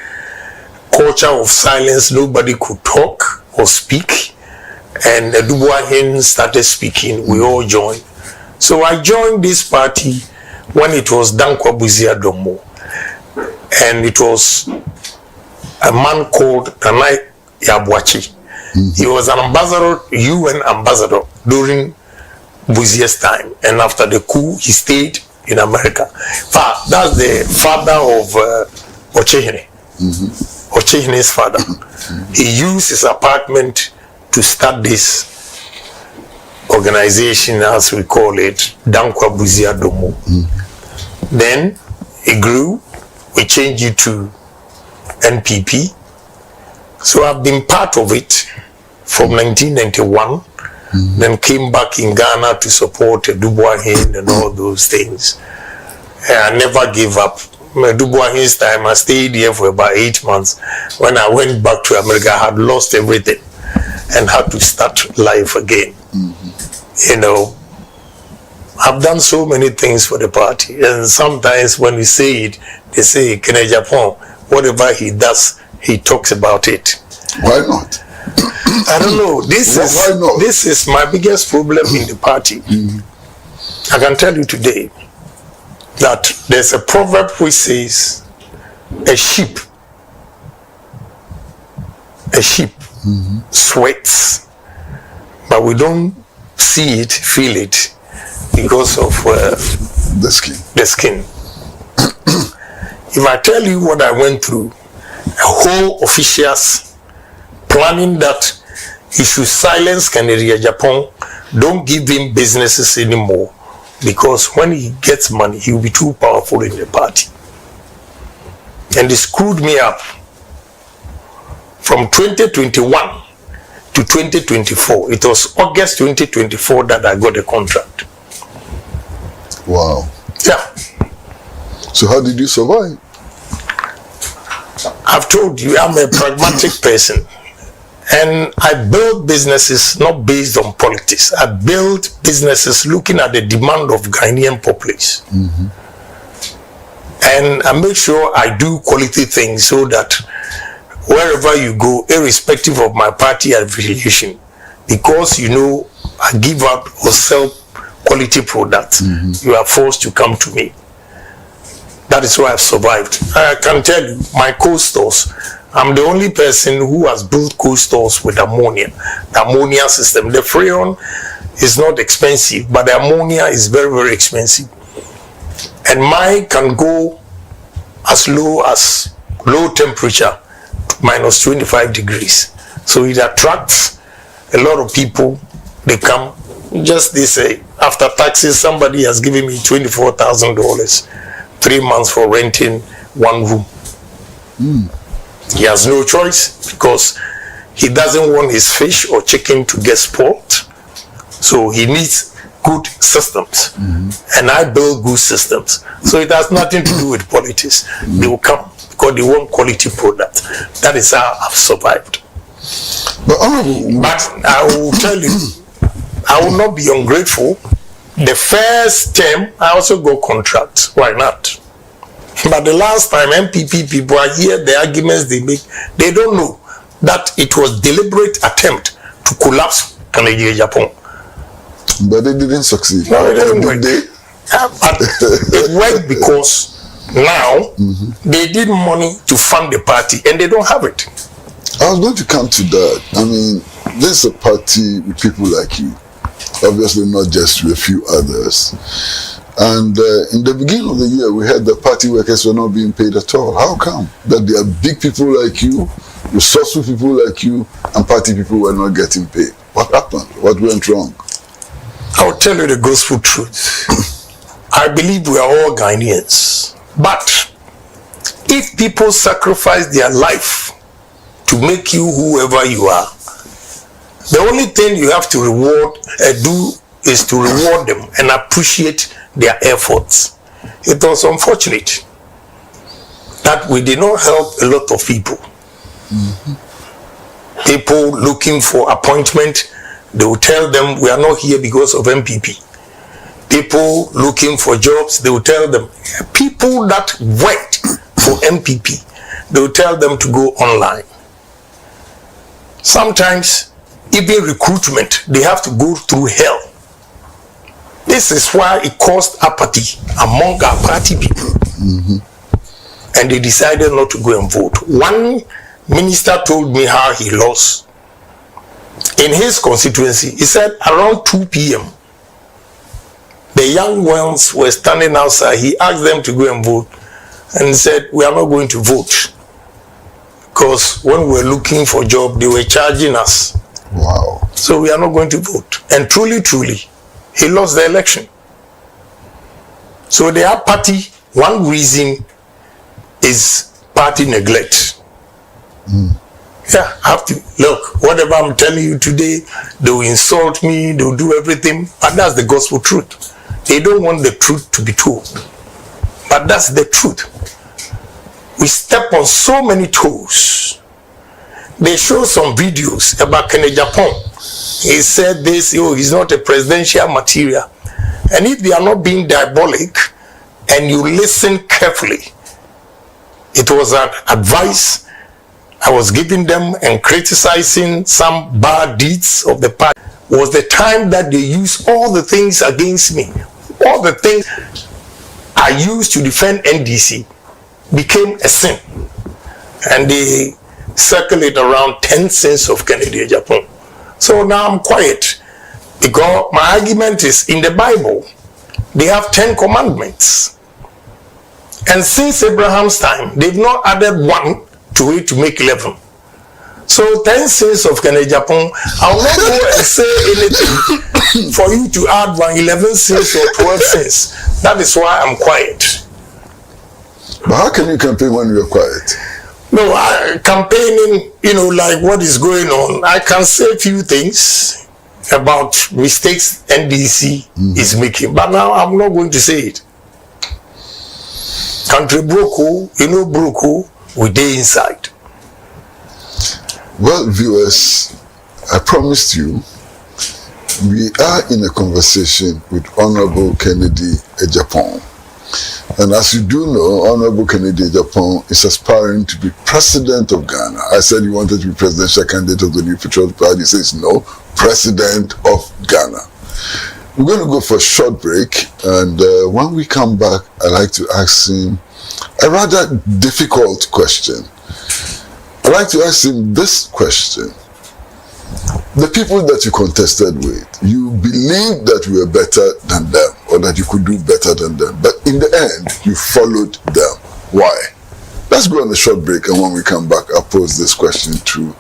culture of silence, nobody could talk or speak. And the Dubois started speaking, we all joined. So I joined this party when it was Dankwa Buzia Domo. and it was a man called Nanai Yabwachi. He was an ambassador, UN ambassador during Buzia's time, and after the coup, he stayed in America. That's the father of Ochehene. Ochehene's father. He used his apartment to start this organization, as we call it, Dankwa Buzia Domo. Then it grew. We changed it to NPP. So I've been part of it from 1991. Then came back in Ghana to support Dubois Hin and all those things. And I never gave up. Dubois Hin's time, I stayed here for about 8 months. When I went back to America, I had lost everything and had to start life again. You know, I've done so many things for the party, and sometimes when we say it, they say, Kene Japan, whatever he does, he talks about it. Why not? I don't know. This is my biggest problem in the party. I can tell you today that there's a proverb which says, a sheep sweats, but we don't see it, feel it, because of the skin. If I tell you what I went through, a whole officials planning that he should silence Kennedy Japan, don't give him businesses anymore, because when he gets money, he will be too powerful in the party. And they screwed me up. From 2021 to 2024, it was August 2024 that I got a contract. Wow. Yeah. So how did you survive? I've told you, I'm a pragmatic person. And I build businesses not based on politics. I build businesses looking at the demand of Ghanaian populace. And I make sure I do quality things so that wherever you go, irrespective of my party affiliation, because you know I give out or sell quality products, you are forced to come to me. That is why I've survived. I can tell you, my co-stores, I'm the only person who has built co-stores with ammonia, the ammonia system. The freon is not expensive, but the ammonia is very, very expensive. And mine can go as low as low temperature, minus 25 degrees. So it attracts a lot of people. They come, just they say, after taxes, somebody has given me $24,000, 3 months for renting one room. He has no choice because he doesn't want his fish or chicken to get spoiled. So he needs good systems. And I build good systems. So it has nothing to do with politics. They will come because they want quality product. That is how I've survived. But I will tell you, I will not be ungrateful. The first term, I also got contracts. Why not? But the last time MPP people are here, the arguments they make, they don't know that it was deliberate attempt to collapse Canadian Japan. But they didn't succeed. No, it didn't work. But it worked because now they need money to fund the party and they don't have it. I was going to come to that. I mean, this is a party with people like you. Obviously not just with a few others. And in the beginning of the year, we heard that party workers were not being paid at all. How come? That there are big people like you, resourceful people like you, and party people were not getting paid. What happened? What went wrong? I'll tell you the gospel truth. I believe we are all Ghanaians. But if people sacrifice their life to make you whoever you are, the only thing you have to do is to reward them and appreciate their efforts. It was unfortunate that we did not help a lot of people. People looking for appointment, they will tell them we are not here because of MPP. People looking for jobs, they will tell them. People that worked for MPP, they will tell them to go online. Sometimes, even recruitment, they have to go through hell. This is why it caused apathy among our party people. and they decided not to go and vote. One minister told me how he lost in his constituency. He said around 2 p.m. the young ones were standing outside. He asked them to go and vote and said, we are not going to vote because when we were looking for a job, they were charging us. Wow. So we are not going to vote. And truly, he lost the election. So the apathy, one reason is party neglect. Yeah, I have to look, whatever I'm telling you today, they will insult me, they will do everything, but that's the gospel truth. They don't want the truth to be told, but that's the truth. We step on so many toes. They show some videos about Kennedy Japan. He said this, he's not a presidential material. And if they are not being diabolic and you listen carefully, it was an advice I was giving them and criticizing some bad deeds of the party. Was the time that they used all the things against me. All the things I used to defend NDC became a sin. And they circulate around 10 sins of Kennedy Japan. So now I'm quiet because my argument is in the Bible, they have 10 commandments. And since Abraham's time, they've not added one to it to make 11. So 10 sins of Kennedy Japan, I'll not go and say anything for you to add 11 sins or 12 sins. That is why I'm quiet. But how can you campaign when you're quiet? No, campaigning, like what is going on, I can say a few things about mistakes NDC is making, but now I'm not going to say it. Country broke, broke, we day inside. Well, viewers, I promised you, we are in a conversation with Honorable Kennedy Japan. And as you do know, Honorable Kennedy Japan is aspiring to be president of Ghana. I said you wanted to be presidential candidate of the New Patriotic Party. He says no, president of Ghana. We're going to go for a short break, and when we come back, I'd like to ask him a rather difficult question. I'd like to ask him this question. The people that you contested with, you believed that you were better than them, or that you could do better than them, but in the end, you followed them. Why? Let's go on a short break, and when we come back, I'll pose this question to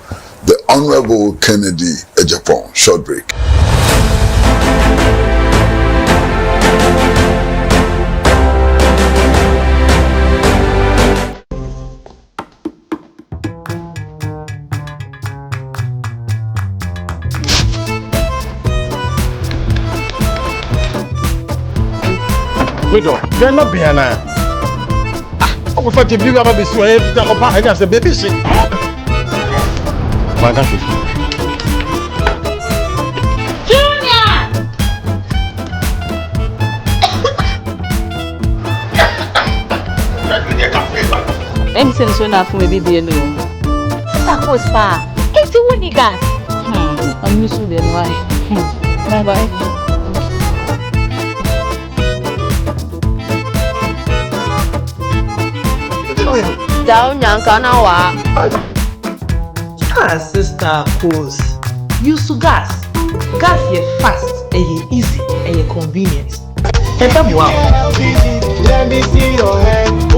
the Honorable Kennedy Japan. Short break. They're not being I will fight if you have a bit I just a baby shit. I'm saying so now for maybe be no. That was far. It's the one gas. I'm used to the why. Bye bye. Down Yankanawa. Sister pose. Use to gas. Gas is fast and you easy and you convenient. And tell me wow. Let me see your hand.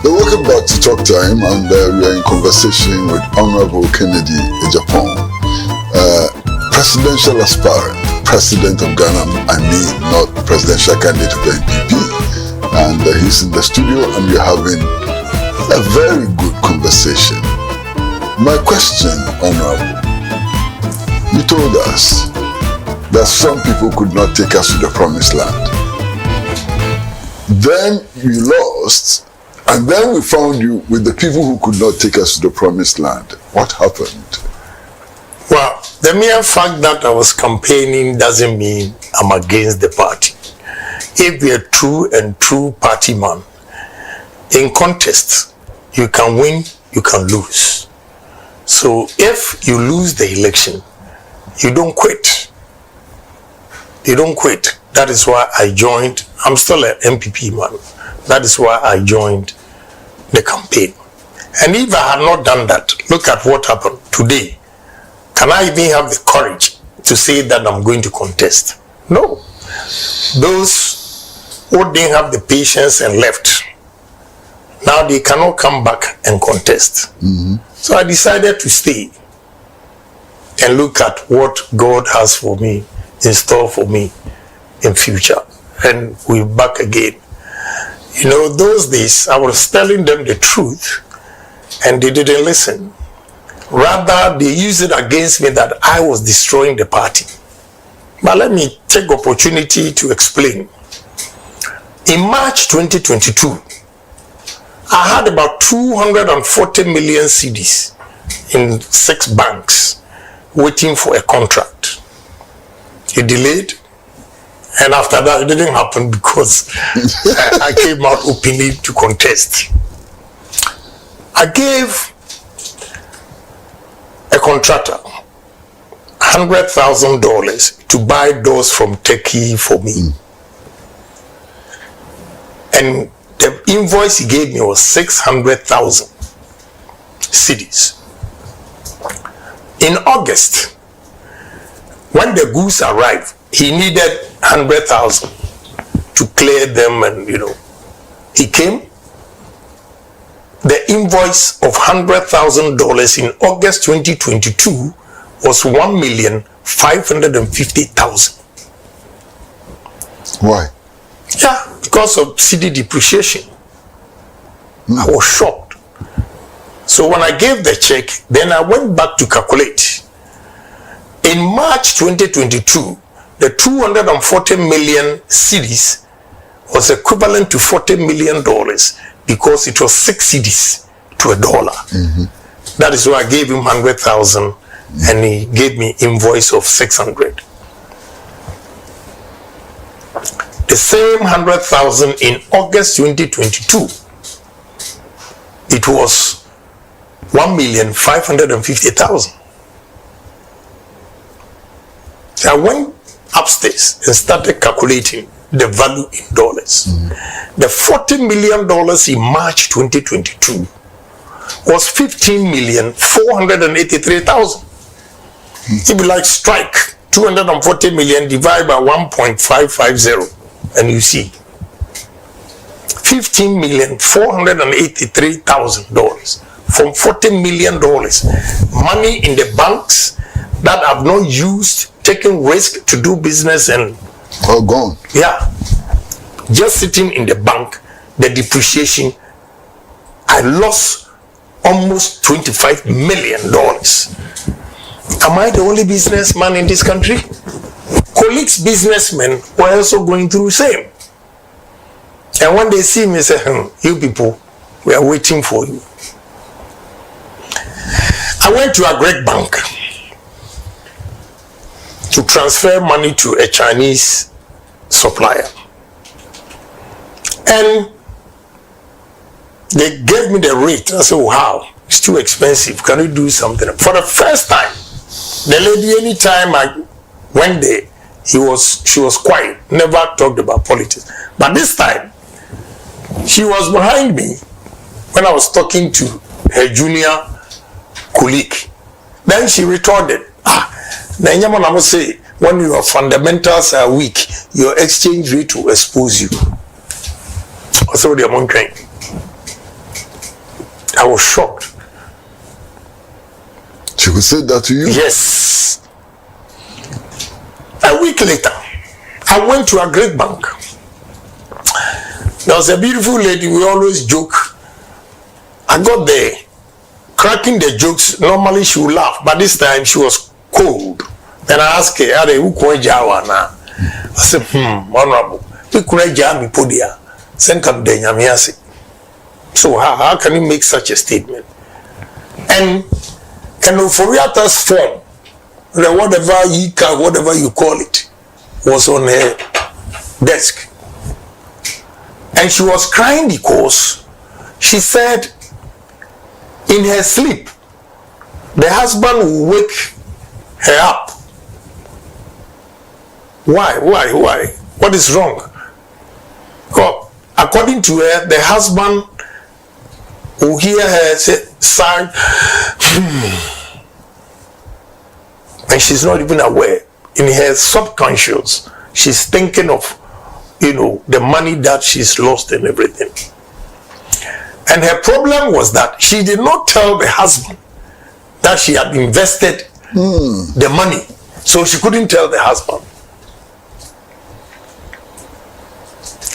Welcome back to Talk Time, and we are in conversation with Honorable Kennedy Japan. Presidential aspirant, president of Ghana, not presidential candidate of the NPP. And he's in the studio and we're having a very good conversation. My question, Honorable, you told us that some people could not take us to the promised land. Then you lost, and then we found you with the people who could not take us to the promised land. What happened? Well, the mere fact that I was campaigning doesn't mean I'm against the party. If you're a true party man, in contest, you can win, you can lose. So if you lose the election, You don't quit. You don't quit. That is why I joined. I'm still an MPP man. That is why I joined the campaign. And if I had not done that, look at what happened today. Can I even have the courage to say that I'm going to contest? No. Those who didn't have the patience and left, now they cannot come back and contest. So I decided to stay and look at what God has for me, in store for me in future. And we're back again. You know, those days I was telling them the truth and they didn't listen. Rather, they used it against me that I was destroying the party. But let me take opportunity to explain. In March 2022, I had about 240 million cedis in 6 banks waiting for a contract. It delayed, and after that it didn't happen because I came out openly to contest. I gave a contractor $100,000 to buy doors from Turkey for me. And the invoice he gave me was 600,000 cedis. In August, when the goods arrived, he needed 100,000 to clear them, and he came. The invoice of $100,000 in August 2022 was 1,550,000. Why? Yeah, because of CD depreciation. I was shocked. So when I gave the check, then I went back to calculate. In March 2022, the 240 million cedis was equivalent to $40 million because it was 6 cedis to $1. That is why I gave him 100,000 and he gave me invoice of 600. The same 100,000 in August 2022, it was 1,550,000. I went upstairs and started calculating the value in dollars. The $40 million in March 2022 was 15,483,000. If you like, strike 240 million divided by 1.550, and you see $15,483,000 from $40 million. Money in the banks that I've not used, taking risk to do business, and all gone. Yeah, just sitting in the bank. The depreciation, I lost almost $25 million. Am I the only businessman in this country? Colleagues, businessmen were also going through the same. And when they see me, they say, you people, we are waiting for you. I went to a great bank to transfer money to a Chinese supplier. And they gave me the rate. I said, wow, it's too expensive. Can you do something? For the first time, the lady, anytime I went there, she was quiet, never talked about politics. But this time, she was behind me when I was talking to her junior colleague. Then she retorted, I must say, when your fundamentals are weak, your exchange rate will expose you. So the amount came. I was shocked. She would say that to you? Yes. A week later, I went to a great bank. There was a beautiful lady, we always joke. I got there, cracking the jokes. Normally she would laugh, but this time she was cold. Then I asked her, who could I said, honorable, we could jam me podia. Send come there, so how can you make such a statement? And Oforiata's form, whatever you call it, was on her desk. And she was crying because she said in her sleep, the husband will wake her up Why? What is wrong? Well, according to her, the husband will hear her say, sigh, and she's not even aware. In her subconscious, she's thinking of, the money that she's lost and everything. And her problem was that she did not tell the husband that she had invested the money. So she couldn't tell the husband.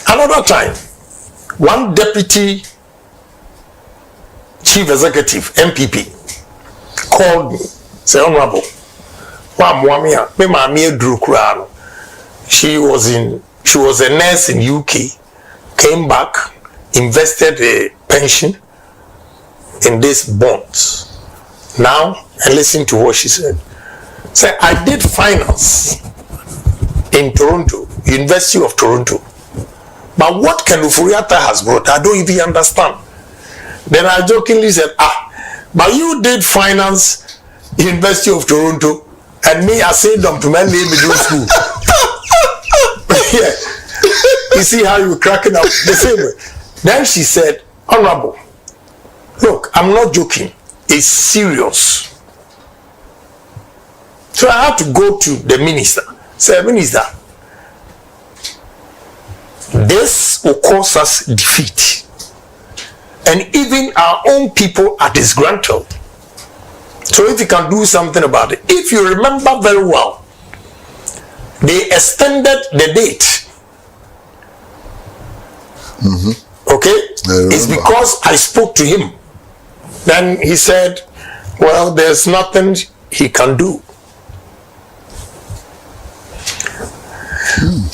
Another time, one deputy chief executive, MPP, called me, said, Honorable, she was a nurse in UK, came back, invested a pension in these bonds. Now, and listen to what she said. Say, I did finance in Toronto, University of Toronto. But what Ken Ofori-Atta has brought, I don't even understand. Then I jokingly said, but you did finance University of Toronto, and me, I said them to my middle school. Yeah. You see how you cracking up the same way. Then she said, Honorable, look, I'm not joking. It's serious. So I had to go to the minister. Say, Minister, this will cause us defeat. And even our own people are disgruntled. So if you can do something about it. If you remember very well, they extended the date. Okay? It's because I spoke to him. Then he said, well, there's nothing he can do.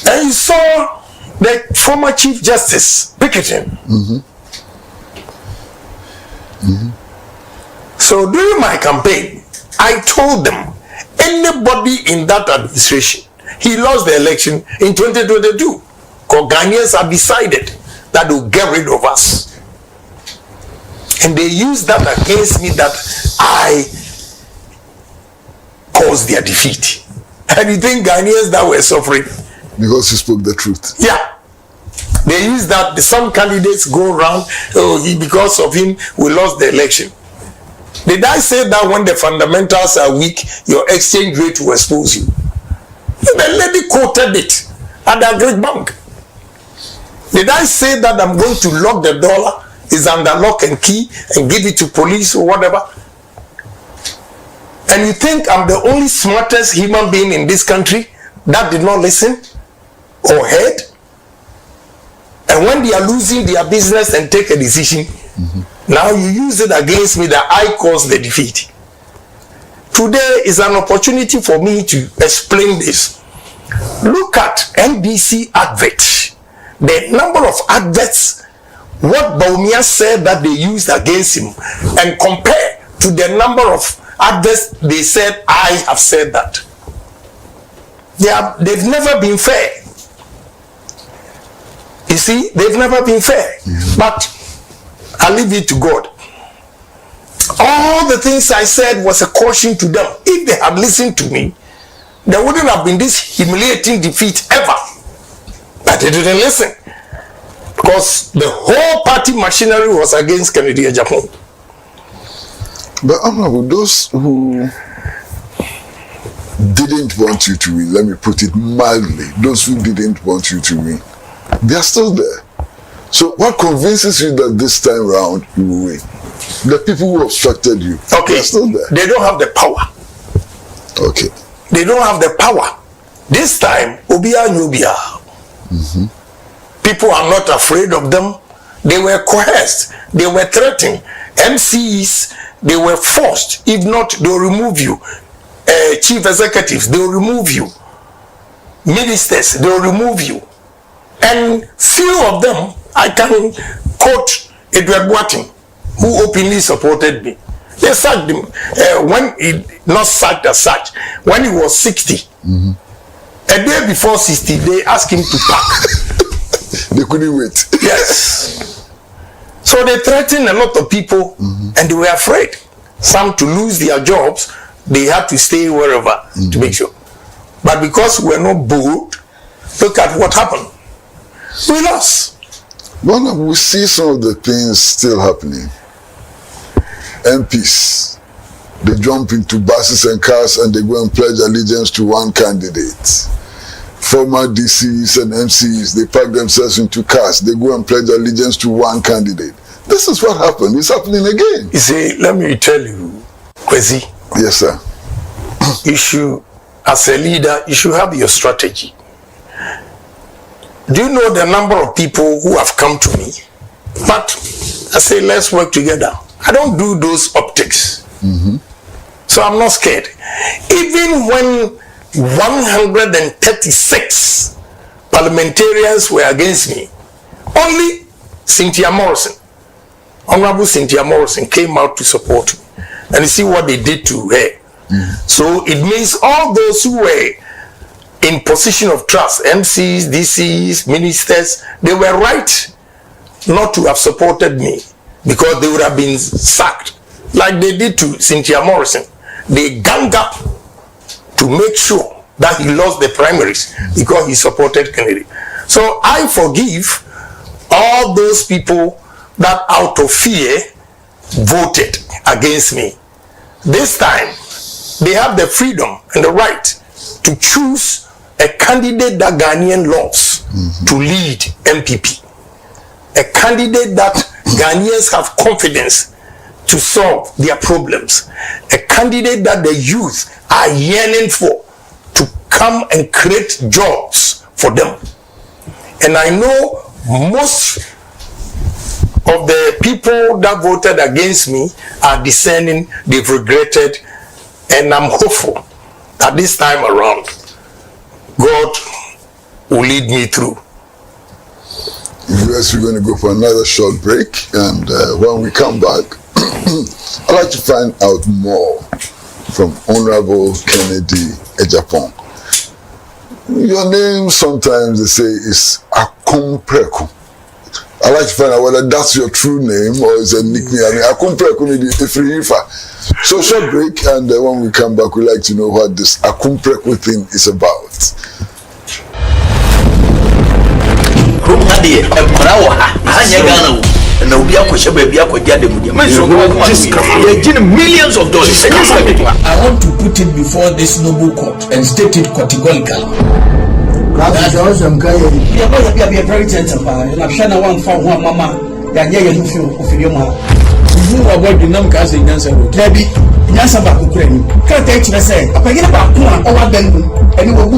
And you saw the former Chief Justice picketing. So during my campaign, I told them, anybody in that administration, he lost the election in 2022. Because Ghanaians have decided that they'll get rid of us. And they used that against me, that I caused their defeat. And you think Ghanaians that were suffering? Because you spoke the truth. Yeah. They use that. Some candidates go around, because of him, we lost the election. Did I say that when the fundamentals are weak, your exchange rate will expose you? The lady quoted it at the Greek bank. Did I say that I'm going to lock the dollar, is under lock and key, and give it to police or whatever? And you think I'm the only smartest human being in this country that did not listen or heard? And when they are losing their business and take a decision, now you use it against me that I caused the defeat. Today is an opportunity for me to explain this. Look at NBC adverts. The number of adverts, what Baumia said that they used against him, and compare to the number of adverts they said I have said that. They've never been fair. You see, they've never been fair. But I leave it to God. All the things I said was a caution to them. If they had listened to me, there wouldn't have been this humiliating defeat ever. But they didn't listen. Because the whole party machinery was against Kennedy Japan. But Honorable, those who didn't want you to win, let me put it mildly, those who didn't want you to win, they are still there. So what convinces you that this time round you will win? The people who obstructed you, okay, they are still there. They don't have the power. Okay. They don't have the power. This time, Obia Nubia. People are not afraid of them. They were coerced. They were threatened. MCs, they were forced. If not, they'll remove you. Chief executives, they'll remove you. Ministers, they'll remove you. And few of them, I can quote Edward Boating, who openly supported me. They sacked him when he not sacked as such. When he was 60, a day before 60, they asked him to pack. They couldn't wait. Yes. So they threatened a lot of people, and they were afraid. Some to lose their jobs, they had to stay wherever to make sure. But because we were not bold, look at what happened. We lost. Well, we see some of the things still happening. MPs, they jump into buses and cars and they go and pledge allegiance to one candidate. Former DCs and MCs, they pack themselves into cars, they go and pledge allegiance to one candidate. This is what happened. It's happening again. You see, let me tell you, Kwesi. Yes, sir. As a leader, you should have your strategy. Do you know the number of people who have come to me? But I say, let's work together. I don't do those optics. So I'm not scared. Even when 136 parliamentarians were against me, only Cynthia Morrison, Honorable Cynthia Morrison, came out to support me. And you see what they did to her. So it means all those who were in position of trust, MCs, DCs, ministers, they were right not to have supported me because they would have been sacked like they did to Cynthia Morrison. They ganged up to make sure that he lost the primaries because he supported Kennedy. So I forgive all those people that out of fear voted against me. This time, they have the freedom and the right to choose a candidate that Ghanaian loves to lead MPP. A candidate that Ghanaians have confidence to solve their problems. A candidate that the youth are yearning for to come and create jobs for them. And I know most of the people that voted against me are discerning, they've regretted, and I'm hopeful that this time around, God will lead me through. Yes, we're going to go for another short break, and when we come back, I'd like to find out more from Honorable Kennedy Ejapong. Your name sometimes they say is Akompreko. I'd like to find out whether that's your true name or is a nickname. I mean, Akompreko is Ifrifa. So short break, and when we come back, we'd like to know what this Akompreko thing is about. Millions of dollars. I want to put it before this noble court and state it categorically. That's awesome, guy. You are very gentle, and I'm sure no one found one mama that you feel of your mother. You are what the number has in answer. Maybe Yansa Bakukreni. Can't take you say, I forget about one over them, and you will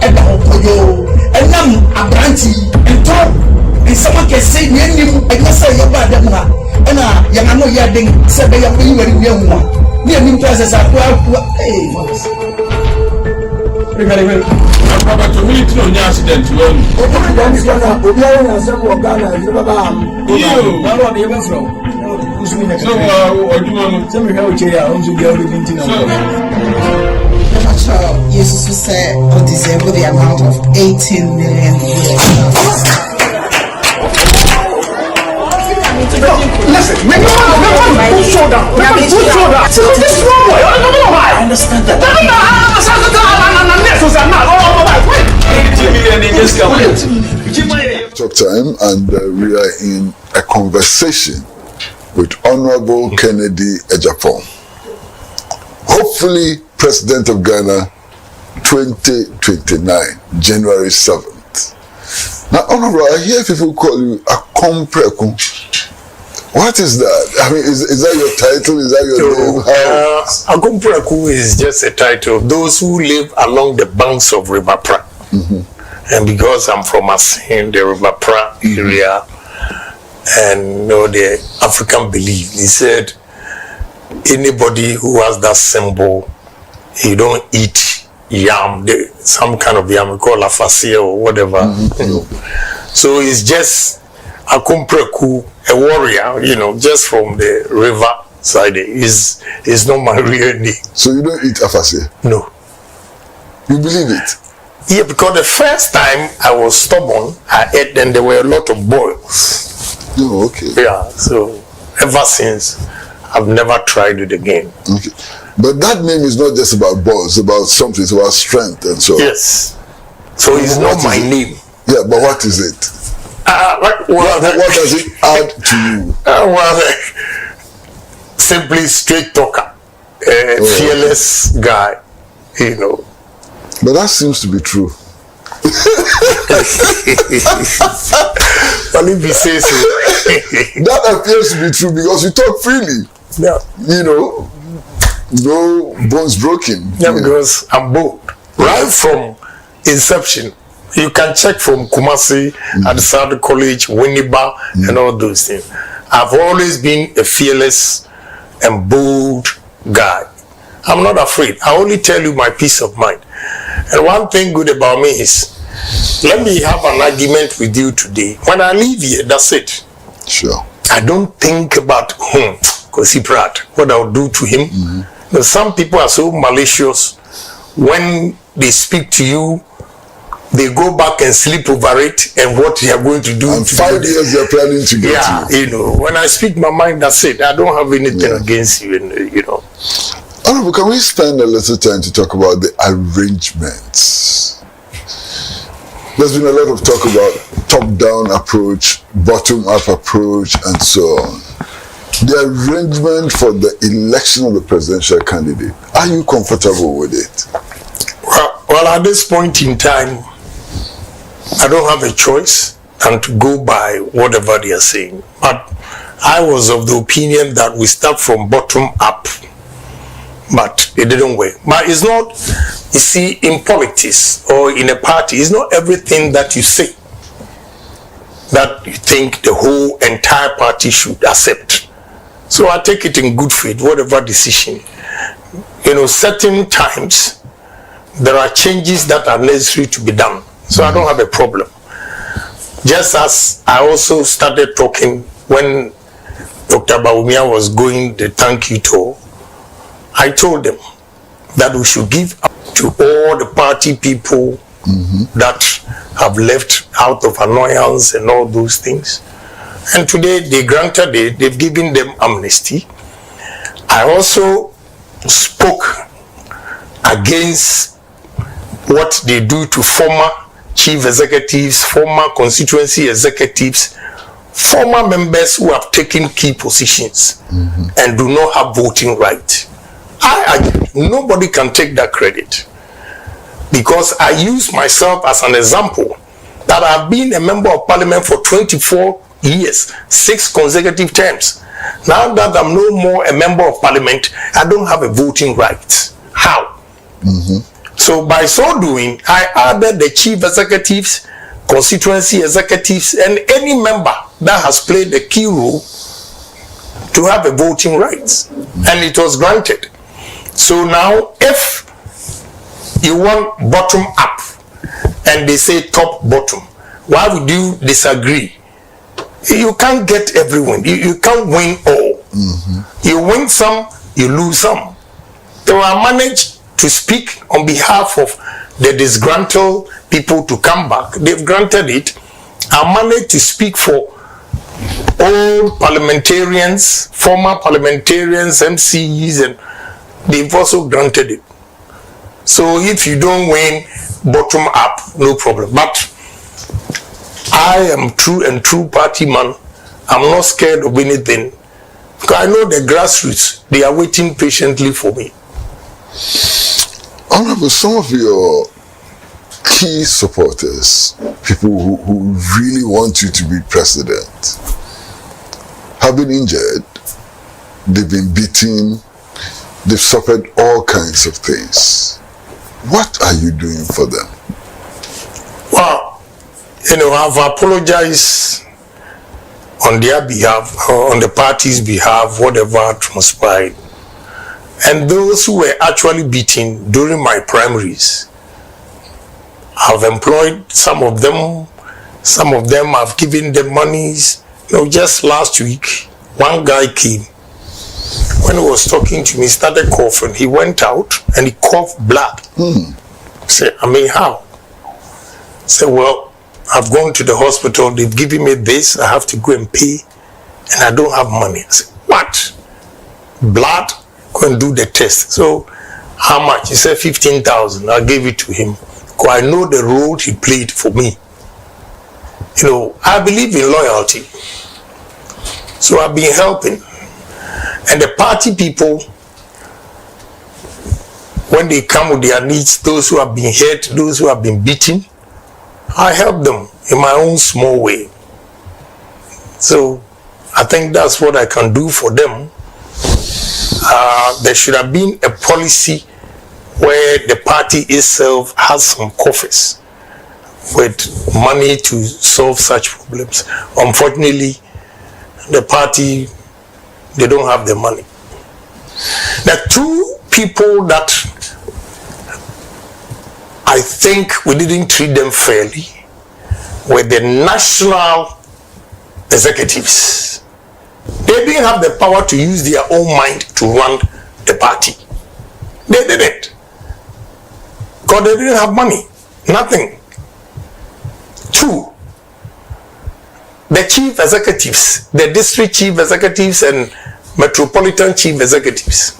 and the whole and now a brandy and top. And someone can say, and you say, you're bad, and I know you're doing 7 years. Near me, presence are hey, to me, it's no accident. Yes, to say, or deserve the amount of 18 million. Listen, make no shoulder. This is wrong way. I understand that. Talk time, and we are in a conversation with Honorable Kennedy Ejapong, hopefully President of Ghana 2029, January 7th. Now, Honorable, I hear people call you a Akompreko. What is that? I mean, is that your title? Is that your name? Akompreko is just a title. Those who live along the banks of River Pra. And because I'm from Asin, the River Pra area, and the African belief, he said, anybody who has that symbol, you don't eat yam, some kind of yam, we call afasia or whatever. So it's just Akompreko, a warrior, just from the river side. Is not my real name. So you don't eat afasia? No. You believe it? Yeah, because the first time I was stubborn, I ate, and there were a lot of boils. Oh, okay. Yeah, so ever since, I've never tried it again. Okay. But that name is not just about balls, it's about something, it's about strength and so. Yes. So it's not my name. Yeah, but what is it? What does it add to you? Simply straight talker, fearless guy, you know. But that seems to be true. Well, if you say so. That appears to be true because you talk freely. Yeah. You know, no bones broken. Yeah, because I'm bold. Right from inception. You can check from Kumasi at South College, Winneba, and all those things. I've always been a fearless and bold guy. I'm not afraid. I only tell you my peace of mind. And one thing good about me is, let me have an argument with you today. When I leave here, that's it. Sure. I don't think about because he proud, what I'll do to him. But some people are so malicious. When they speak to you, they go back and sleep over it and what they are going to do. And 5 years they're planning to get you. You know, when I speak my mind, that's it. I don't have anything against you, and, you know. Honorable, can we spend a little time to talk about the arrangements? There's been a lot of talk about top-down approach, bottom-up approach, and so on. The arrangement for the election of the presidential candidate, are you comfortable with it? Well, at this point in time, I don't have a choice than to go by whatever they are saying. But I was of the opinion that we start from bottom up. But it didn't work. But it's not, you see, in politics or in a party, it's not everything that you say that you think the whole entire party should accept. So I take it in good faith, whatever decision. You know, certain times, there are changes that are necessary to be done. So I don't have a problem. Just as I also started talking when Dr. Bawumia was going the thank you tour, I told them that we should give up to all the party people that have left out of annoyance and all those things. And today they granted it, they've given them amnesty. I also spoke against what they do to former chief executives, former constituency executives, former members who have taken key positions and do not have voting rights. Nobody can take that credit because I use myself as an example that I've been a member of parliament for 24 years, 6 consecutive terms. Now that I'm no more a member of parliament, I don't have a voting right. How? So by so doing, I added the chief executives, constituency executives, and any member that has played a key role to have a voting right. And it was granted. So now, if you want bottom up, and they say top bottom, why would you disagree? You can't get everyone. You can't win all. You win some, you lose some. They were managed to speak on behalf of the disgruntled people to come back. They've granted it. I managed to speak for all parliamentarians, former parliamentarians, MCEs, and they've also granted it. So if you don't win bottom up, no problem. But I am true party man. I'm not scared of anything. Because I know the grassroots, they are waiting patiently for me. Honorable, some of your key supporters, people who really want you to be president, have been injured, they've been beaten, they've suffered all kinds of things. What are you doing for them? Well, you know, I've apologized on their behalf, or on the party's behalf, whatever transpired. And those who were actually beaten during my primaries, I've employed some of them I've given them monies. You know, just last week, one guy came. When he was talking to me, he started coughing. He went out and he coughed blood. I said, I mean, how? I said, well, I've gone to the hospital. They've given me this. I have to go and pay. And I don't have money. I said, what? Blood? go and do the test. So how much? He said 15,000. I gave it to him because I know the role he played for me. You know, I believe in loyalty. So I've been helping. And the party people, when they come with their needs, those who have been hurt, those who have been beaten, I help them in my own small way. So I think that's what I can do for them. There should have been a policy where the party itself has some coffers with money to solve such problems. Unfortunately, the party, they don't have the money. The two people that I think we didn't treat them fairly were the national executives. They didn't have the power to use their own mind to run the party. They didn't. Because they didn't have money. Nothing. Two, the chief executives, the district chief executives and metropolitan chief executives.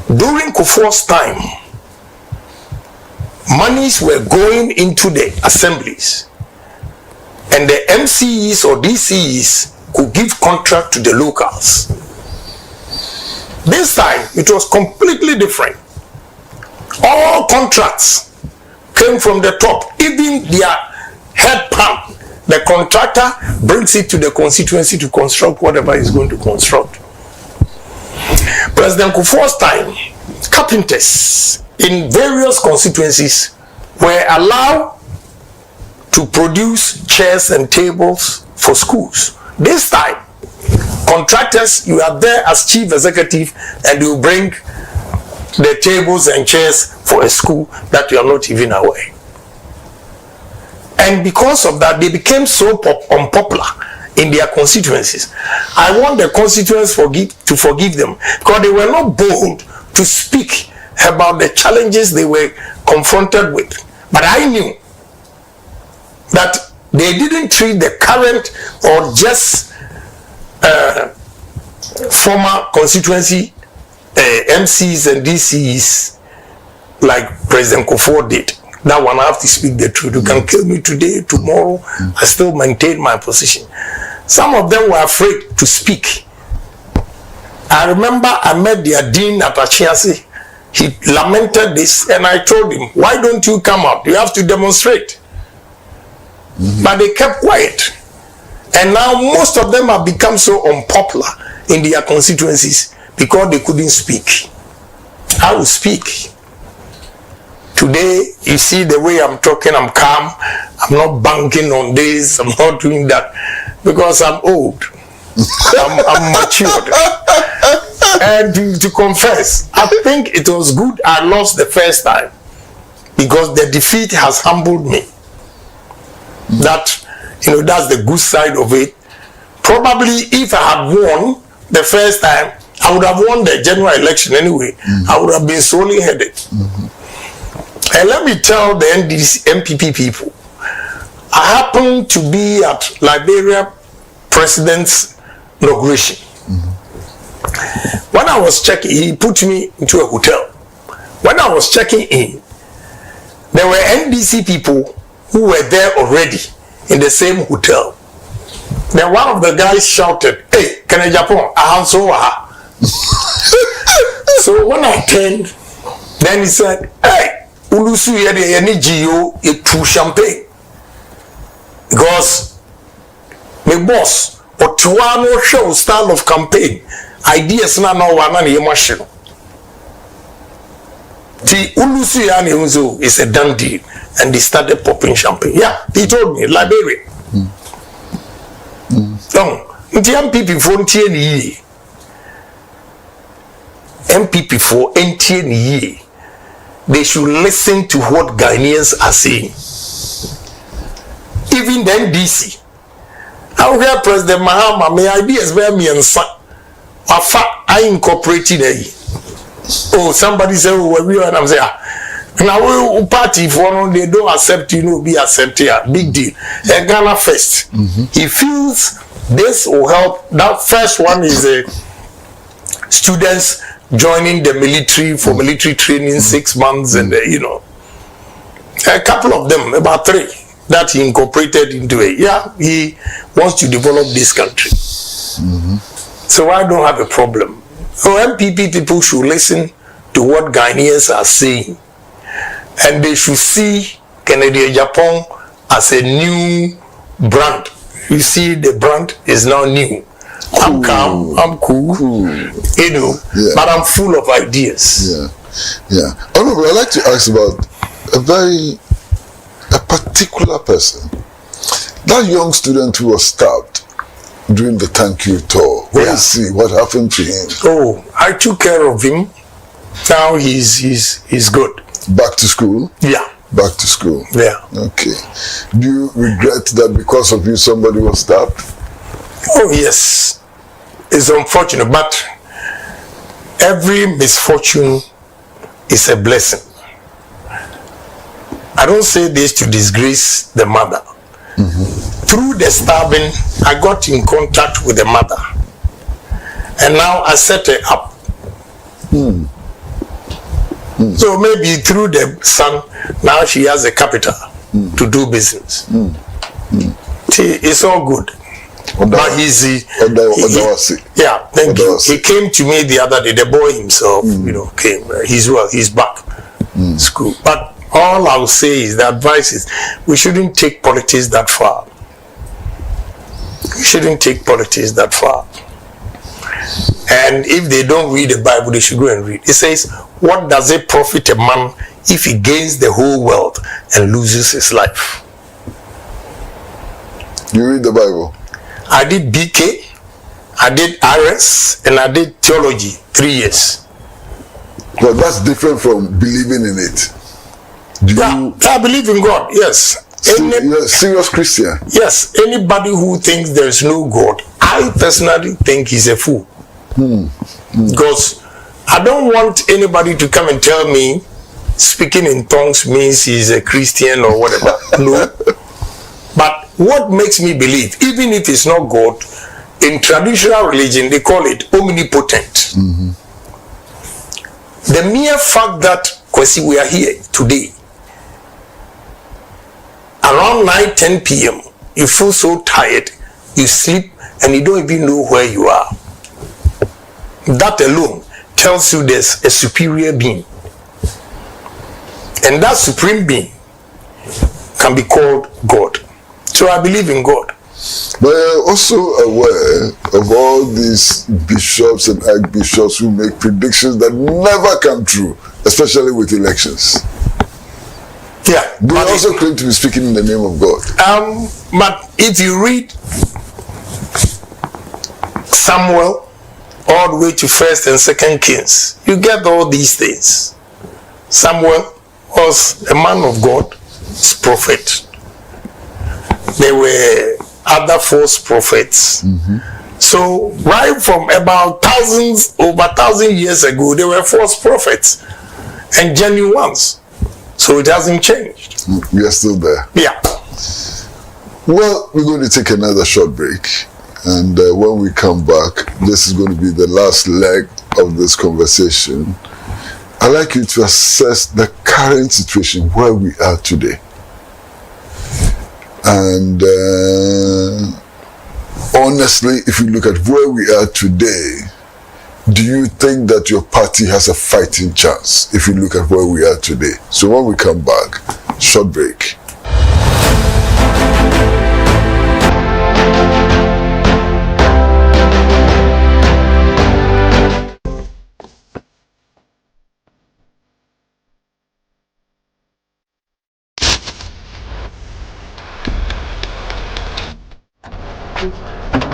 During Kufuor's time, monies were going into the assemblies, and the MCEs or DCEs could give contract to the locals. This time, it was completely different. All contracts came from the top, even their head pump. The contractor brings it to the constituency to construct whatever he's going to construct. President Kufuor's time, carpenters in various constituencies were allowed to produce chairs and tables for schools. This time, contractors, you are there as chief executive and you bring the tables and chairs for a school that you are not even aware. And because of that, they became so unpopular in their constituencies. I want the constituents to forgive them because they were not bold to speak about the challenges they were confronted with. But I knew that they didn't treat the current or just former constituency MCs and DCs like President Kufuor did. That one I have to speak the truth. You can kill me today, tomorrow, I still maintain my position. Some of them were afraid to speak. I remember I met their dean at Achiasi. He lamented this and I told him, why don't you come out? You have to demonstrate. But they kept quiet. And now most of them have become so unpopular in their constituencies because they couldn't speak. I will speak. Today, you see the way I'm talking, I'm calm. I'm not banking on this. I'm not doing that because I'm old. I'm matured. And to confess, I think it was good I lost the first time because the defeat has humbled me. That, you know, that's the good side of it. Probably if I had won the first time, I would have won the general election anyway. I would have been solely headed. And let me tell the MPP people, I happened to be at Liberia President's inauguration. When I was checking, he put me into a hotel. When I was checking in, there were NDC people who were there already in the same hotel. Then one of the guys shouted, "Hey, can I Japan? So when I turned, then he said, "Hey, Ulusu yede yeni GO it champagne." Because my boss, Otuano show style of campaign, ideas na no one na machine. The Ulusu yani unzo is a done deal, and they started popping champagne. Yeah, he told me, Liberia. Nti MPP for ntie ni yi. MPP for ntie ni yi. They should listen to what Ghanaians are saying. Even the NDC. I hear President Mahama, my ideas were me and son. I incorporated it. Oh, somebody said, oh, we are, and I'm saying, now we party for they don't accept, you know, be accepted. Big deal. And Ghana first. He feels this will help. That first one is students joining the military for military training 6 months, and a couple of them, about 3, that he incorporated into it. Yeah, he wants to develop this country. So I don't have a problem. So MPP people should listen to what Ghanaians are saying, and they should see Canada Japan as a new brand. You see, the brand is now new. I'm calm, I'm cool, but I'm full of ideas. Yeah. Honorable, I'd like to ask about a particular person. That young student who was stabbed during the thank you tour. Where is he? What happened to him? Oh, I took care of him. Now he's good. Back to school? Yeah. Back to school? Yeah. Okay. Do you regret that because of you somebody was stabbed? Oh, yes. It's unfortunate, but every misfortune is a blessing. I don't say this to disgrace the mother. Through the stabbing, I got in contact with the mother. And now I set her up. So maybe through the son, now she has a capital to do business. See, it's all good. But yeah, thank you. He came to me the other day, the boy himself, came. He's well, he's back. School. But all I'll say is the advice is we shouldn't take politics that far. We shouldn't take politics that far. And if they don't read the Bible, they should go and read. It says, what does it profit a man if he gains the whole world and loses his life? You read the Bible? I did BK, I did RS, and I did theology 3 years. But that's different from believing in it. I believe in God, yes. You're a serious Christian? Yes. Anybody who thinks there is no God, I personally think he's a fool. Because I don't want anybody to come and tell me speaking in tongues means he's a Christian or whatever. No. But what makes me believe, even if it's not God, in traditional religion they call it omnipotent. The mere fact that, Kwesi, we are here today, around 9-10 p.m., you feel so tired, you sleep, and you don't even know where you are. That alone tells you there's a superior being. And that supreme being can be called God. So I believe in God. But you're also aware of all these bishops and archbishops who make predictions that never come true, especially with elections. Yeah. They also claim to be speaking in the name of God. But if you read Samuel all the way to 1st and 2nd Kings, you get all these things. Samuel was a man of God, his prophet. There were other false prophets. So right from about over 1,000 years ago, there were false prophets and genuine ones. So it hasn't changed. We are still there. Yeah. Well, we're going to take another short break. And when we come back, this is going to be the last leg of this conversation. I'd like you to assess the current situation where we are today. And honestly, if you look at where we are today, do you think that your party has a fighting chance if you look at where we are today? So when we come back, short break.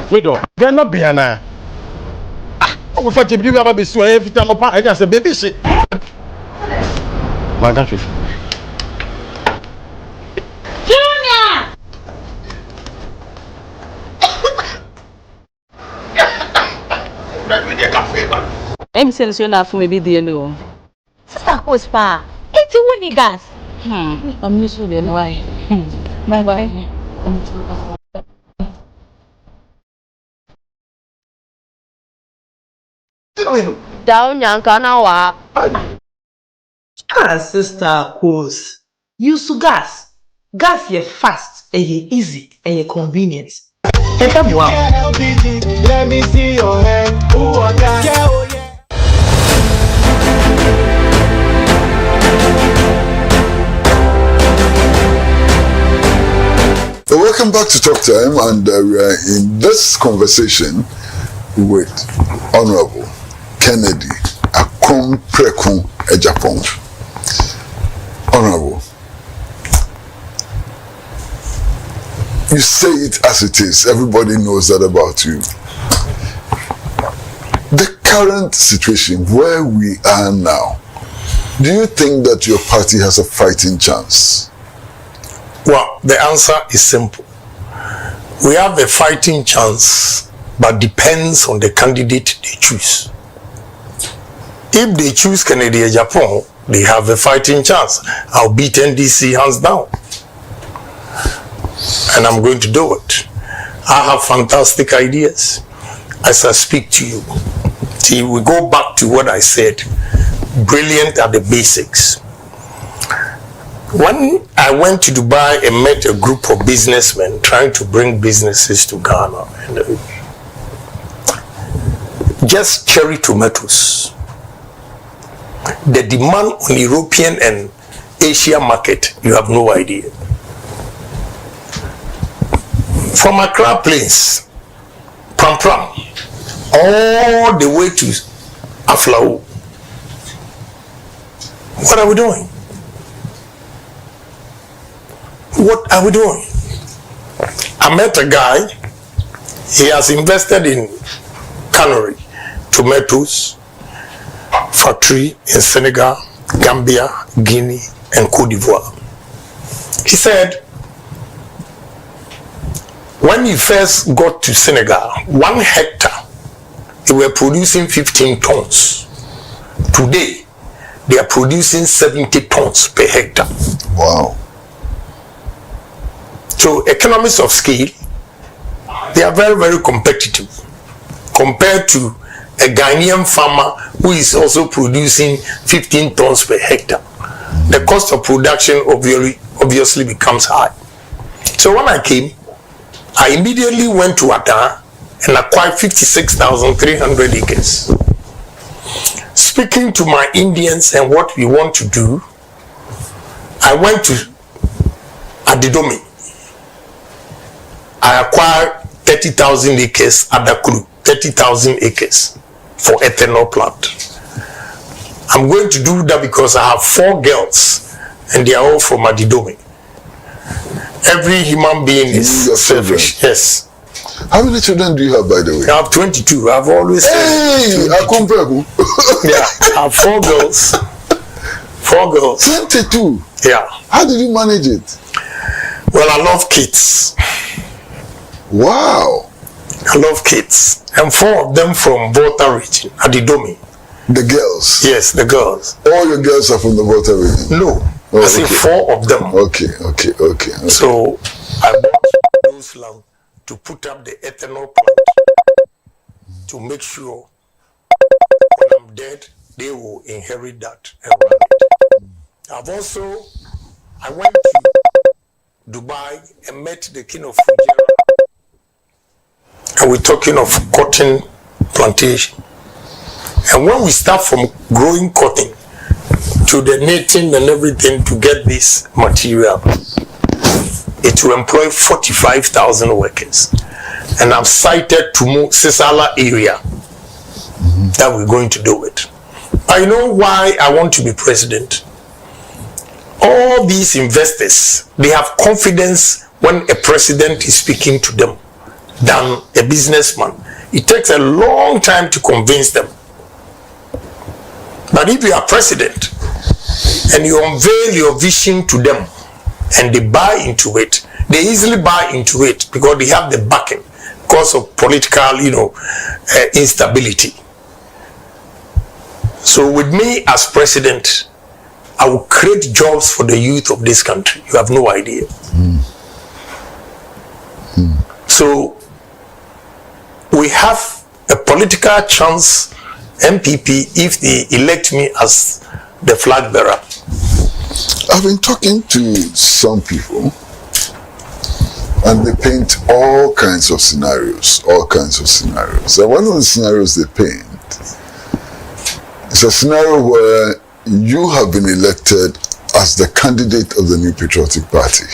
Widow, they're not Biana. Oh, if I tell you about this, I have to tell I just a baby shit. My country. Junior! I'm saying so now for maybe the no. Sister Cospa, it's a winning gas. I'm used to the why. Bye bye. Down Yankana wa. Ah, sister, course. Use gas. Gas ye fast, easy, convenient. And tell me wow. Let me see your hand. Who are that? So welcome back to Talk Time, and we are in this conversation with Honorable Kennedy Akompreku Ejapong. Honorable, you say it as it is. Everybody knows that about you. The current situation where we are now, do you think that your party has a fighting chance? Well, the answer is simple. We have a fighting chance, but depends on the candidate they choose. If they choose Kennedy Ejapong, they have a fighting chance. I'll beat NDC hands down. And I'm going to do it. I have fantastic ideas as I speak to you. See, we go back to what I said. Brilliant at the basics. When I went to Dubai and met a group of businessmen trying to bring businesses to Ghana, and just cherry tomatoes, the demand on European and Asia market, you have no idea. From Accra Place, Pram Pram, all the way to Aflao. What are we doing? What are we doing? I met a guy, he has invested in cannery, tomatoes, factory in Senegal, Gambia, Guinea, and Cote d'Ivoire. He said, when he first got to Senegal, 1 hectare, they were producing 15 tons. Today, they are producing 70 tons per hectare. Wow. So economies of scale, they are very, very competitive compared to a Ghanaian farmer who is also producing 15 tons per hectare. The cost of production obviously becomes high. So when I came, I immediately went to Ada and acquired 56,300 acres. Speaking to my Indians and what we want to do, I went to Adidomi. I acquired 30,000 acres at Dakuru, 30,000 acres for ethanol plant. I'm going to do that because I have 4 girls and they are all from Adidomi. Every human being is selfish. Yes. How many children do you have, by the way? I have 22. I've always said. Hey, yeah, I have 4 girls. 4 girls. 22? Yeah. How did you manage it? Well, I love kids. Wow. I love kids. And 4 of them from Volta region, Adidomi. The girls? Yes, the girls. All your girls are from the Volta region? No. Oh, I say 4 of them. Okay. So I bought those land to put up the ethanol plant to make sure when I'm dead, they will inherit that and run it. I went to Dubai and met the king of Fujairah. And we're talking of cotton plantation. And when we start from growing cotton to the knitting and everything to get this material, it will employ 45,000 workers. And I've cited Tumu Sisala area that we're going to do it. I know why I want to be president. All these investors, they have confidence when a president is speaking to them than a businessman. It takes a long time to convince them. But if you are president and you unveil your vision to them and they buy into it, they easily buy into it because they have the backing because of political, instability. So with me as president, I will create jobs for the youth of this country. You have no idea. So we have a political chance MPP if they elect me as the flag bearer? I've been talking to some people, and they paint all kinds of scenarios. And one of the scenarios they paint is a scenario where you have been elected as the candidate of the New Patriotic Party.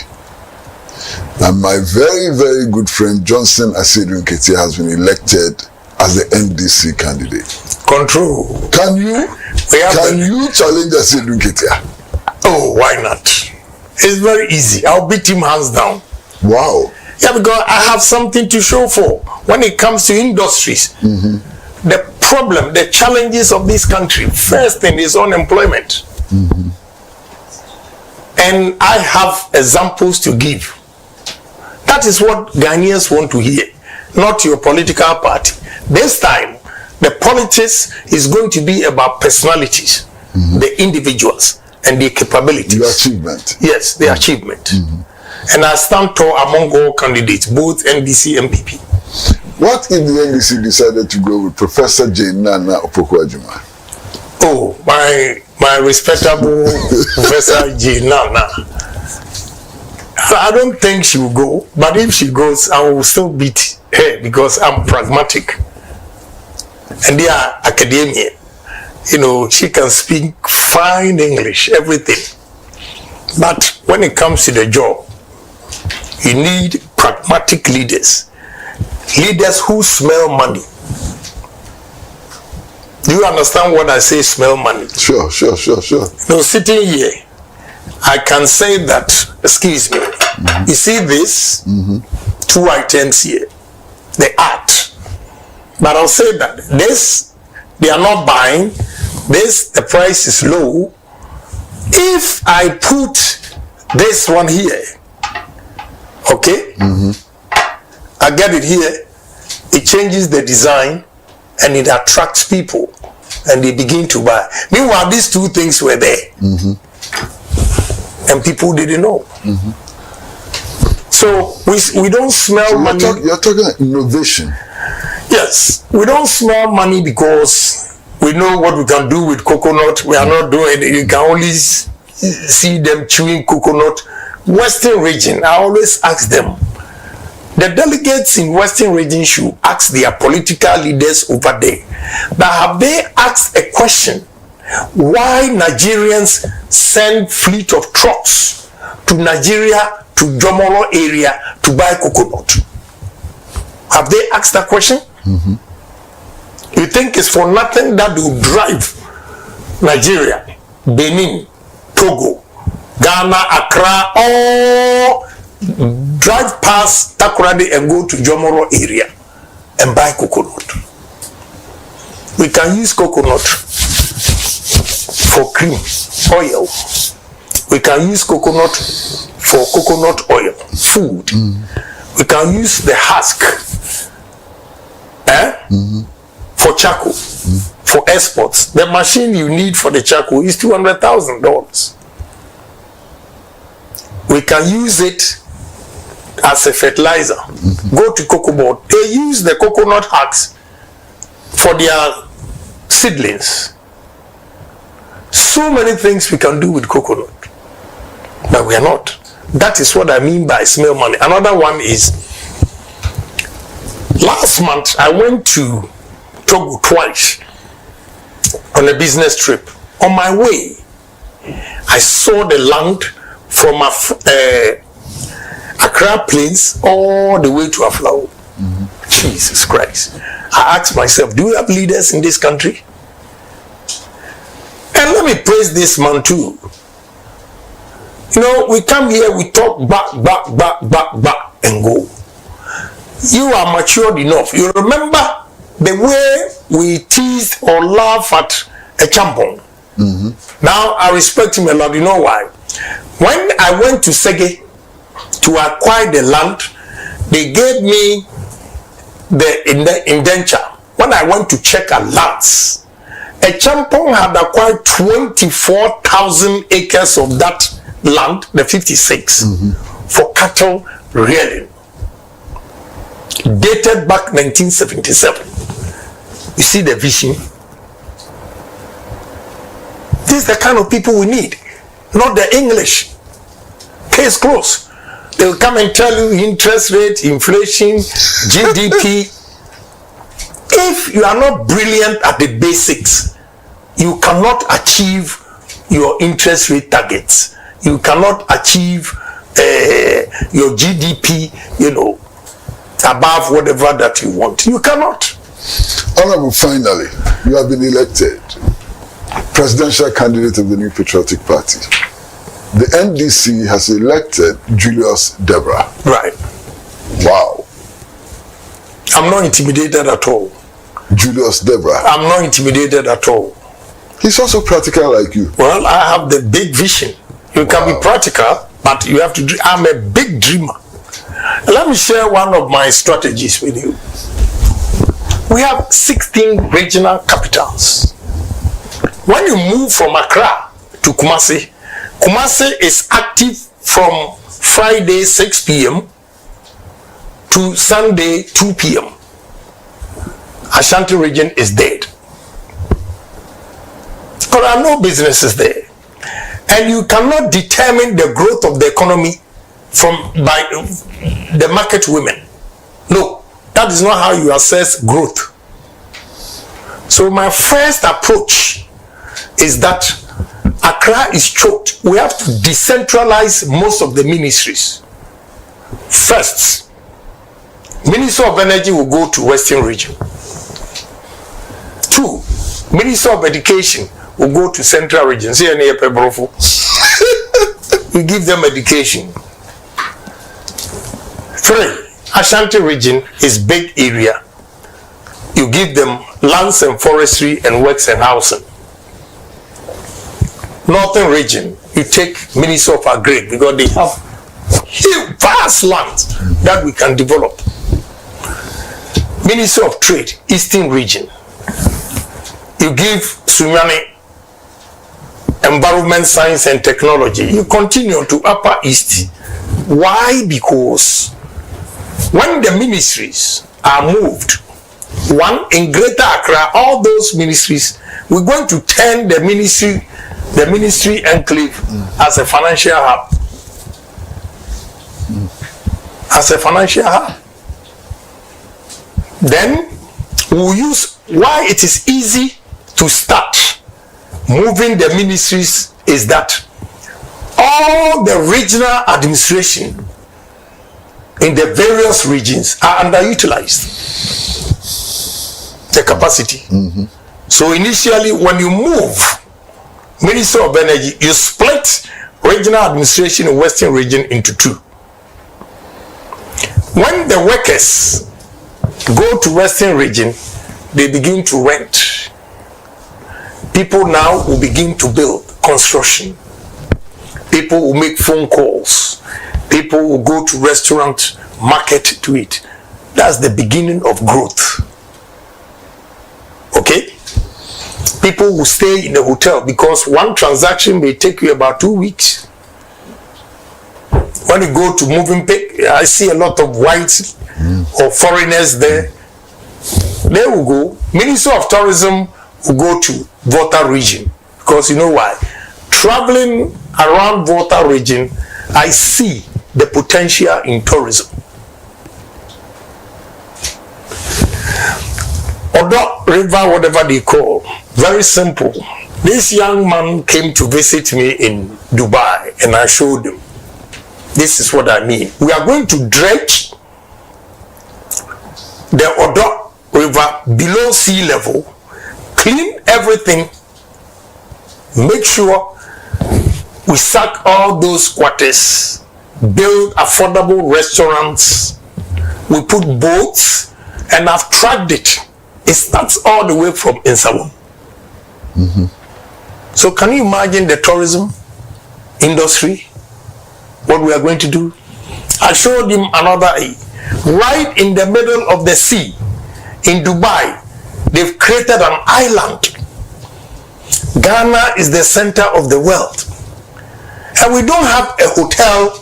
And my very, very good friend Johnson Asiedu Nketia has been elected as the NDC candidate. Control. Can you challenge Asiedu Nketia? Oh, why not? It's very easy. I'll beat him hands down. Wow. Yeah, because I have something to show for when it comes to industries. The problem, the challenges of this country, first thing is unemployment. And I have examples to give. That is what Ghanaians want to hear, not your political party. This time, the politics is going to be about personalities, the individuals, and their capabilities. The achievement. Yes, the achievement. And I stand tall among all candidates, both NDC and MPP. What if the NDC decided to go with Professor J. Nana Opoku-Ajuma? Oh, my respectable Professor J. Nana. I don't think she will go, but if she goes, I will still beat her because I'm pragmatic. And they are academia. You know, she can speak fine English, everything. But when it comes to the job, you need pragmatic leaders. Leaders who smell money. Do you understand what I say, smell money? Sure. Now, sitting here, I can say that, excuse me, you see this, two items here, the art. But I'll say that this, they are not buying, this, the price is low. If I put this one here, okay, I get it here, it changes the design and it attracts people and they begin to buy. Meanwhile, these two things were there and people didn't know. So we don't smell money. You're talking innovation. Yes, we don't smell money because we know what we can do with coconut. We are not doing it. You can only see them chewing coconut. Western region, I always ask them, the delegates in Western region should ask their political leaders over there, that have they asked a question, why Nigerians send fleet of trucks to Nigeria, to Jomolo area to buy coconut? Have they asked that question? You think it's for nothing that will drive Nigeria, Benin, Togo, Ghana, Accra, all drive past Takoradi and go to Jomoro area and buy coconut? We can use coconut for cream, oil. We can use coconut for coconut oil, food. We can use the husk for charcoal, for exports. The machine you need for the charcoal is $200,000. We can use it as a fertilizer. Go to cocoa board. They use the coconut husks for their seedlings. So many things we can do with coconut, but we are not. That is what I mean by smell money. Another one is, last month I went to Togo twice on a business trip. On my way, I saw the land from Accra Plains all the way to Aflao. Jesus Christ. I asked myself, do we have leaders in this country? And let me praise this man too. You know, we come here, we talk back, and go. You are matured enough. You remember the way we teased or laugh at a champon. Now I respect him a lot. You know why? When I went to Sege to acquire the land, they gave me the indenture. When I went to check our lands, a champon had acquired 24,000 acres of that land, the 56, for cattle rearing. Dated back 1977. You see the vision? This is the kind of people we need, not the English. Case closed. They'll come and tell you interest rate, inflation, GDP. If you are not brilliant at the basics, you cannot achieve your interest rate targets. You cannot achieve your GDP, above whatever that you want. You cannot. Honorable, finally, you have been elected presidential candidate of the New Patriotic Party. The NDC has elected Julius Debra. Right. Wow. I'm not intimidated at all. Julius Debra. I'm not intimidated at all. He's also practical like you. Well, I have the big vision. You can be practical, but you have to dream. I'm a big dreamer. Let me share one of my strategies with you. We have 16 regional capitals. When you move from Accra to Kumasi, Kumasi is active from Friday 6 p.m. to Sunday 2 p.m. Ashanti region is dead. There are no businesses there. And you cannot determine the growth of the economy by the market women. No, that is not how you assess growth. So my first approach is that Accra is choked. We have to decentralize most of the ministries. First, Minister of Energy will go to Western Region. 2, Minister of Education will go to Central Region. We give them education. 3, Ashanti Region is big area. You give them lands and forestry and works and housing. Northern Region, you take Minister of Agri because they have huge, vast lands that we can develop. Minister of Trade, Eastern Region, you give Sunyani Environment, Science and Technology. You continue to Upper East. Why? Because when the ministries are moved, one in Greater Accra, all those ministries, we're going to turn the ministry enclave as a financial hub. As a financial hub. Then we'll use why it is easy to start moving the ministries is that all the regional administration in the various regions are underutilized. The capacity. So initially when you move Minister of Energy, you split regional administration in Western Region into 2. When the workers go to Western Region, they begin to rent. People now will begin to build construction. People will make phone calls. People will go to restaurant, market to eat. That's the beginning of growth. Okay? People will stay in the hotel because one transaction may take you about 2 weeks. When you go to Movenpick, I see a lot of whites or foreigners there. They will go. Minister of Tourism will go to Volta region because you know why? Traveling around Volta region, I see the potential in tourism. Odo River, whatever they call, very simple. This young man came to visit me in Dubai and I showed him. This is what I mean. We are going to dredge the Odo River below sea level, clean everything, make sure we sack all those quarters, build affordable restaurants, we put boats, and I've tracked it. It starts all the way from Insawam. So can you imagine the tourism industry? What we are going to do? I showed him another right in the middle of the sea in Dubai. They've created an island. Ghana is the center of the world. And we don't have a hotel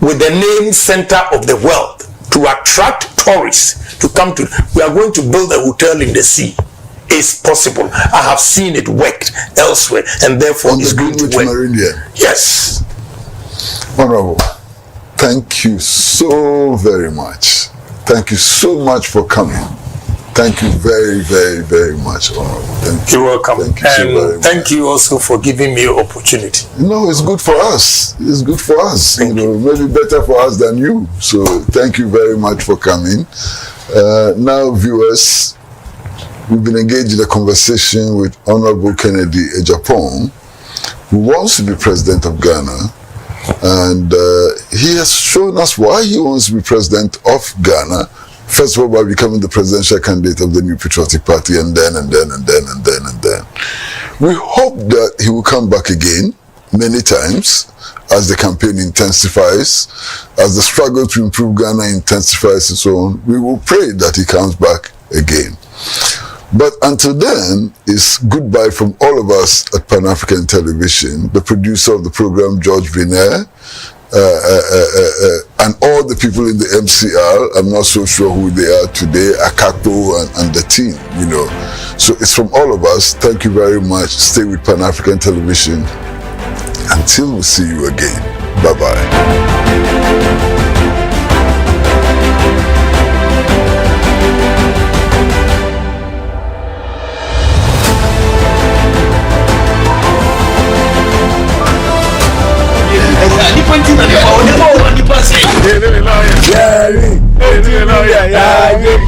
with the name center of the world to attract tourists to come to. We are going to build a hotel in the sea is possible. I have seen it worked elsewhere, and therefore it's going to work. Yes. Honorable, thank you so very much. Thank you so much for coming. Thank you very, very, very much, Honorable. Thank you. You're welcome. Thank you so very much. Thank you also for giving me opportunity. No, it's good for us. It's good for us. Maybe better for us than you. So thank you very much for coming. Now, viewers, we've been engaged in a conversation with Honorable Kennedy Ejapong, who wants to be president of Ghana. And he has shown us why he wants to be president of Ghana. First of all, by becoming the presidential candidate of the New Patriotic Party, and then. We hope that he will come back again many times as the campaign intensifies, as the struggle to improve Ghana intensifies and so on. We will pray that he comes back again. But until then, it's goodbye from all of us at Pan-African Television, the producer of the program, George Viner, and all the people in the MCR. I'm not so sure who they are today, Akato and the team, you know. So it's from all of us. Thank you very much. Stay with Pan-African Television. Until we see you again. Bye-bye.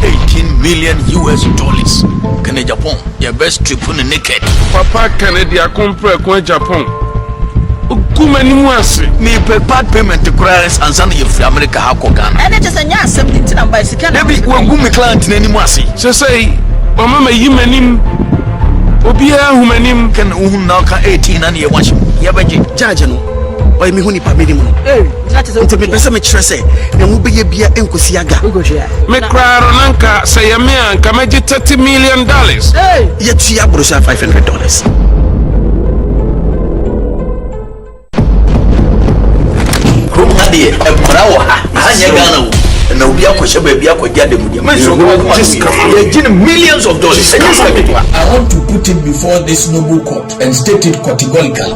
$18 million. Can Japan, your best trip on the naked. Papa Kennedy, I compare Japan. Me part payment to Christ and Sunday of America. Hakogan. And it is a young 17 and bicycle. Maybe one good client in any mercy. So say, Mama, you mean Obia, who mean can now 18 and you watch him. Yabaji, Jajano. Why me huni pa minimum? That is to be person me trese. Na mu beye bia enkosi aga. Me kraro nanka say me anka meje $30 million. Hey, yetu ya brosha $500. Rumadi e brawo ha. Anya Ghana. Na obi akoshe ba bia akogya dem dia. Me so go millions of dollars. I want to put it before this noble court and state it categorically.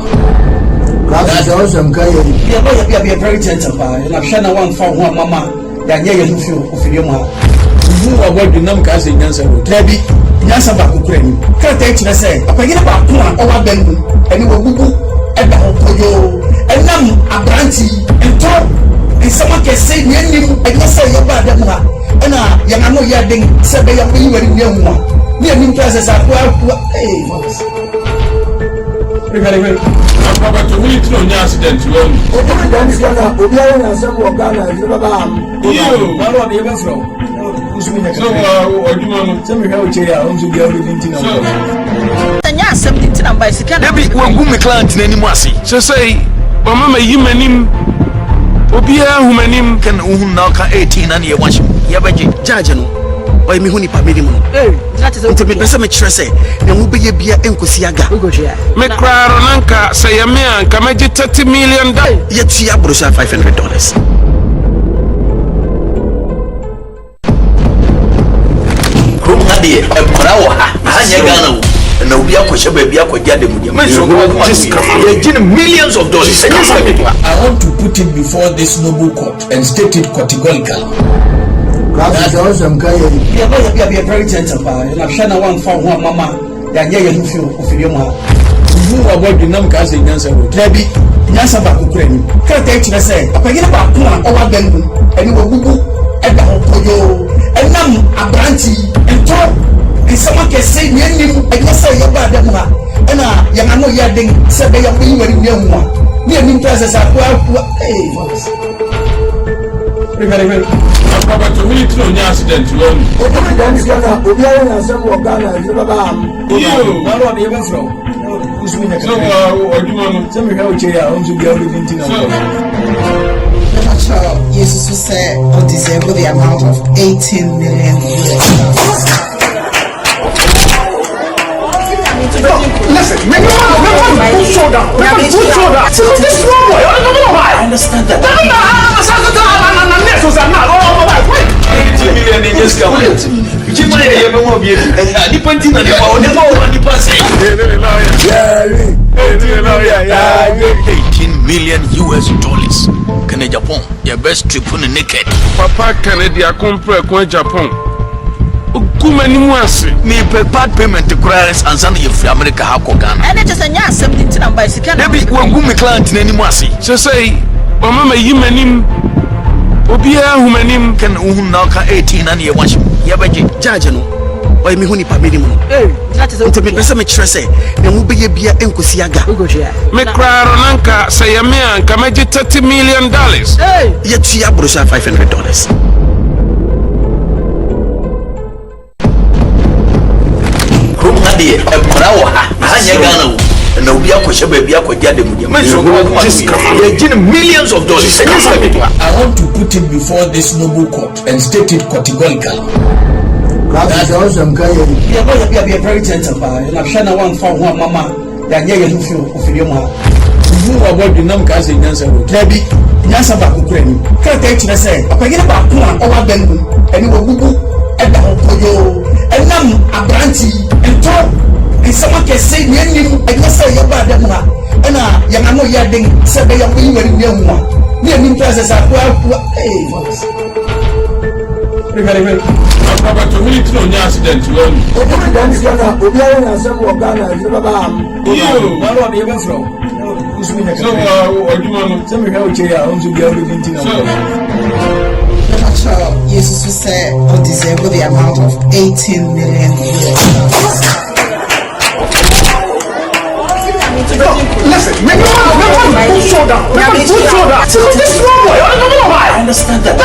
That's awesome, guy. Yeah, be very gentle, and I'm sure no one found one mama. Yeah, you feel of your mother. Who are what the number as a answer? Maybe Yansa Bakukreni. Can't take to say, I forget about one over them, and you will go at the Hokoyo, and them a brandy and talk. And someone can say, you and you say, you're bad, and I know you're doing, said they are really very young one. Near me, classes are well, hey, very Papa, to me, it's no accident. You so say, Mama, you mean Obia, who mean can now 18 and you watch him. Yabaji, Jajano. Why me huni pa minimum? That is to be person me trese. Na mu beye bia enkosi aga. Me kraro nanka say me anka meje $30 million. Yetu ya brosha $500. Rumadi e brawo ha. Anya Ghana. Na obi akoshe ba bia akogya dem dia. Me so go millions of dollars. I want to put it before this noble court and state it categorically. That's awesome, guy. Yeah, be very gentle, and I'm sure no one found one mama. Yeah, you feel of your mother. Who are what the number as a answer? Maybe Yansa Bakukreni. Can't take to say, I forget about one over them, and you will go at the Hokoyo, and them a brandy and talk. And someone can say, you and you say, you're bad, and I know you're doing, said they are really very young one. Near me, classes are well, hey, very Papa, to me, it's no accident. You Jesus will say, on December, the amount of $18 million. Listen, make a good shoulder. This one boy, I don't know why. I understand that. $18 million in this government. mo bi ni penti na ne ba o ne ma o ni pass 18 million US dollars. Can Japan your best trip on the naked. Papa Canada compare kwa Japan. Kuma ni mwase me part payment cries and send you from America hako Ghana. And it is a nya 17 and by second. Maybe when go me client ni mwase. So say o mama yimanim obia humanim kan na ka 18 and ye wash. Ya baje judge no. Oy me huni pa medi mu. That is okay. Me pese me kyerɛ sɛ na mu beye bia enkosi aga. Me kraro nanka say ya me anka meje $30 million. Ye tua brosha $500. Ade e kora wo ha anya Ghana wo na obi akɔhye ba bia akɔgya dem dia me so ko ye gin millions of dollars. I want to put it before this noble court and state it categorically. That's awesome guy. Yeah, boy, be a very gentleman. Na shana one for one mama. Ya nyɛ no feel ofiri mu ha. Who about the nam ka say nyansa ro. Nabi nyansa ba ko kura ni. Ka ta kyerɛ sɛ apagine ba ko a ɔwa ban mu. Ɛni wo gugu ɛda ho koyo. Ɛnam abranti ɛntɔ nsɛm akɛse ni anim ɛnyɛ sɛ yɛ ba da mu ha. Ɛna yɛ ma no yɛ den sɛ bɛ yɛ ko yi wari wi ahu ha. Ni anim pɛ sɛ sa ko Very Papa to me to no accident you only. Obiara na asem wo Ghana is baba. You, na ro be even from. So oduma no. Say me how che ya, on to be able to think now. So, Jesus will say, or deserve the amount of 18 million. Listen, make me put shoulder. Put shoulder. This wrong boy. I understand that.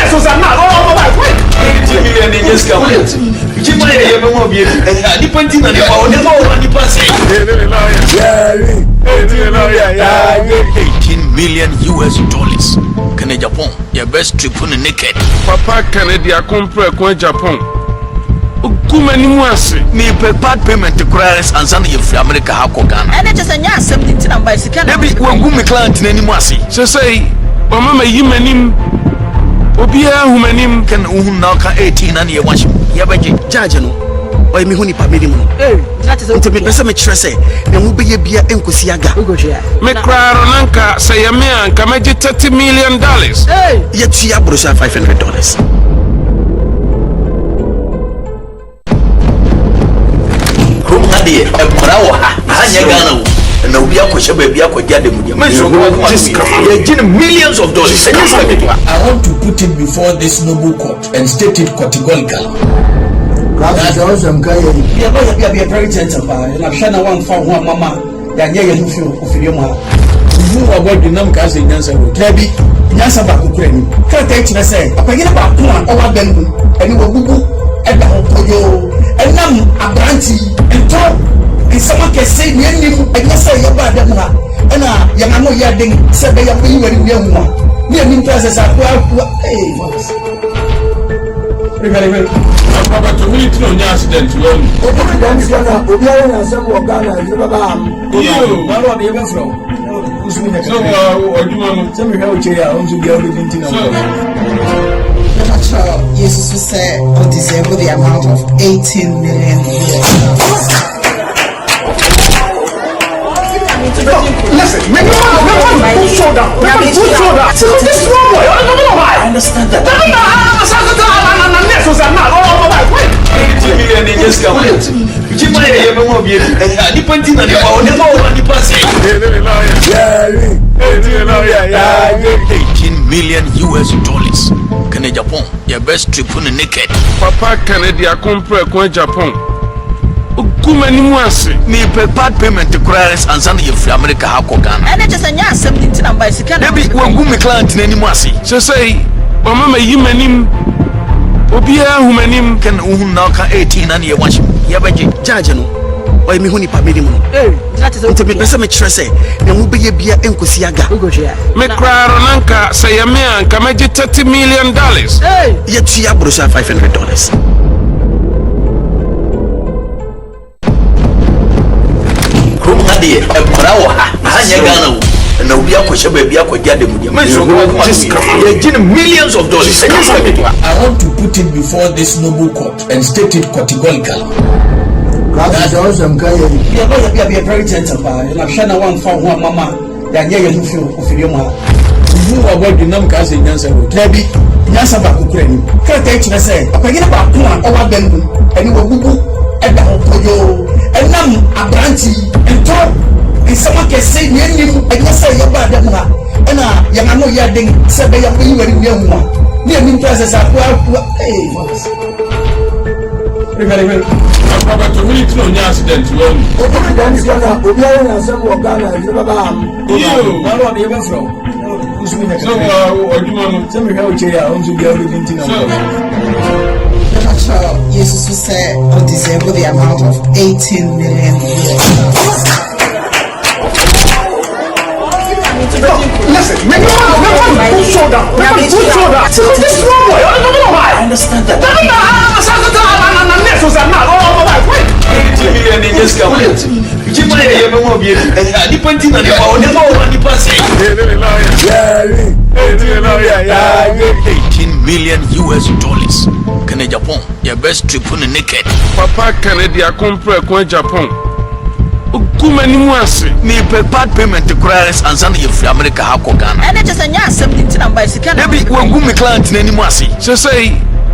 $18 million US dollars. Can Japan your best trip on the naked. Papa Canada compare kwa Japan. Kuma ni mwase me part payment cries and send you from America hako Ghana. And it is a nya 17 and by second. Maybe when go me client ni mwase. So say o mama yimanim obia humanim kan na ka 18 and ye wash. Ya baje judge no. Oy me huni pa medi mu. That is okay. Me pese me kyerɛ sɛ na mu beye bia enkosi aga. Me kraro nanka say ya me anka meje $30 million. Ye tua brosha $500. Ade e kora wo ha anya Ghana wo na obi akɔhye ba bia akɔgya dem dia me so ko ye gin millions of dollars. I want to put it before this noble court and state it categorically. That's awesome guy. Yeah, boy, be a very gentleman. Na shana one for one mama. Ya nyɛ no feel ofiri mu ha. Who about the nam ka say nyansa ro. Nabi nyansa ba ko kura ni. Ka ta kyerɛ sɛ apagine ba ko a ɔwa ban mu. Ɛni wo gugu ɛda ho koyo. Ɛnam abranti ɛntɔ nsɛm akɛse ni anim ɛnyɛ sɛ yɛ ba da mu ha. Ɛna yɛ ma no yɛ den sɛ bɛ yɛ ko yi wari wi ahu ha. Ni anim pɛ sɛ sa ko Papa to me to no accident you only. Obiara na asem wo Ghana is baba. You, na ro be even from. So oduma no. Say me how che ya, on to be able to think now. Jesus will say, or deserve the amount of 18 million. Listen, make me put shoulder. Put shoulder. This wrong boy. I understand that. $18 million just come. You might have no be a depending on your own $18 million US dollars. Can Japan your best trip on the naked. Papa Canada compare kwa Japan. Kuma ni mwase me part payment cries and send you from America hako Ghana. And it is a nya 17 and by second. Maybe when go me client ni mwase. So say o mama yimanim obia humanim kan na ka 18 and ye wash. Ya baje judge no. Oy me huni pa medi mu. That is okay. Me pese me kyerɛ sɛ na mu beye bia enkosi aga. Me kraro nanka say ya me anka meje $30 million. Ye tua brosha $500. Ade e kora wo ha anya Ghana wo na obi akwhye ba bia kwagya dem dia me so ye millions of dollars. I want to put it before this noble court and state it categorically. That's awesome, guy. Yeah, no, be a very gentle man. I'm sure no one found one mama. Then you feel of your mama. You are what the name can say, Nancy. Maybe Nancy back Ukraine. Can't take you say, I'm going to back one over them and you will go and the whole and now a brandy and talk. And someone can say, you and you say you're bad. And I know you're doing 7 years when you were young. Near me, presence at well, hey, Robert, we need to know the accident. Accident is going to be a some of Ghana. You know, what are you from? Who's been a some of how chair owns to be able to Jesus to say or deserve the amount of 18 million. Listen, make no shoulder. I understand that. $18 million US. Can Japan, your best trip on the naked. Papa Canada compre kwa Japan. Kuma ni mwase ni bad payment to credits and send you from America hako Ghana. And just a nyas something number is can maybe we gumi client na ni mwase. So say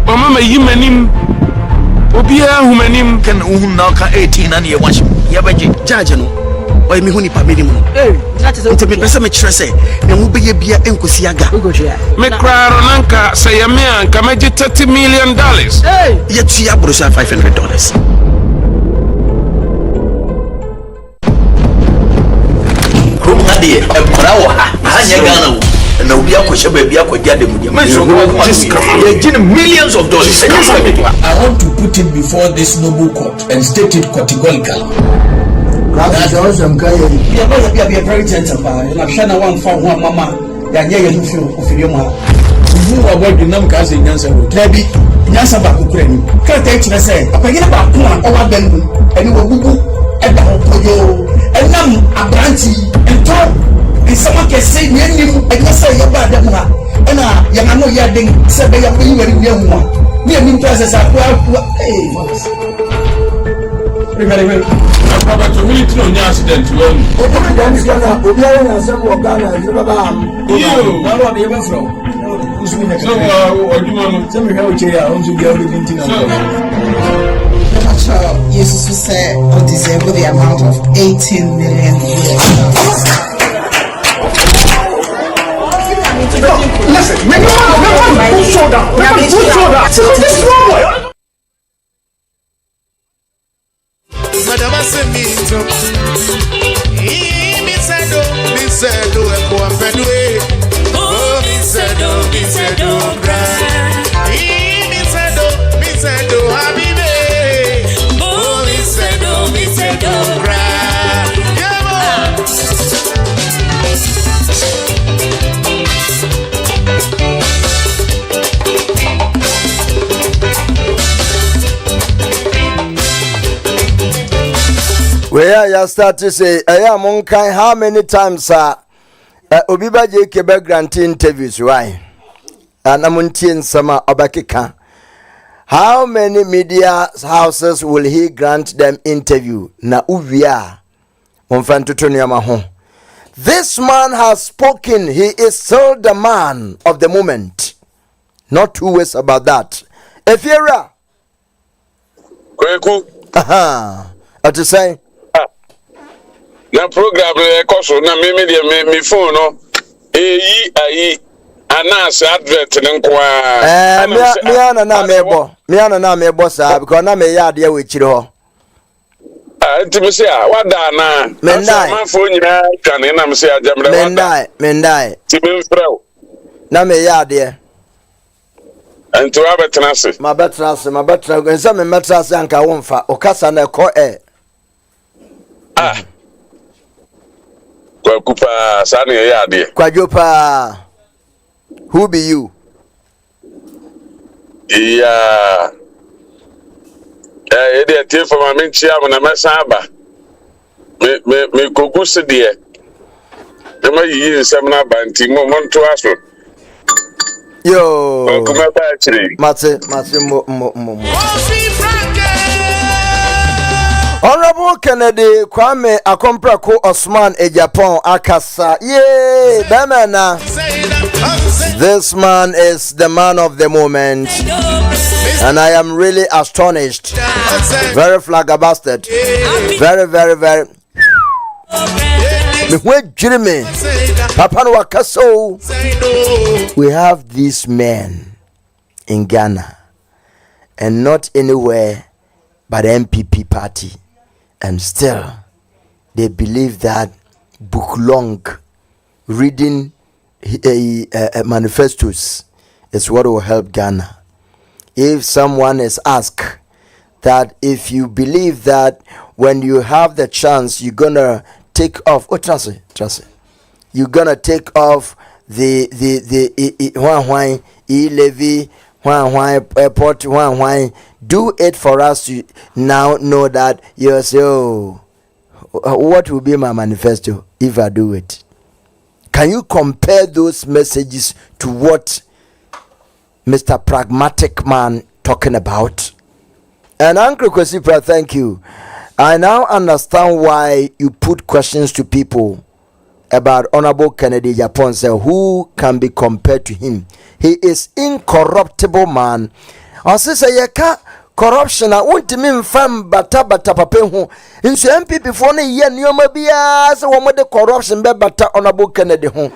mama me yimanim obia humanim kan na ka 18 na ye wash. Ya baje judge no. Oy mi huni pa me nim no. That is what me pesa me kyerɛ sɛ na mu beye bia enkosi aga. Me kraro nanka say ya me anka meje $30 million. Ye tua brosa $500. Ade ekora wo ha anya Ghana wo na obi akwhye ba bia kwagya dem dia me so ye millions of dollars. I want to put it before this noble court and state it categorically. That's awesome, guy. Yeah, no, be a very gentle man. I'm sure no one found one mama. Then you feel of your mama. You are what the name can say, Nancy. Maybe Nancy back Ukraine. Can't take you say, I'm going to back one over them and you will go and the whole and now a brandy and talk. And someone can say, you and you say you're bad. And I know you're doing 7 years when you were young. Me and presence at well, hey, Robert, we need to know the accident. Accident is going to be a some of Ghana. You know, what are you from? Who's been a some of how chair owns to be able to Jesus to say or deserve the amount of 18 million. Listen, make no shoulder. This boy. Madam Asemito, mi sedo, eko afedwe. Oh, mi sedo, bra. Mi sedo, habibe. Oh, mi sedo, bra. Where you start to say, I am on kind how many times Obiba J. grant interviews, why? And I'm on Sama Obakika. How many media houses will he grant them interview? Na uvia. This man has spoken. He is still the man of the moment. Not two ways about that. Efiera. Kweku. Aha. What to say? Na program koso na me phone no eyi ayi anas advert nkwa me ana na mebo sa because na me ya ade we chire ho ntimi se a wada na ma phone nyina twane na me se ajamre wada mendai timi mfrew na me ya ade enti wa betena se ma betra nsa me metra se anka wonfa okasa na ko Kwakupa sani ya de. Kwajopa. Who be you? Yeah. Ede tie for ma menchi am na mesaba. Me kogusi de. Am I you seminar banty moment to us? Yo, Mate, Honorable Kennedy Kwame Akomprako Osman Ejapon Akasa. Yay, Bamana. This man is the man of the moment. And I am really astonished. Very flabbergasted. Very, very, very. We have these men in Ghana and not anywhere but the MPP party, and still they believe that book long reading manifestos is what will help Ghana. If someone is asked that if you believe that when you have the chance you're gonna take off, trust it, you're gonna take off the levy, airport, do it for us to now know that you say, oh, what will be my manifesto if I do it? Can you compare those messages to what Mr. Pragmatic Man talking about? And Uncle Kwesipra, thank you. I now understand why you put questions to people about Honorable Kennedy Japan. Say, who can be compared to him? He is incorruptible man. I say yeka corruption a untimi mfam bata papa ho. Nso MPP for ne ye nioma bia se wo de corruption be bata Honorable Kennedy ho.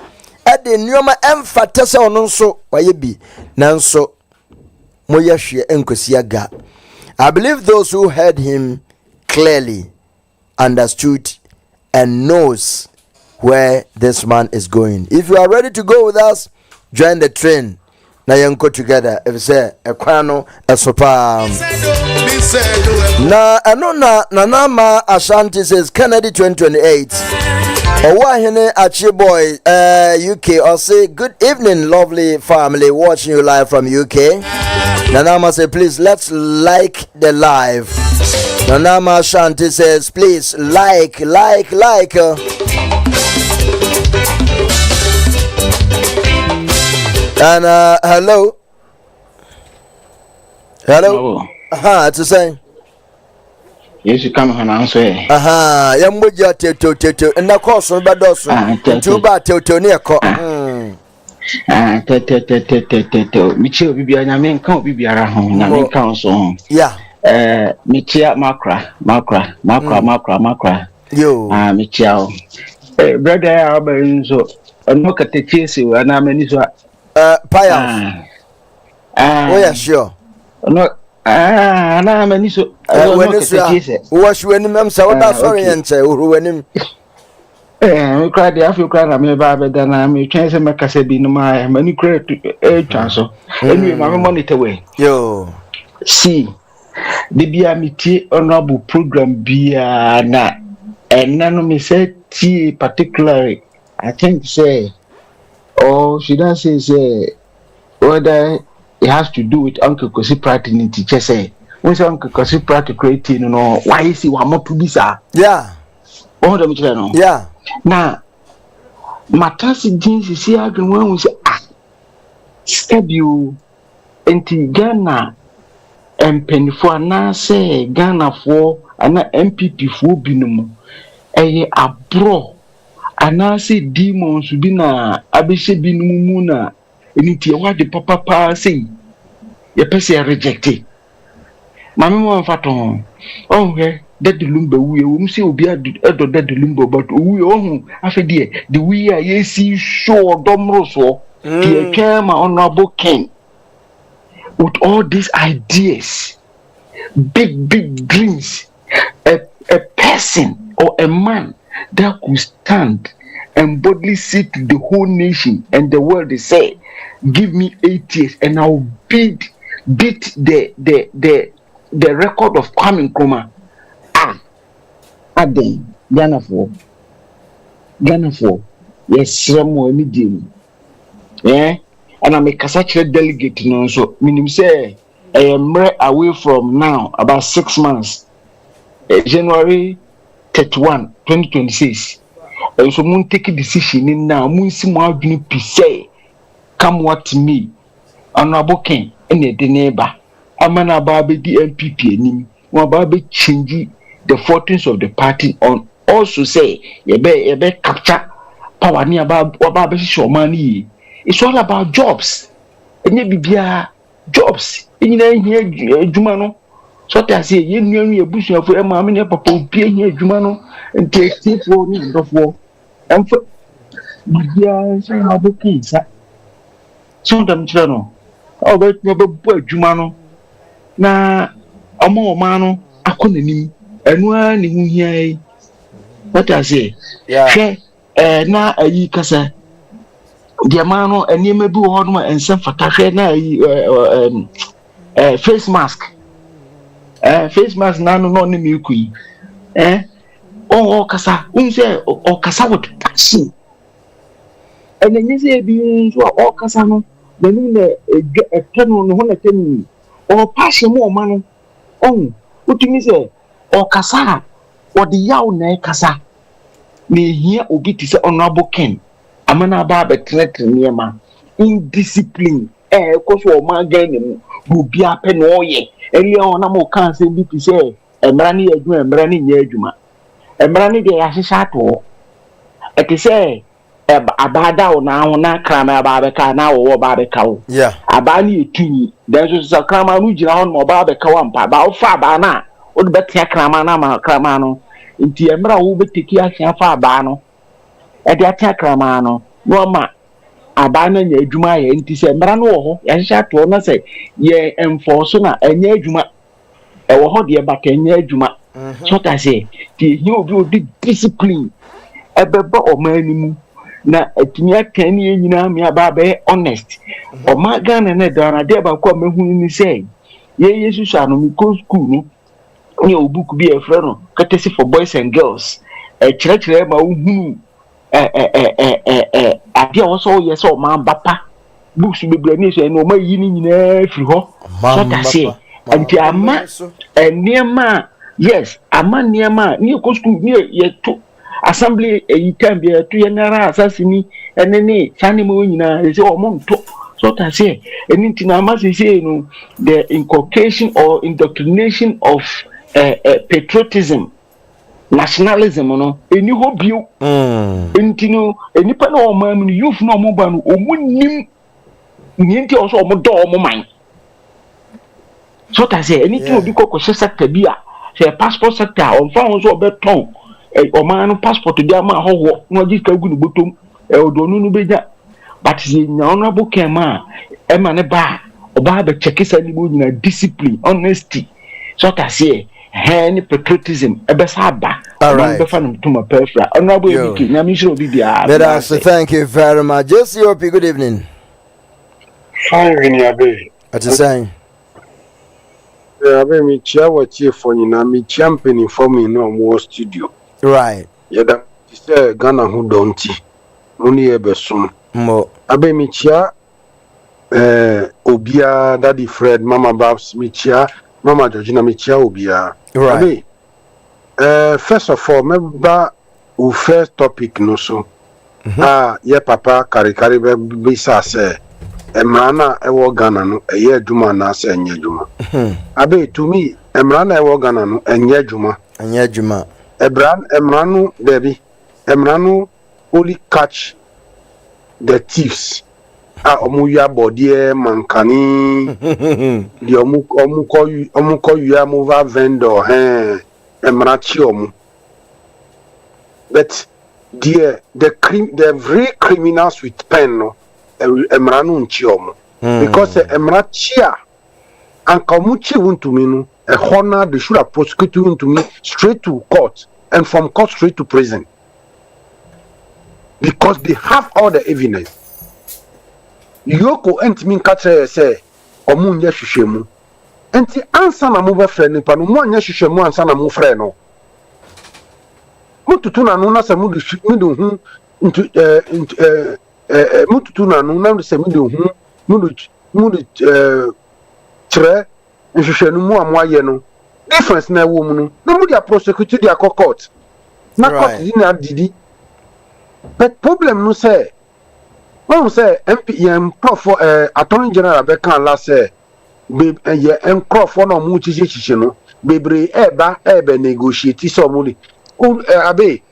E de nioma emfata se ono nso waye bi. Nanso moya hwe enkosi aga. I believe those who heard him clearly understood and knows where this man is going. If you are ready to go with us, join the train. Now you go together. If you say a kwano a sopa. Na anona nanama Ashanti says Kennedy 2028. Owahene Achi boy UK or say good evening lovely family watching you live from UK. Nanama say please let's like the live. Nanama Ashanti says please like. And hello. To say. Yes, you come and answer. Yambuja teto. And the course of Badoso. Two bad teto near co. Michio Bibia, Yamin can't be around. Yamin council. Yeah. Michia Macra. Yo. Michio. Brother Albenzo. And look at the chase you and I'm in Paya. Oh, yeah, sure. No, I'm an issue. Was when him, sorry, and say, who when him. We cried the African, I'm a barber, then I'm a chance of Macasabi in my many credit a chance. Anyway, my money away. Yo, see, the BMT honorable program be na and none of me said tea particularly. I think say. Oh, she doesn't say whether it has to do with Uncle Kosi Pratt in teacher say. When Uncle Kosi Pratt creating, why is he one more to this? Yeah. Oh, the channel. Yeah. Now, Matasi jeans is here again when we say, stab you into Ghana and penny for now say Ghana for an MPP for binum. A bro. And I say demons be na abishe binumuna initi what the papa say ye person rejected. Mama mo faton oh he dead lumba we say obi edo dead lumba but we oh afede the we are ye see show domro so the came honorable king with all these ideas big dreams a person or a man that could stand and boldly say to the whole nation and the world, they say, give me 8 years and I'll beat the record of Kwame Nkrumah. Then Ghana for yes, more immediately. Yeah, and I'm a Kasachre delegate, so meaning say I am away from now about 6 months. January 31, 2026. and so moon take a decision in now, moon see more say, come what to me, honorable king, and the neighbor, a man about the MPP, and one change the fortunes of the party on also say, ye be capture power near about show money. It's all about jobs. And ye be jobs. In here, Jumano. So that I say, you knew a bush of a mammy, papa, being here, Jumano, and take it for me of war. And for the kids, sometimes, Jono. Oh, but never boy, Jumano. Na, a more mano, I couldn't. And one in here. What I say, yeah, na a ye cassa. The mano and you may be one and some for na face mask. Face mask nano no milky. Oh, cassa, unse or cassa with passion. And then you say, being all cassano, the moon a ten on 110 or passion more man. Oh, what do you say? Or cassa, or the yaw ne cassa. Me here obi to say honorable ken. Amana baba treat near ma indiscipline. Cause for my game will be up and all ye. Early on, I'm can't say to say a brandy a do and brandy near Juma. A brandy de Ashisato. I can say a bada now, not cram a barbeca now or barbecow. Yeah, a bani tea. There's a cram on more barbecow and about Fabana. Would better cramana cramano. Inti emra wo betiki ahia fa abano e de atia kramano no ma abana nya adwuma ye nti se emra no wo ho ya hia to na se ye enforce na enya adwuma e wo ho de ba ka enya adwuma so ta se ti hi obi discipline e beba o manimu na atimi aka ni nyina me aba be honest o ma Ghana na da de ba ko mehu ni se ye yesu ano mi ko school no your book be a friend, courtesy for boys and girls. A church, my who idea also, yes, or man, papa. Books will be blamed, and no more yin in every hole. What I say, and Tiama, and near ma, yes, a man near ma, near school near yet to assembly, a can be a 2 year assassin, and any Sunday morning is all month. So I say, and in Tinamas is saying the inculcation or indoctrination of patriotism, nationalism, no, and you hope you, intino, and you put no man, you've no mobile, or wouldn't need also more door, mine. So I say, anything will be called sector beer, say a passport sector, or found so beton, or man passport to their man, how no, just go to the bottom, or don't know be that. But the honorable Kema, Emma Bar, or Baba Checkis and discipline, honesty. So I say, any patriotism, a besaba. All right. Thank you very much. Just your good evening. Fine, Vinny. What you saying? Me chia what you for you now, me championing for me no more studio. Right. Yeah, that is Ghana who don't only ever soon. Mo. Abe me chia Obia, Daddy Fred, Mama Babs, me chia. Mama Georgina Michia Obia. Right. First of all, remember our first topic no so. Yeah, Papa Kari be say Emrana ewo Ghana no eye dwuma na say enye dwuma. Abe to me Emrana ewo Ghana no enye dwuma. Enye dwuma. Emrano debi. Emrano only catch the thieves. Omuya bodie mankani di omuko ya mova vendor emrachi omu. But the very criminals with pen no emranu nchi omu because emrachia ankamuchi wuntumi no a honor they should have prosecuted wuntumi straight to court and from court straight to prison because they have all the evidence. Yoko enti katre say omu nya hwehwemu enti ansa na mo be frɛ nipa no mo anya hwehwemu ansa na mo frɛ no mututu na no na se mudu hu mututu na no na se mudu hu mudu tre hwehwenu mo amoaye no difference na wo mu no na mudu prosecute dia court na court di na didi but problem no say when we say MP for attorney general be kan la say be ye for no mu chichichi no bebre eba negotiate so mu ni abe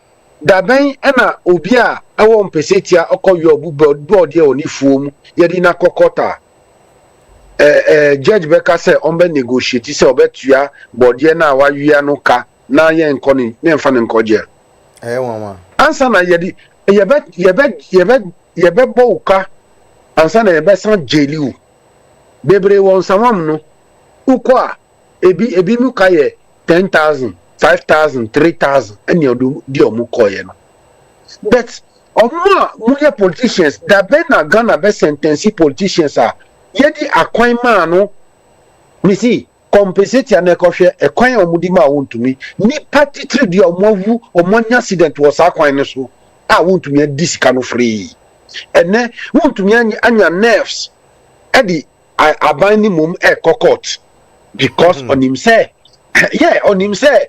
da ben na obi a ewo mpesetia okoyo obu board ye oni fuom ye di na kokota judge beka say on be negotiate say obetua board ye na awia no ka na ye nkoni ne mfa ne nkoje wanwa ansa na ye di ye be boka ansa na ye be san jeliu bebre won samam no ukwa ebi mu ka ye 10,000 5,000 3,000 any odu di omukoye no but omo muye politicians da be na Ghana be sentence politicians are yedi akwan ma no misi compensate ya na ekohwe ekwan omudi ma wontumi ni party trade di omowu omonya accident was akwan ne so a wontumi disika no free ene wontumi anya nerves edi aban ni mum court because on him say on him say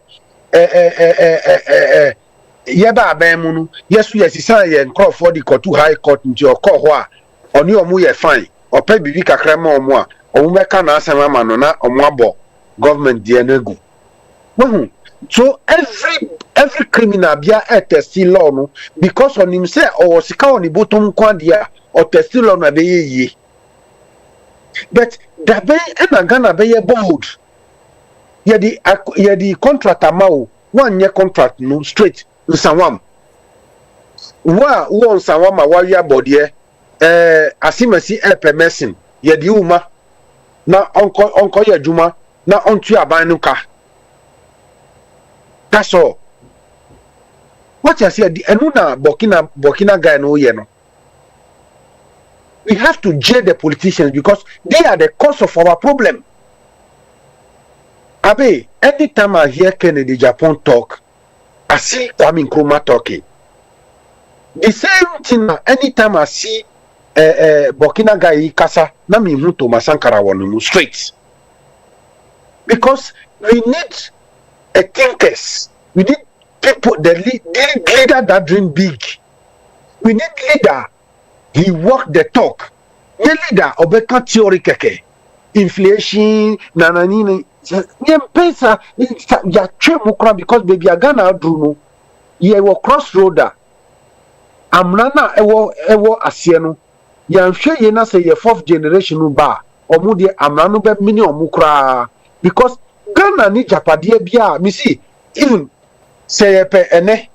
yeba aban no yes say ye for the court to high court nti okọ ho a oni omu ye fine opa bibi kakra ma omu a omu meka na asema ma no na omu abo government die na gu so every criminal bia test law no because on him say o sika oni bottom kwa dia o test law na be ye but da be na Ghana be ye bold ye di contractor ma one year contract no straight nsawam wo nsawam ma wa ya bodie asimasi permission ye di uma na onko ye juma na ontu aban no ka that's all what you say di enu na Burkina guy no ye no we have to jail the politicians because they are the cause of our problem. Abe, anytime I hear Kennedy Japan talk, I see Kwame Nkrumah talking. The same thing, anytime I see Burkina guy Kasa, na mi huto masankara wonu straight. Because we need a thinkers. We need people, the leader that dream big. We need leader. He walk the talk. The leader obeka theory keke. Inflation, nananini. Pesa ya chemukra because baby Ghana druno. Ye wo crossroader. Amnana ewo asieno. Ya nhwe ye na say ye fourth generation ba. Omu de amnano be mini omukra because Ghana ni japade bia me see even say pe ene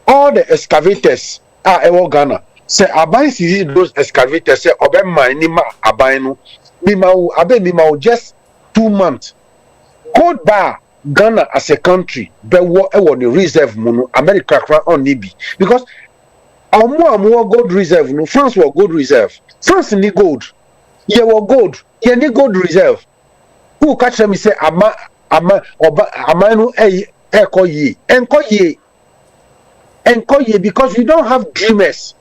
all the excavators ewo Ghana. Say aban see those excavators say obema ni ma aban no mi ma just 2 months gold bar Ghana as a country be wo the reserve muno America kra on nibi because omo gold reserve no France were gold reserve France ni gold ye were gold ye ni gold reserve who catch me say ama no enko ye because we don't have dreamers.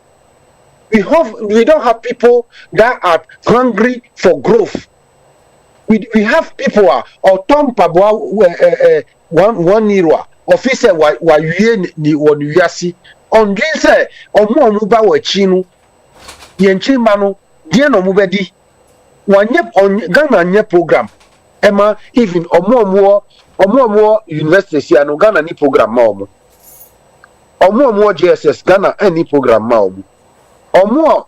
We don't have people that are hungry for growth. We have people or Tom Pabwa 1 year officer wa ni wonu yasi on din say omo ba wa chinu yenchi manu die no mu bedi wanye on Ghana nye program ema even omo university anu Ghana ni program ma omo JSS Ghana any program ma omo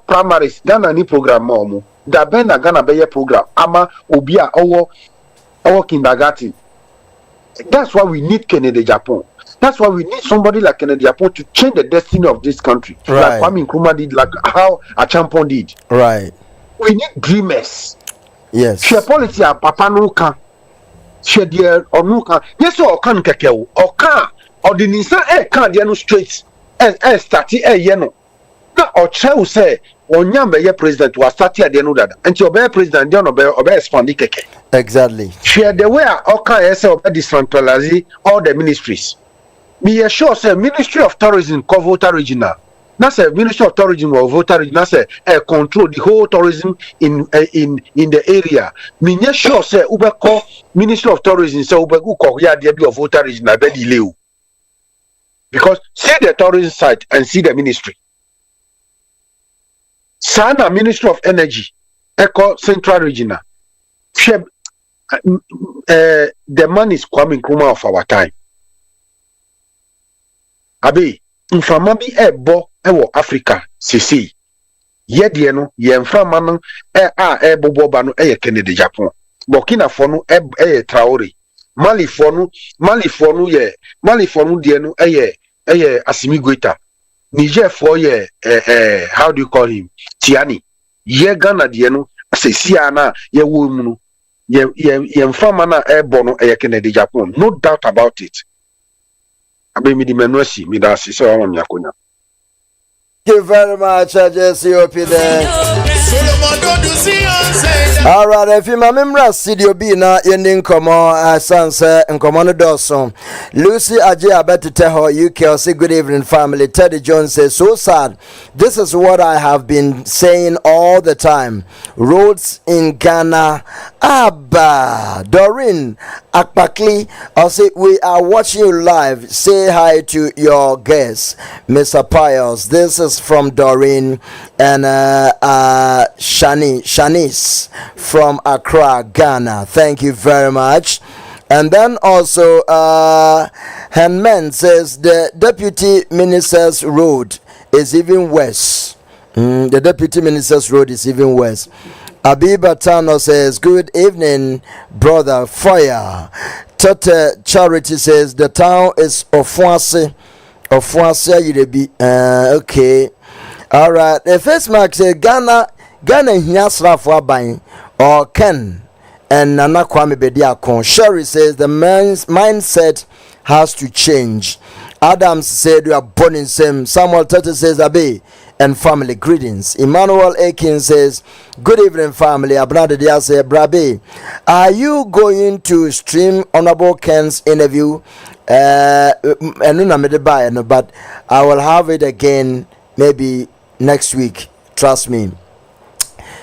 primaries Ghana ni program ma da ben na Ghana be ye program ama obi a owo kindergarten. That's why we need Kennedy Japan. That's why we need somebody like Kennedy Japan to change the destiny of this country. Right. Like Kwame Nkrumah did, like how a champion did. Right. We need dreamers. Yes. Share policy a papa no can. Share dear or no can. Yes, or can kakeo or can or the Nisa can no straight start yeno. Na or child say on yambe ye president was started at the end that until be president don't obey expand keke. Exactly. Share the way okay say obey decentralization all the ministries. Be sure say Ministry of Tourism cover Volta regional. Na say Ministry of Tourism or Volta regional say control the whole tourism in the area. Me sure say ube call Ministry of Tourism say ube go ya there be of Volta regional be delay. Because see the tourism site and see the ministry. Sana Ministry of Energy, Eco Central Regional. The man is coming Nkrumah of our time. Abi, mframa bi ebo ewo Africa sisi. Ye die no, ye mframa no ebobo ba no Kennedy Japan. Burkina Faso no Traoré. Mali for no die no Assimi Goïta. Niger for how do you call him? Tiani. Ye Ghana die no Siana ye wo mu no. Ye mframa na ebo no Kennedy Japan. No doubt about it. Thank you very much, Jesse Opi there. All right, if you remember, Studio B na ending komo sanse nkomo no doso. Lucy Aje abet tell her UK say good evening family. Teddy Jones says so sad. This is what I have been saying all the time. Roads in Ghana, Abba Doreen Akpakli. I say we are watching you live. Say hi to your guests, Mr. Pius. This is from Doreen and Shanice from Accra, Ghana. Thank you very much. And then also Henman says the deputy minister's road is even worse. The deputy minister's road is even worse. Abiba Tano says good evening brother fire. Tata Charity says the town is Ofuase Yirebi. Okay. All right. The first mark says Ghana Hiasra for buying or Ken and Nana Kwame Bediakon. Sherry says the man's mindset has to change. Adams said you are born in same. Samuel Tete says Abe and family greetings. Emmanuel Akin says good evening family. Abnade Dia say Brabe, are you going to stream Honorable Ken's interview? But I will have it again maybe next week. Trust me.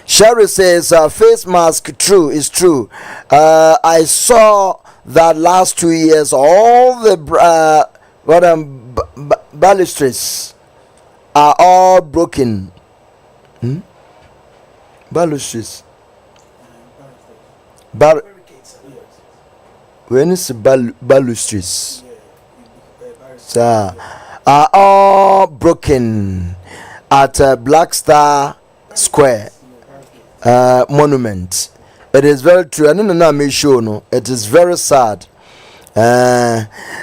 Sherry says face mask is true. I saw that last 2 years all the balustrades are all broken. Balustrades. When is balustrades? Are all broken at Black Star Square monument. It is very true. I don't know me show no. It is very sad.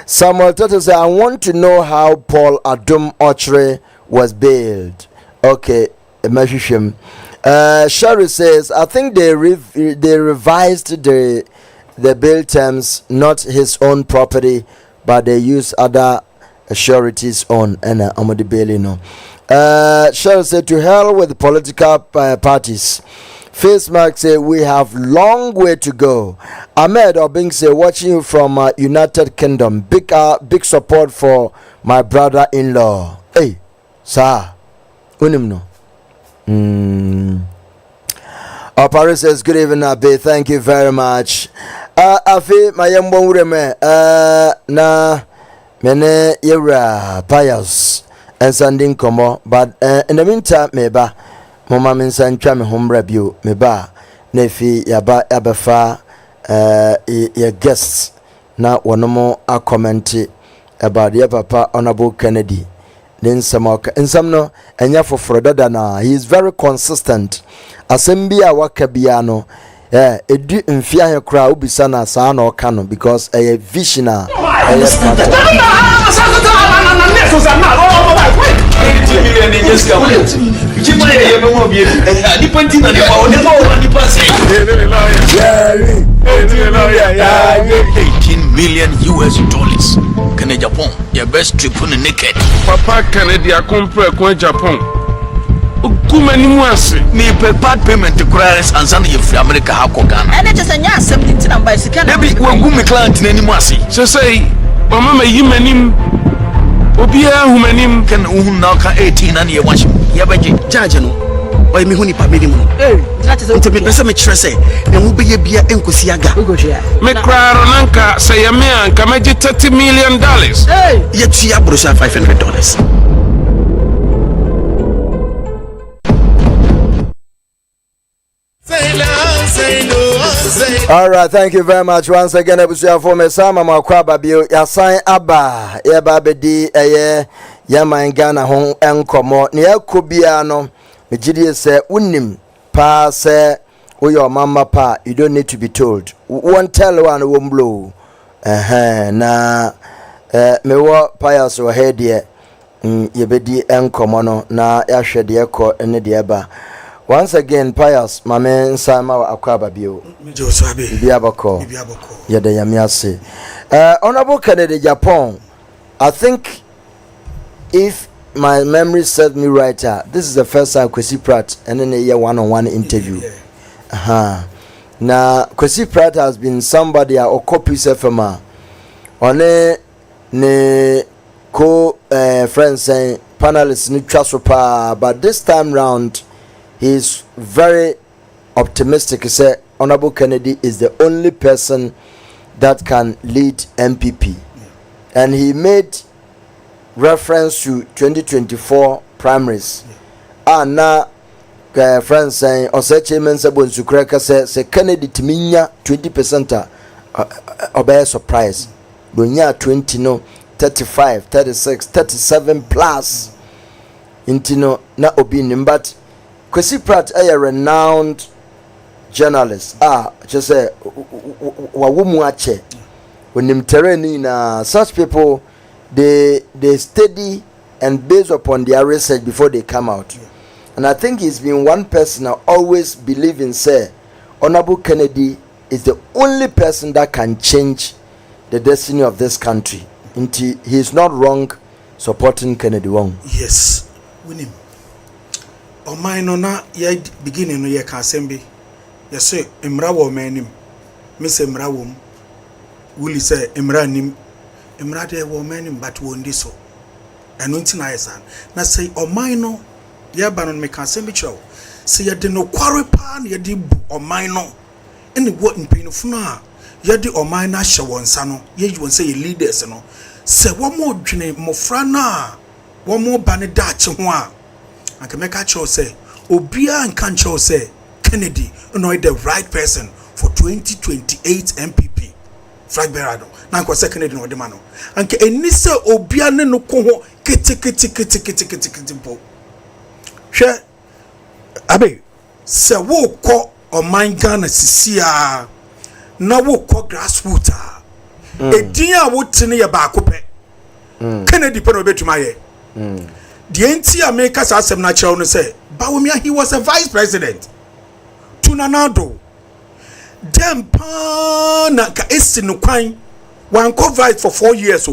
Samuel Toto says, I want to know how Paul Adum Ochre was bailed. Okay, Sherry says, I think they revised the bail terms, not his own property, but they use other sureties on and Amadi Bailey. No. Sherry said, to hell with political parties. Face Mark say we have long way to go. Ahmed Obing say watching you from United Kingdom. Big support for my brother-in-law. Hey, sir, unim no. Paris says good evening, Abe. Thank you very much. Afi mayambo ureme na mene yera Pius and sending komo, but in the meantime meba. Mama minsa ntwa me homra bio me ba na fi yaba abafa your guests na wonomo a comment about your papa Honorable Kennedy then some no enya foforo dada na he is very consistent asem bia waka bia no edu mfia he kra obisa na sa na oka no because a visionary $18 million Can Japan, your best trip on the naked. Papa Kennedy a compre kwa Japan. Kumani mwase ni part payment to Grassroots and San Africa America hako Ghana. And it is a nya 17 and by second. Maybe when gumi client nani mwase. So say mama yimanim obia humanim can na ka 18 and ye wash. Ya baje judge no. Oy me huni pa minimum. Nti me pese me kyerɛ sɛ na mu bɛyɛ bia enkosi aga. Me kraro nanka say ya me anka meji $30 million. Ye tua brosha $500. All right, thank you very much once again. Ebusia for me sama makwa babio ya sign aba ya babedi eye ya mangana hon enkomo ne yakobia no megidie se unim pa se wo your mama pa, you don't need to be told. One tell one won blow na me wo pious wo head ye yebedi enkomo no na ya hwede ekọ ene de ba. Once again, pious, my man, Sama Akwaba Bio. Biabako. Yada Yamiase. Honorable Kennedy Japan, I think if my memory serves me right, this is the first time Kwesi Pratt and then a year one-on-one interview. Now, Kwesi Pratt has been somebody or copies FMA on ne friends saying panelists ni trust, but this time round. He is very optimistic. He said Honorable Kennedy is the only person that can lead MPP. And he made reference to 2024 primaries. And now, friends saying, Ose Chairman Sabon Sukreka say Kennedy Timinya 20% obey surprise. Bunya 20 no 35, 36, 37 plus. Intino na obinim, but Kwesi Pratt a renowned journalist. Just say wawumu ache. When him terrain na such people they study and based upon their research before they come out. And I think he's been one person I always believe in say Honorable Kennedy is the only person that can change the destiny of this country. He is not wrong supporting Kennedy Wong. Yes, win him. O mine na ye beginning no ye ka sembe ye say emra wo manim me say emra wo wuli say emra nim emra de wo manim but wo ndi so eno nti na yesan na say o mine no ye ba no me ka sembe chiro say ye de no kware pa na ye de bu o mine no ene wo mpinifo no a ye de o mine na hye wonsa no ye ji won say leaders no say wo mo dwene mofra na wo mo ba ne daache ho a I can make a choice say Obia and can choose say Kennedy no the right person for 2028 MPP flag bearer now ko say Kennedy no the man and eni say Obia ne no ko ho kiti bo hwe abe say wo ko o man Ghana sisia na wo ko grassroots edin a wo tene ye ba ko pe Kennedy pe no betuma ye the NT America's asem na chao no say Bawumia he was a vice president to Nanado dem pa na ka esi no kwan one covered for 4 years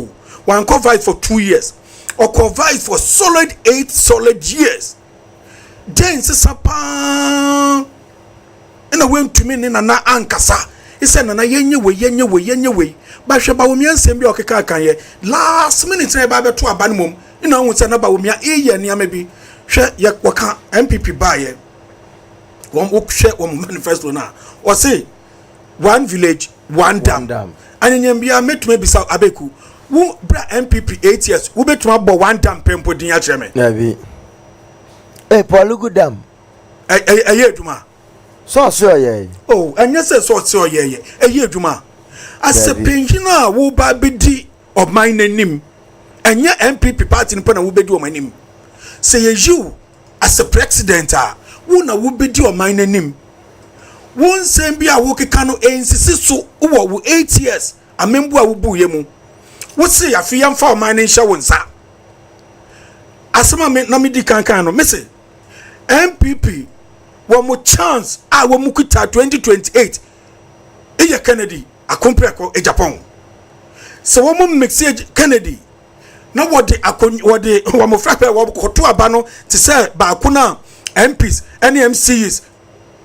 one covered for 2 years or covered for solid 8 solid years then sapa ina went to me na ankasa he said na yenye we ba hwe Bawumia nsem bi okeka kan ye last minute na ba beto aban mom ina hu se na Bawumia eye niam bi hwe ye waka MPP baye won hwe won manifesto na o say one village one dam anyanyam bia metuma bisa abeku wo bra MPP 8 years wo betuma bo one dam pempo din ya kyereme na bi Paulugu dam eye aduma so ye anya se so ye eye aduma asepenhina wo ba bedi of my nanim anya MPP party npa na wo bedi o manim say you as a president wo na wo bedi o my nanim won nsem bia wo keka no ensisi so wo 8 years amembu a wo buye mu wo se afi yamfa o my nhya wo nsa asema me na me di kankan no me se MPP wo mo chance wo mu kita 2028 eye Kennedy akompre ko e Japan so wo mo mix Kennedy na wode wo mo frappe wo ko to aba no te se ba ko na MPs any MCs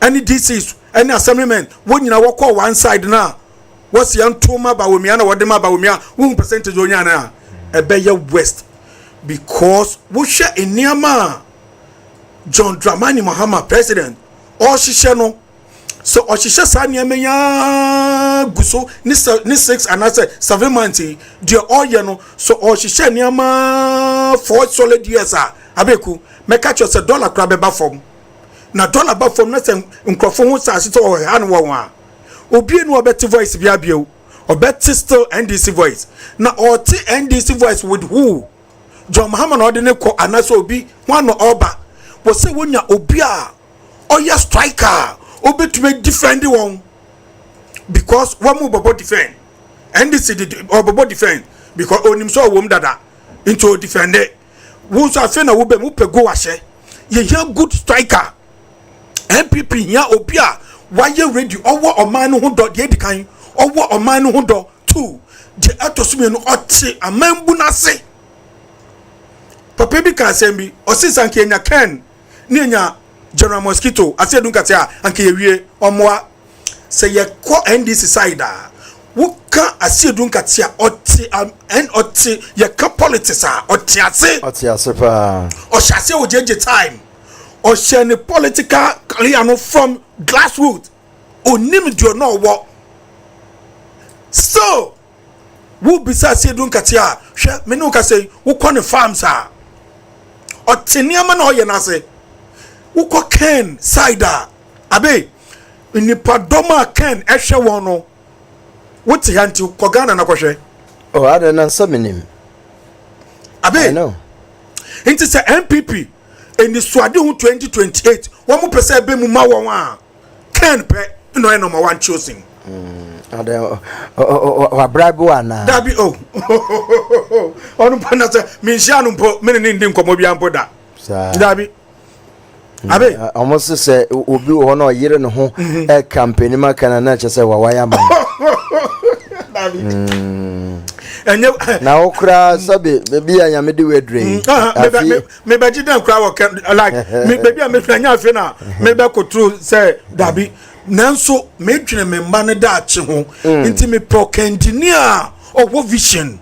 any DCs any assemblymen wo nyina wo call one side na wo se antoma Bawumia na wode ma Bawumia wo percentage onya na e be ye west because wo hwe eniama John Dramani Mahama president ɔhyehyɛ no so ɔhyehyɛ saa nneɛma yaa gu so ne 6 anaasɛ 7 months deɛ ɔyɛ no so ɔhyehyɛ nneɛma 4 solid years a abeku mɛka kyerɛ sɛ dollar kora bɛba fam na dollar ba fam na sɛ nkurɔfo ho saase sɛ ɔha no wɔn a obi no ɔbɛte voice bi abiew ɔbɛte still NDC voice na ɔte NDC voice with who John Mahama na ɔde ne kɔ anaasɛ obi wɔn no ɔba wɔsɛ wɔnya obi a ɔyɛ striker obetumi defend wɔn because wɔn mu bɔbɔ defend NDC ɔbɔbɔ defend because onim so ɔwɔm dada into defend it wɔn nso afei na wɔbɛn mu pɛ go ahyɛ yɛhia good striker NPP hia obi a wayɛ ready ɔwɔ ɔman no ho dɔ deɛ edi kan ɔwɔ ɔman no ho dɔ 2 deɛ ɛtɔ so mmienu ɔte amanbu n'ase papa bi ka asɛm bi ɔsi sanke nya Ken ne nya General Mosquito ase dun kate a anke yewie ɔmoa sɛ yɛkɔ NDC side a woka ase dun kate a ɔte ɔte yɛka politics a ɔte ase pa ɔhyɛ ase wɔ jeje time ɔhyɛ ne political career no from grassroots onim dio no ɔwɔ so wo bisa ase dun kate a hwɛ me no ka sɛ wokɔ ne farms a ɔte nneɛma na ɔyɛ n'ase wokɔ Ken side a abe nipa dɔm a Ken ɛhwɛ wɔn no wote ha nti kɔ Ghana na kɔhwɛ oh ada na nsa menim abe no nti sɛ NPP eni suade ho 2028 wɔn mo pɛ sɛ ebe mu ma wɔn a Ken pɛ no ɛ number 1 choosing ada wa brabo ana dabi oh onu pa na sɛ menhia no mpo me ne ndi nkɔmɔ bi ampo da dabi abe almost say obi wo na oyire ne ho e campaign ma kana na che say wa waya man enye na okra sabe bebi anya me de wedre me ba jidan kra wo like me bebi a me anya afi na me be kotru say dabi nanso me dwene me mba ne da ache ho nti me pro engineer owo vision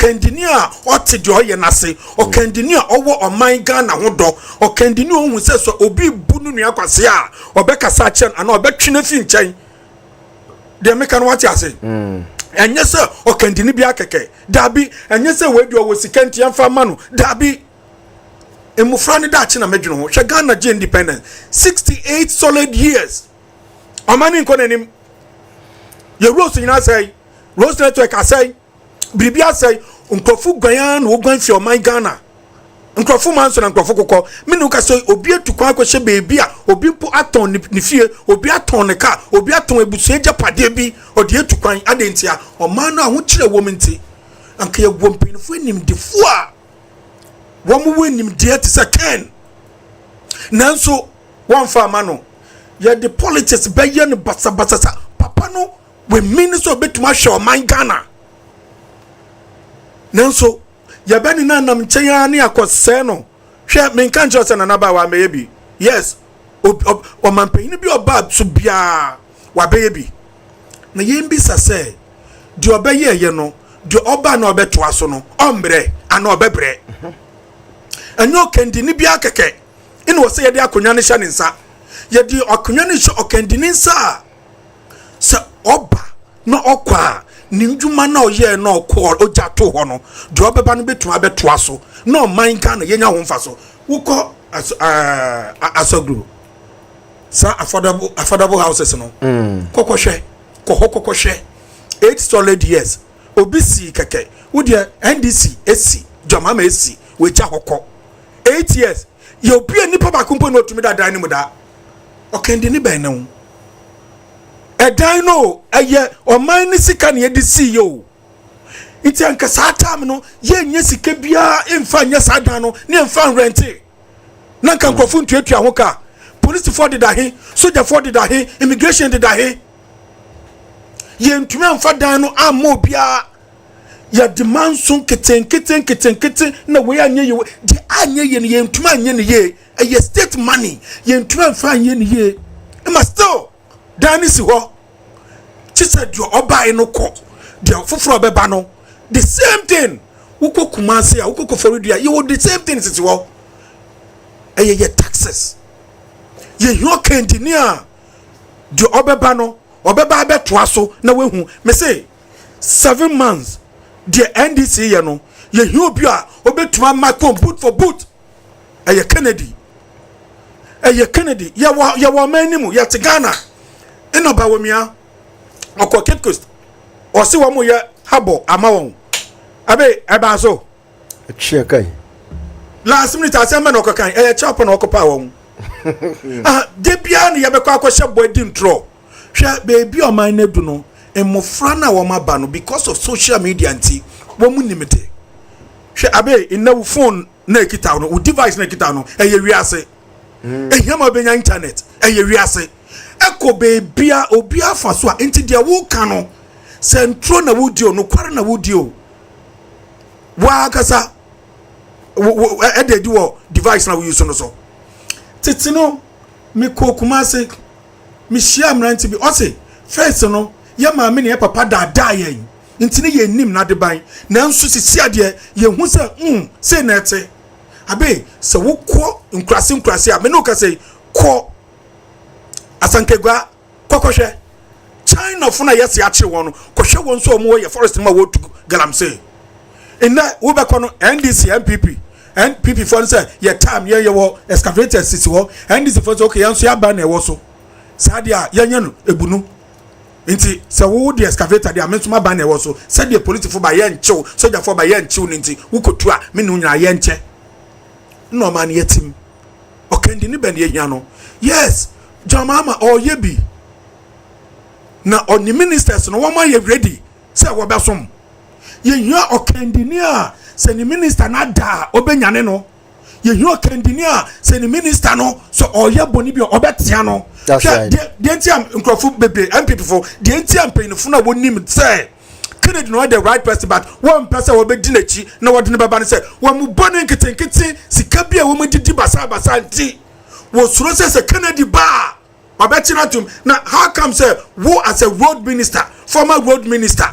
engineer oti de oye nase engineer owo oman Ghana ho do engineer ohun se so obi bunu nua kwase a obekasa chen ana obetwene fi nchen de me kan wati ase enye se engineer bi akeke dabi enye se we de owo sikanti amfa ma no dabi emufra ne da ache na medwene ho hwe Ghana je independence 68 solid years amani nkonenim ye rose nyina say Rose network asay biribi asay nkrofu gwan na ogwan fi oman Ghana nkrofu manso na nkrofu kokɔ minu ka say obi etukwan akɔhye beebi a obi mpo aton ne fie obi aton ne ka obi aton ebusu agapade bi odi etukwan adentia oman no aho kyerɛ wom nti anka ye gwompinfo nimdefo a wɔn wo nimdeɛ te sɛ Ken nanso wɔn fa ama no ye the politics bɛyɛ ne basabasa papa no we mean so betuma show man Ghana nanso ya bani na nam nkyɛn ani akɔsɛ no hwɛ me nka nkyerɛ sɛ na naba wa mɛyɛ bi yes o man panyin bi oba so bia wa bɛyɛ bi na yɛn bi sasɛ de ɔbɛyɛ yɛ no de ɔba na ɔbɛtoa so no ɔmbrɛ ana ɔbɛbrɛ enyo kendi ni bia kɛkɛ ina wɔ sɛ yɛde akonwa ne hyɛ ne nsa yɛde akonwa ne hyɛ ɔkendi ne nsa sɛ oba na okwa ninjuma na oye na okɔ oja to ho no de obeba no betuma betoa so na man Ghana yenya ho mfa so wukɔ asogru sa affordable houses no kokɔhwɛ kokɔhwɛ 8 solid years obisi keke wode NDC esi Jomama esi weja hokɔ 8 years ye obi anipa ba kompo no otumi da dan ni mu da okendi ni ben na edan no eye oman ni sika na yedi si yo iti anka sa time no ye nye sika bia emfa nye sa dan no ne emfa rente na nka nkrofu ntuatua ho ka police for did ahe soldier for did ahe immigration did ahe ye ntumi amfa dan no ammo bia ya demand so keten na we anye ye de anye ye ne ye ntumi anye ne ye eye state money ye ntumi amfa anye ne ye e must still dan si ho chisa dio obai no ko de foforo beba no the same thing ukọ Kumasi a ukọ Koforidua you the same thing sisi ho ye taxes ye hu engineer do obeba no obeba abetoa so na wehu me say 7 months the NDC ye no ye hu obi a obetuma macron boot for boot eye Kennedy ye wa manimu ye Ghana ino ba womia okọ Cape Coast o se wo mo ye habo ama won abe eba so chia kai last minute asema no kokan chop na okopa won de bia ne ye be kwa kwahye boy din tro hwe baby o man na du no emofra na wo maba no because of social media anti wo mu nimete hwe abe inawu phone na ekita no device na ekita no eye wiase ehiama benya internet eye wiase eko bebia obi afa so a enti de wo ka no centro na wodio no kware na wodio wa kasa ededi wo device na we use no so titino me kokuma se me share mranti bi o se first no ya ma me ne papa da yen enti ne ye nim na de ban na nso sisi ade ye hu se na ete abe se wo ko nkrase a me no ka se ko asankegwa kokohwe China funa yesi achi won kohwe won so omo ye forest ma wo tu galamse inna wo be kono NDC NPP for say ye time ye wo excavator sisi wo NDC for say okay yanso ya ba na e wo so sadia yanya no ebunu nti se wo de excavator de amenso ma ba na e wo so sadia political ba ye nchew soldier for ba ye nchew nti wo kotu a me no nyina ye nche no man yetim okendi ni ben ye hia no yes jamama oyebi na oni ministers no woma ye ready say wo besom ye hia okendini a se ni minister na da obenyane no ye hia okendini a se ni minister no so oye boni bi obetia no de ntiam nkrofu bebe MPP for de ntiam penifo na wonim say Kennedy no the right person but one person will be dinachi na what ne baba ne say wo mu boni nketenkete sika bia wo mu didi basa nti wo suro say Kennedy ba Obetinatum. Now, how come say wo as a road minister, former road minister?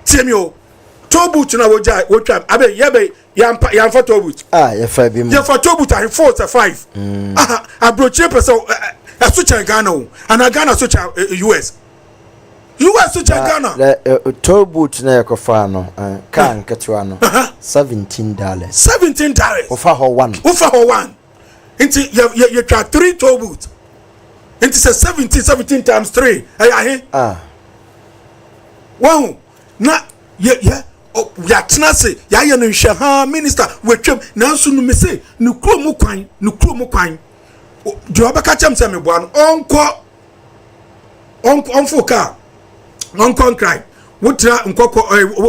Temio, Tobut na woja wotra. Abe yebe yam for Tobut. Ya 5 bi mu. Ya for Tobut I 4 to 5. Abroche person such a Ghana and Ghana such a US. US such a Ghana. Tobut na yakofa no kan ketwa no $17. $17. Ofa ho one. Inti you try 3 Tobut. It is a 17 times 3. Wow. Na ya tnase ya no nhwe ha minister wetwem na nso no me say no krom kwan do obeka chem se me boa no onfo ka on contract wotra nkoko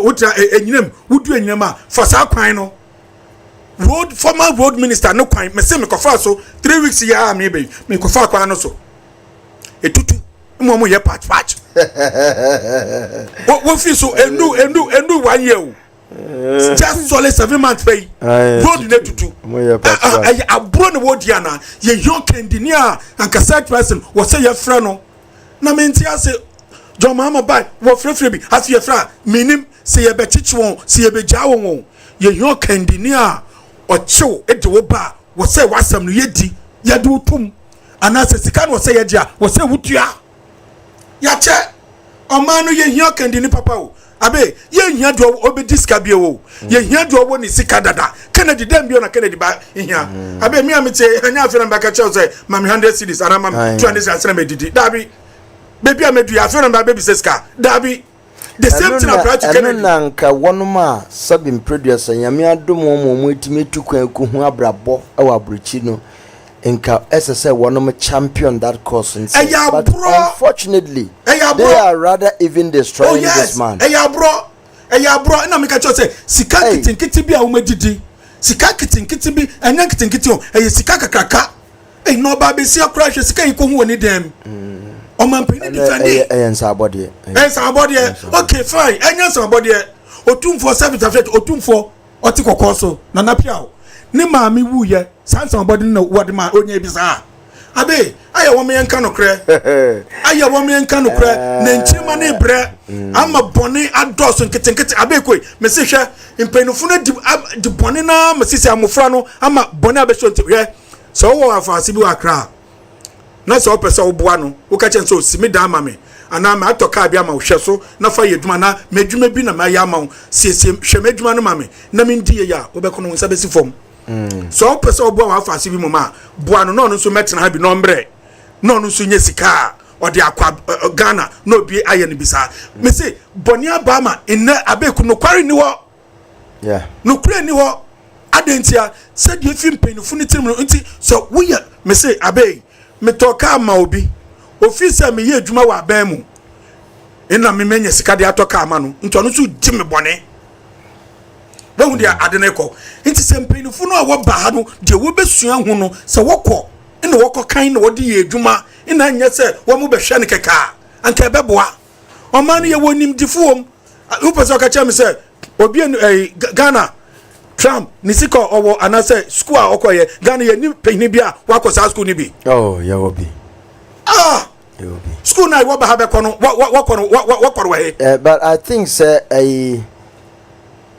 wotra enyinem wudu enyinem a for sa kwan no former road minister no kwan me say me kofa so 3 weeks ya me kofa kwan no so etutu mo ye patch what feel so endu 1 year just solid 7 months pay road ne tutu abro ne wodiana ye young engineer and cassette person was say your friend no na menti ase John Mama by wo frefre bi as your friend minim say ye be chichi won say ye be ja won ye young engineer o chew e de wo ba wo say wasam no yedi ye do tum anase sika no say yedia wo say wutua ya che o man no ye hia kandi ni papa o abe ye hia do obedi sika bie wo ye hia do wo ni sika dada Kennedy dem bio na Kennedy ba hia abe mi amite anya afira mbaka che say mam 100 cedis ana mam 200 cedis na medidi dabi baby amedu ya afira mbaka baby seska dabi the same thing apply to Kennedy na nka wonuma sabim producer nyame adom mo etimi tukwan ku hu abrabo e wa abrochi no inka SSA one of champion that course and say, but unfortunately they are rather even destroying this man. Bro na me ka say sika kitin bi a wo madidi sika kitin bi anya kitin sika kakaka no ba be si akura hwe sika yiko hu woni dem o man pe ni defend sabode okay fine enya sabode otumfo service affect otumfo otikokọ so na napia ni maami wuye sansan body na word ma onye bi sa abe aya wo me yanka no kre aya wo me yanka no kre na nchirima ne bre ama bone adoso nketenkete abe koi me se hwe mpenufu na di bone na me sisi amofra no ama bone abehwe ntehwe so wo afase bi wakra na so pese wo boa no wo ka chen so simi da ama me ana ma atoka bia ma hwe so na fa yedwuma na medwuma bi na ma ya ma siesie hwe medwuma no ma me na me ndi ye ya wo be kono nsa besi fom so pese wo boa wa afase bi mo ma boa no no so metena ha bi no mbre no so nye sika o de akwa Ghana no bi aye ne bisa me say boni abama ina abeku no kware ni wo yeah no kware ni wo adentia said you feel painful ni tirim no nti so we me say abe me toka ma obi ofisa me ye adwuma wa ban mu ina me menye sika de atoka ama no nti ono so di me bone when they are adeneko nti se painful no a wo ba ha no de wo besua hu no se wokọ ina wokọ kan na wodi ye adwuma ina nya se wo mu behwe ne keka anka beboa o man ye wonim difuom wo pese ka cha me se obi Ghana Trump nisiko owo anase school a okoye Ghana ye ni pehini bia wakosa school ni bi oh ya obi obi school na wo ba ha be kono wo he but I think say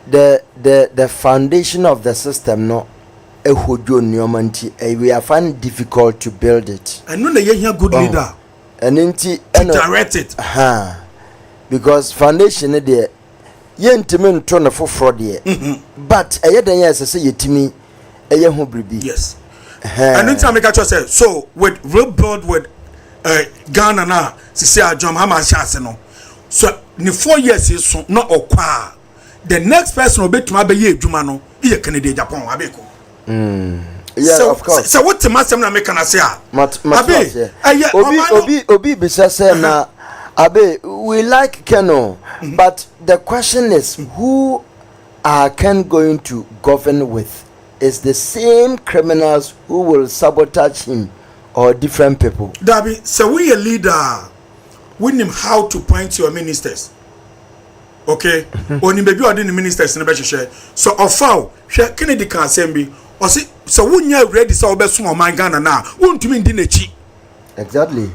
the foundation of the system no ehojo nyomanti we are finding difficult to build it and no ye here good leader and inti direct it because foundation there yentimi nto na foforo de but eyeden yes say yetimi eye ho bribi yes and inti make sure say so with rebuild with Ghana na sisi ajom ha ma sha no so ni 4 years is so no okwa the next person obetuma be ye adwuma no iye Canada Japan abeko yeah so, of course so what the master na make na say obi bisa say na abe we like Keno but the question is who are Ken going to govern with? Is the same criminals who will sabotage him or different people? Dabi, so we a leader we know how to point your ministers. Okay? Oni baby or the ministers in the share. So ofao, share Kennedy can assembly. Or see so when you ready so be so man Ghana now. Won't mean dinechi. Exactly.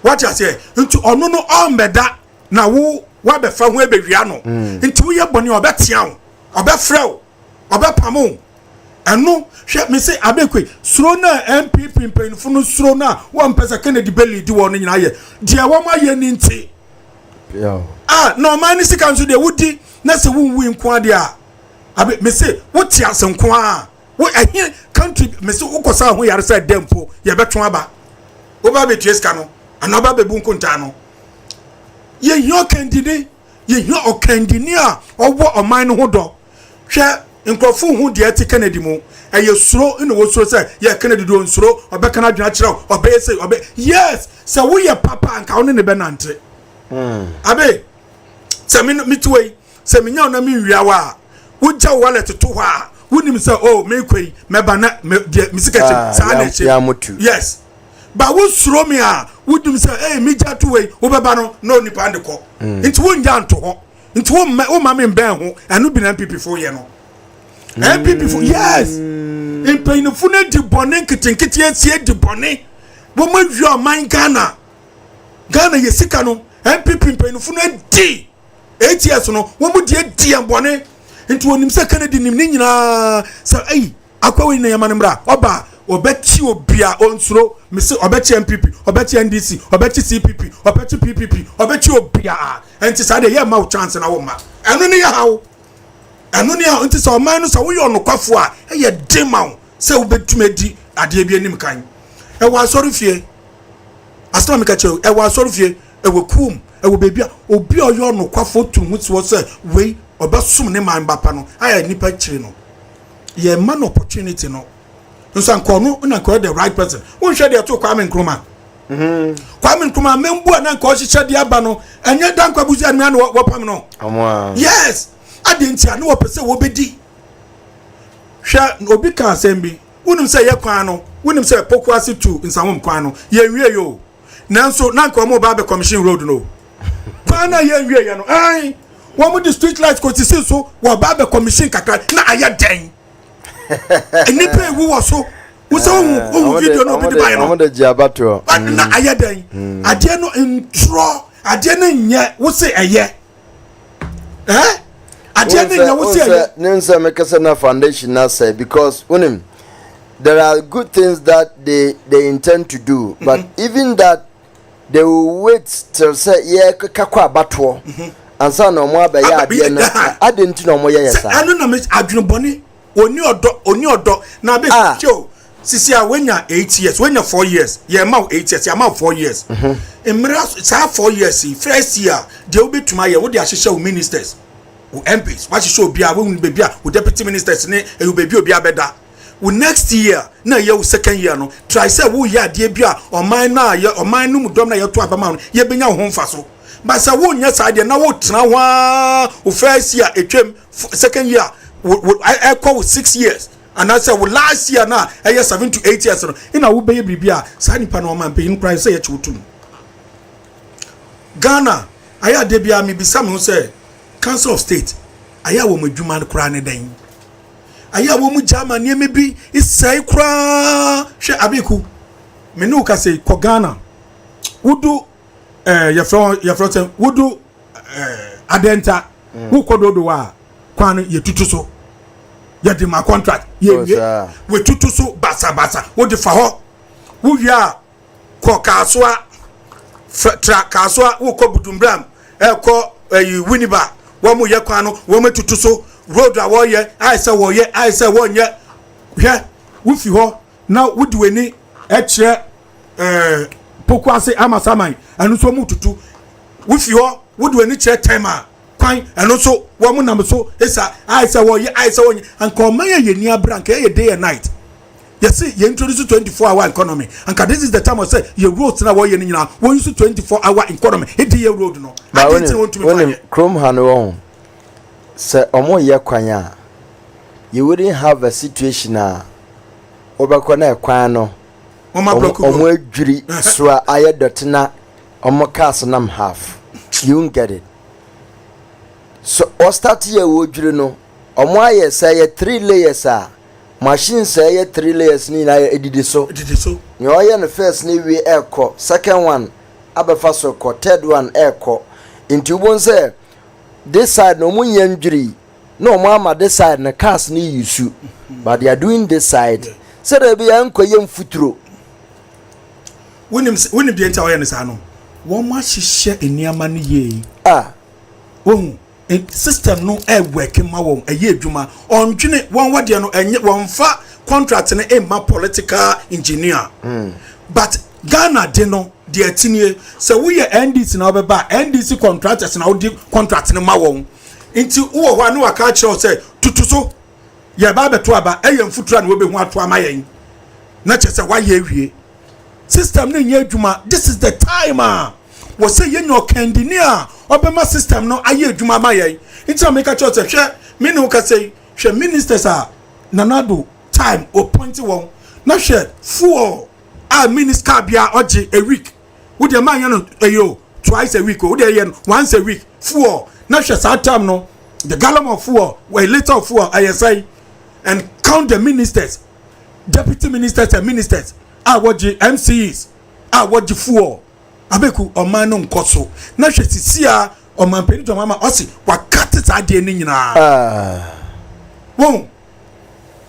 What you say? Into ono no ombeda na wo wa be fa ho e be wia no. Into we boni obetian, obefrel, obepamo. Eno hwe me say abekwe suro na MPP mpanifo no suro na one person Kennedy belly di won nyina ye. De wo ma ye ni nti. Yeah. No man is can so de wudi na se wunwu nko ade a. Abe me say what ti asenko a. Wo ahie country me say ukosa ho yare say dempo ye beto aba. Oba be tieska no. Anoba be bu nkonta no. Ye yo candidate, ye yo okandini a owo oman no ho do. Hwe nkrofo hu de ati Kennedy mu eye suro ina wo suro say ye Kennedy do nsuro obeka na dwena kire obe say obe yes say wo ye papa anka woni ne benante abe say me tuwe say me nya na me wiawa wo ja wallet to ho a wonim say oh me kwei me ba na me sikete sa na che yes ba wo suro me a wodim say me ja tuwe wo beba no nipa ndekọ nti wo nya nto ho nti wo ma me ben ho anu bi na MPP fo ye no MPP for yes in painful di bonne kitinkiti esie di bonne wo ma wi man Ghana yesika no MPP painful di 8 years no wo mu di bonne nti wonim se Kennedy nim ni nyina se akwa we na yamanimra oba obeti obia onsuro me se obeti MPP obeti NDC obeti CPP obeti PPP obeti obia enti sa de ye ma chance na wo ma enu ne ya hawo anu ne a nti so man no so wo yo nokwafo a ye demaw se wo betumedi ade bi anim kan e wa asori fie asoro me ka che e wa asori fie e wo kum e wo bebia obi o yo nokwafo tumu ti wo se we obesum ne man bapa no aya nipa kire no ye man opportunity no nso anko no na anko the right person won hwe de to Kwame Nkrumah Kwame Nkrumah membu na anko hye de aba no enye dankwa buzi anu na wo pam no yes adenti anu wo pese wo bedi hwe obi kan asembi wonim se ye kwan no wonim se pokuase tu nsamom kwan no ye wie yo nanso na anko mo ba be commission road no kwan na ye wie ye no ai wo mo the street light ko ti so wo ba be commission kakra na aye den enipa ewu wo so Who video no be buy no. The Jabato. But na ayadan. Ade no intro. Ade no nya wo say eye. Ade no nya wo say eye. Nensa make a foundation na say because unim there are good things that they intend to do, but even that they will wait till say yeah kakwa batwo ansa no mo abaya ade no adenti no mo yesa anu na me adwene boni oni odo na be show sisi a wenya 8 years wenya 4 years ye ma 8 years ye ma 4 years emra sa 4 years first year they will be tuma ye wo de ahihye wo ministers wo MPs wa hihye obi a wo be bia wo deputy ministers ne e wo be bia obi abeda wo next year na ye wo second year no try say wo ye ade bia oman na ye oman no mudom na ye to abama no ye benya ho mfa so but say wo nya side na wo tena ho wo first year etwem second year I call 6 years and I say wo last year na 7 to 8 years no ina wo be bibia sa nipa na oman pe in price say ye chiwotum Ghana aya de bia me bisa me say Council of State aya wo madwuma no kra ne dan aya wo mu jama ne me bi isai kra hwe abeku me no ka say ko Ghana wudu yefro tem wudu adenta wo kododo wa kwan ye tutu so ye di ma contract ye we tutu so basa wo di fa ho wo wia ko kasoa tra kasoa wo ko budumbram ko winiba wo mu ye kwan no wo me tutu so road a wo ye I say wo nye hwe wo fi ho na wo di weni kire pokwase amasaman anu so mu tutu wo fi ho wo di weni kire tema kwan anu so wo mu nam so esa I say wo ye anka o man ye ni abranka ye day and night you see you introduce 24-hour economy and this is the time I say you road na wo ye ni nyina wo use 24-hour economy e dey road no I didn't want to me Chrome hanu say omo ye kwan a you wouldn't have a situation obekọ na kwan no omo adwiri so aye dotina omo cars nam half you won't get it so or start here wo dwiri no omo aye say 3 layers machine say 3 layers ni na edidi so you oye no first ni we ekọ second one abefa so ko third one ekọ into won say this side no munye ndwiri no mo ama this side na cars ni use but they are doing this side so there be ankoye mfuturo woni bi enta oye ne sa no wo ma hihye eniama ne ye wo system no work ma wo eye adwuma ondwene won wode no enye won fa contract ne emma political engineer but Ghana de no de atinie so we NDC na obeba NDC contractors na odi contract ne ma wo nti wo ho anu aka kire say tutuso ye ba beto aba eye mfutura na obehu ato amayen na chese wa ye wie system ne nye adwuma this is the time wo say ye nyo engineer obema system no aye adwuma amayen nti ameka kire say hwe me no ka say hwe ministers nanado time o point won na hwe full minister bia oje a week wo de man no ayo twice a week wo de yen once a week full na hwe sa time no the gallon of fuel a liter of fuel say and count the ministers deputy ministers and ministers woje MCs woje fuel abeku o man no nkoso na hwe sisia o man peni to mama osi wakate sa de ni nyina won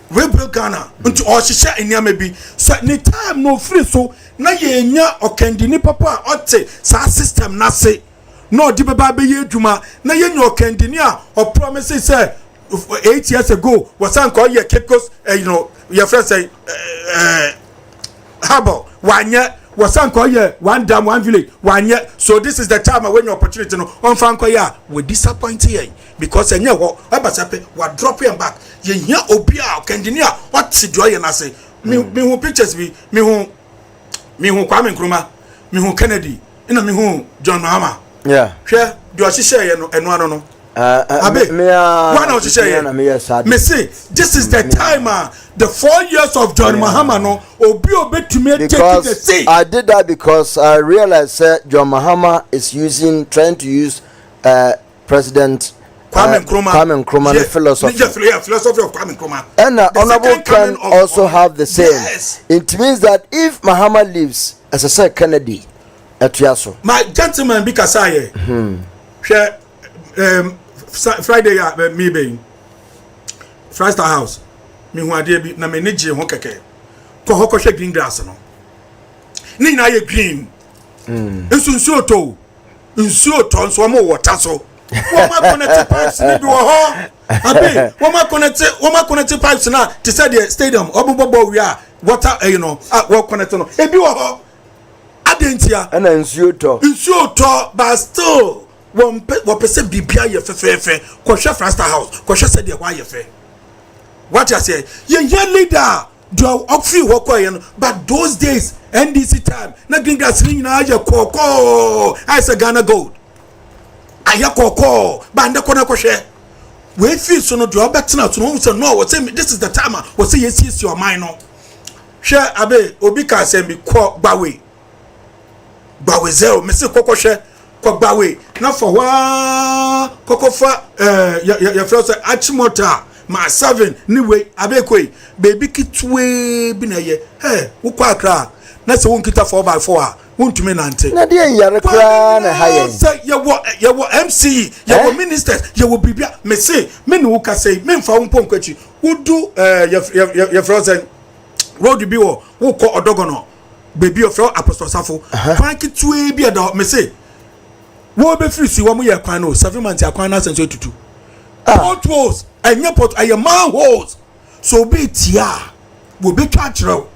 Rebel Ghana unto all shisha enyama bi so ni time no free so na ye nya okandini papa ote sa system na se no di baba be ye adwuma na ye nya okandini o promise say 8 years ago was an call ye kekos your friend say habo wanya was an call ye one dam one village wanya so this is the time when your opportunity no on fan call ya we disappoint here because enye ho abasape wa drop him back ye nya obi a okandini what do ye na say me who pictures me who Kwame Nkrumah me who Kennedy ina me who John Mahama yeah hwe do ahihye ye no eno ano no one of the me say this is the time the 4 years of John Mahama no obi to me take the seat. I did that because I realized John Mahama is trying to use President Kwame Nkrumah the philosophy. Yeah, philosophy of Kwame Nkrumah. And Honorable can also have the same. Yes. It means that if Muhammad lives as a Sir Kennedy at Yaso. My gentleman be kasaye. Friday me being First House. Me who ade bi na me neje ho keke. Ko hokko hwe green grass no. Ni na ye green. Nsuo to nso mo water so. Wo ma connect pipes ni bi wo ho. Abi, wo ma connect pipes na to say the stadium obobo we are water wo connect no. E bi wo ho. Adentia. Na nsuo to but still wo pese bibia ye fefefe. Ko hwe First House, ko hwe say the wa ye fe. What I say, ye leader do up feel work but those days NDC time na green grass ring na aye koko I say Ghana gold aye koko but nde kona kohwe we feel so no do better to no say no what say this is the time what say yes your mind no hwe abe obi ka say me ko gbawe zero me say koko hwe ko gbawe na for wa koko fa ya friend say achimota ma 7 niwe abekwe baby kitwe bi na ye wo kwa akra na se won kita 4x4 a wontumi nante na de yare kra na haye say ye wo MC ye wo ministers ye wo bibia me say me ne wo ka say me mfa wo ponkwachi wo du ye frozen road bi wo ko odogono baby of apostle safo kwan kitwe bi da me say wo be free si wo mo ye kwan no 7 months akwan na senso tutu potholes and pot a manholes so be tia will be catchero.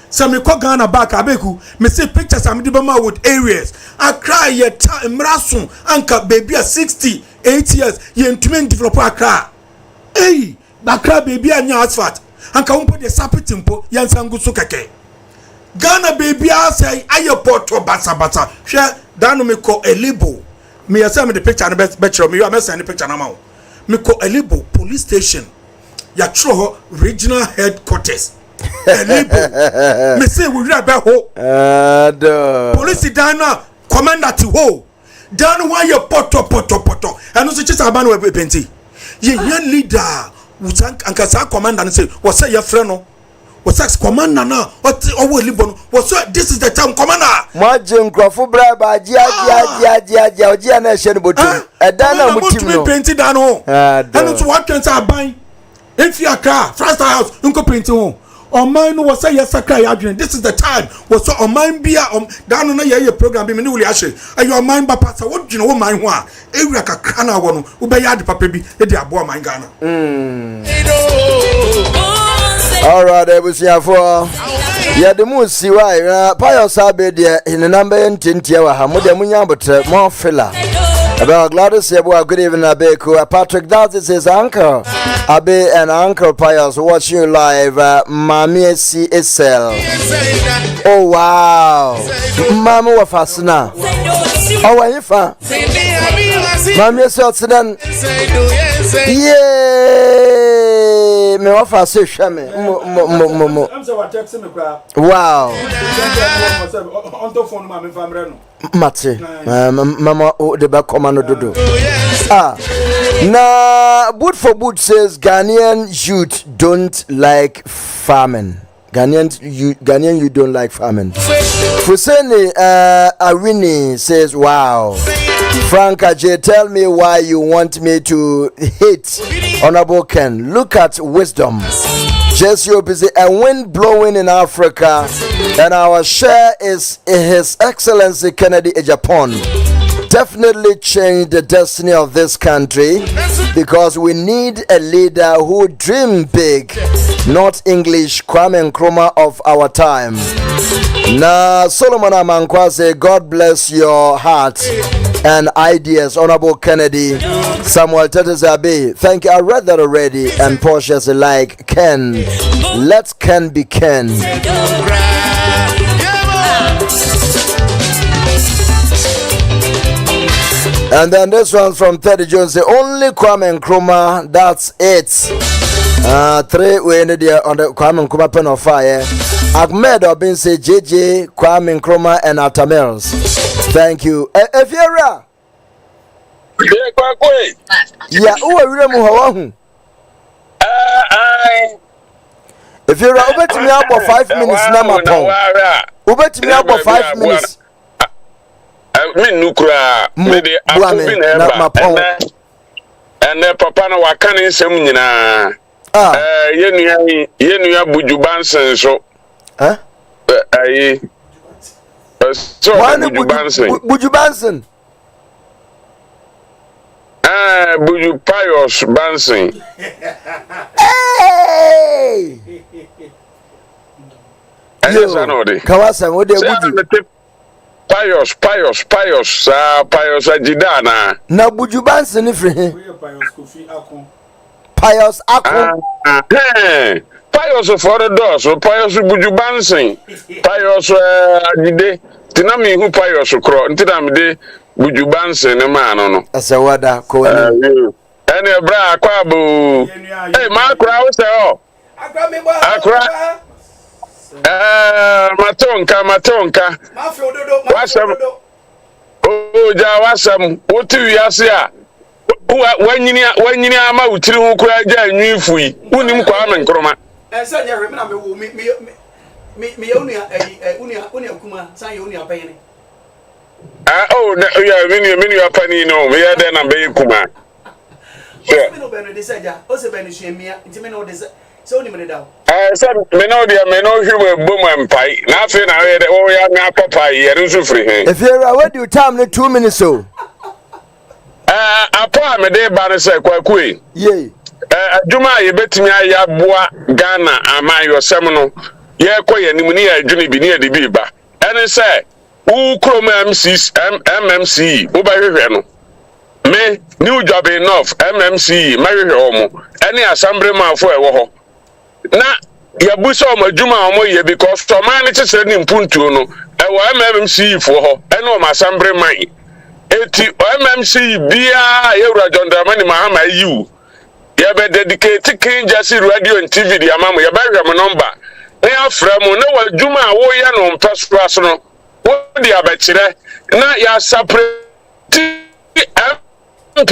Some Ghana back abeku me see pictures am dibama with areas I cry ye time mrasun anka baby 68 years ye ntumi develop akra eh akra baby anya asphalt anka won put the sapitimpo ye nsangu so keke Ghana baby say aye porto basa hwe danu me ko elibo me yasa me the picture na betro me you am send the picture na ma me ko elibo police station ya tro regional headquarters elibo me say we ra be ho police dana commander ti ho dan wa ye poto eno so chisa ba no penti ye leader wutan ankasa commander say wo say ye frɛ no was sex commander na owo elibo no was this is the time commander maje nkrofo bra ba dia oji na ehye no botum eda na mutim no penti dan ho eno so what can say ban if you car First House nko penti ho on mine no was say yes sakra ya adwen this is the time was so on mine bia dan no ye program bi me ni wuli ahye ayo on mine ba pasa wo dwene wo mine ho a ewura kakra na wo no wo be ya de papa bi e de abo mine Ghana all right, for yeah, the moon see why Pius Abbey there in the number in Tintia, Hamudia Munyabut, more filler. About Gladys Yabua, good evening, Abeku. Patrick, that is his uncle. Abe and Uncle Pius watching you live, Mammy CSL. Oh, wow, Mamma wa Fasna. Oh, are you fan? Mammy Sultan. Yeah, me offer say shame. Wow. Mate, mama the back commando dodo. Now Boot for Boot says Ghanaian youth don't like farming. Ghanaian you don't like farming. Fuseni Awini says wow. Frank Ajay, tell me why you want me to hate Honorable Ken. Look at wisdom. Just you're busy. A wind blowing in Africa, and our share is His Excellency Kennedy Ejapon. Definitely change the destiny of this country because we need a leader who dream big, not English Kwame Nkrumah of our time. Now, Solomon Amankwa say, God bless your heart and ideas, Honorable Kennedy. Samuel Tetezabe, thank you. I read that already. And Portia say, like Ken, let Ken be Ken. And then this one's from Teddy Jones. The only Kwame Nkrumah, that's it. 3 we ended there on the Kwame Nkrumah pen of fire. Ahmed Obinse, JJ, Kwame Nkrumah, and Atamels. Thank you. Efiera. Yeah, who are you moving? If you're over to me about 5 minutes, number over to me about 5 minutes. Me nukura me de akobi na eba ene papa na waka ne nsem nyina yenua bujubansen so so bujubansen buju pious bansen hey yo kawasa ngode buju Pious, Ajidana. Na bujubansi ni free. Pious Akon. Pious for the doors, Pious bujubansi. Pious Ajide. Tinami who Pious kro. Tinami bujubansi ne man no. Asawada ko ni. Ene bra kwabu. Hey, ma kra wo se o. Akra. Matonka. Wasam. Oh, ja wasam. Otu wiase a. Wanyini ama utiri hu kura ja nwifu yi. Unim kwa ame nkroma. Ensa nya remi na me wo me unia kuma san yo unia payene. Mini apani no. Me ya de na be kuma. Yeah. Me no be no de seja. O se be no hwemia. Nti me no de so ni me dawo. Me no hwe bom ampai. Na afi na we de wo ya me papa ye nso free he. If you are what you time ne 2 minutes so. Apa me de ba ne se kwakue. Ye. Adwuma ye betimi aya boa Ghana aman yosem no. Ye koye nim ni adwune bi ni ade bi ba. Ene se wo krom MMC wo ba hwehwe no. Me new job enough MMC ma hwehwe omo. Ene assembly man fo e wo ho. Na yabuso omadwuma omoye because to man ne chese ni mpuntuo no e wo MMC fo ho ene o assembly man eti MMC bia yewura John Dramani Mahama you ye be dedicate King Jesse radio and TV di amamu ye ba hwe mo number na afra mu na wadwuma a wo ye no mpesura so no wo di abekire na ya separate MP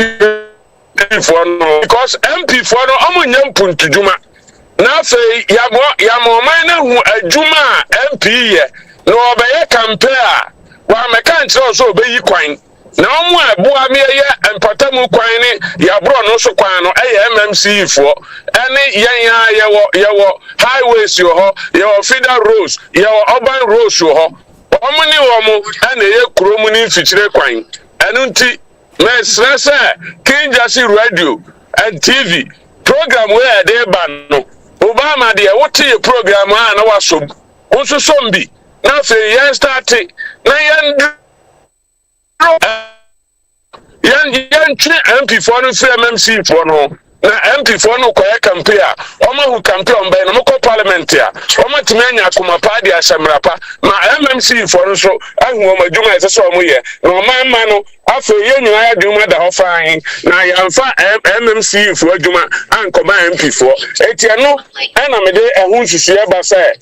for no because MP for no omunya mpuntudwuma na fe yamo man na hu adwuma MP ye no obeye campaign wa meka ntre so obeyi kwan na omo aboa me ye empatamu kwan ni ya bro no so kwan no MMC fo ene yewo highways yo ho yewo feeder roads yewo urban roads yo ho omo ni omo ene ye kuromu ni fichire kwan enu nti me stress King Jesse radio and TV program where they ban no Obama de what your program na waso onso sombi na fe yen start na yen twe MP4 no free MMC for no na MP4 no kwa campaign omo hu campaign be no ko parliament ya omo timanya akoma pa de asamrapa ma MMC for no so ahu omo adwuma ese so omo ye no man no afa ye nyina ya dwuma da ho fan na yamfa MMC for adwuma ankoma MP4 etia no na me de ehun susu e ba se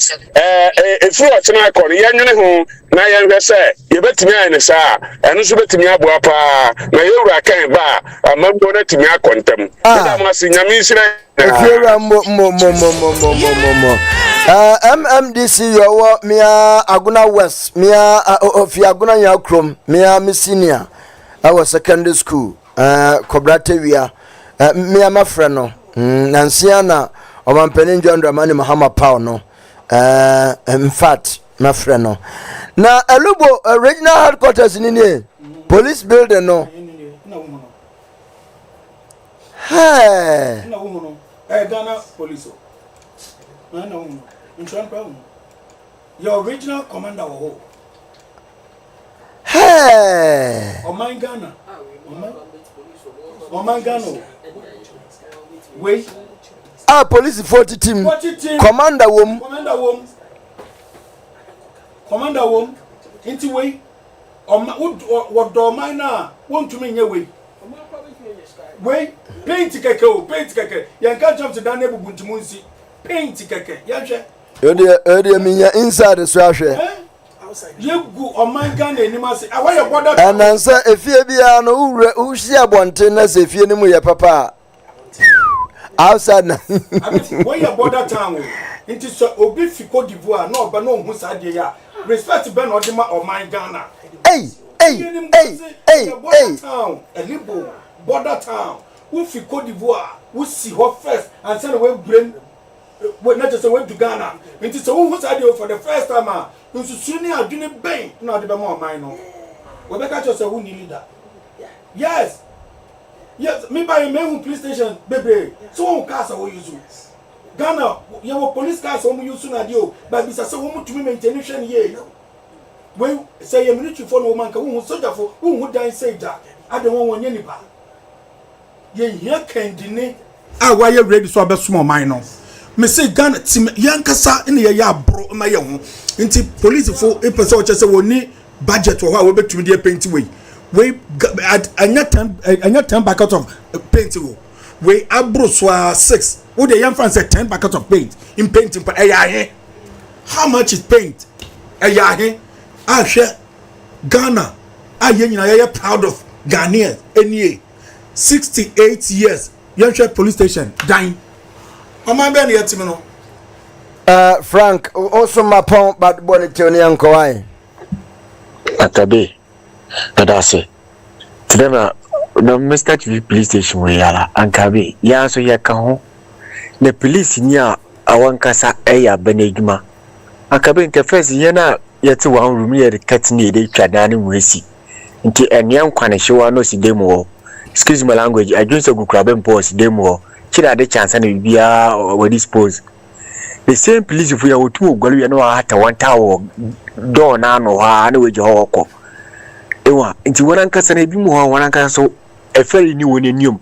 efuru otena akọ ye nwene hu na ye hwe se ye betimi an ne sa eno so betimi aboa pa na ye wura kan ba amagbo na timi akontem MMDC yo mia Aguna West mia ofi Aguna ya krom mia mi senior our secondary school Kobrate wia mia mafre no nansia na omampeni John Dramani Mahama Pao no in fact mafre no na Elubo regional headquarters ni police building no. Hey. Ghana police. Your original commander wo. Hey. Oman Ghana. Oman Ghana. Wait. Police 40 team. Commander wom. Commander wom. Inti way. What do Oman na want to mean your way. Wait, paint keke. Yan can't jump to Dan Buntimunsi. Paint keke. Yansha. Earlier, me inside the swasher. You go on my Ghana and you must say, "Away your border." And answer if you be an who see a bonteness if you know your papa. Outside now. Where your border town? It is Obi Fiko d'Ivoire, no, but no Musadia. Respect Ben Odima or my Ghana. Hey, town, a liberal border town. Who Fiko d'Ivoire, who see her first and send away brain. Not just went to Ghana. It is a woman's idea for the first time. You should see me doing a bank, not the more minor. Rebecca just a winning leader. Yes. Yes, me by a man who police station, baby. So one cars are use. Ghana, you have police cars on you soon at you, but this is a woman to me maintenance here. When say a military for no man who soldier for who would die say that. I don't want any bar. Ye here can deny. Ah, why you ready so a small minor? Me say Ghana tim yankasa in the ya bro my young into police for a person just a budget for how we bet to be paint way. We at anya 10 buckets of paint. We abro swa 6. Would the young fans say 10 buckets of paint in painting for a how much is paint? A yahe? I share Ghana. I am proud of Ghanaian. Any 68 years. Young police station dying. Frank, also my pump, but Bonitoni and Kawai. Atabe, Nadase. Today, no Mr. TV police station where yala, and Kabi, Yaso Yakaho. The police in ya, Awankasa, Aya Benegma. Akabe interface Yana, yet to one room near the cat near the Chadani Wesi. Into a young Quanishawa no si demo. Excuse my language, I do so good crab and post demo. Chira the chance and be or dispose. The same police if we are two go no at one tower door na no ha na we jo ko. Ewa nti wana nkasa na bi mu ha wana nkasa so e feri ni woni nium.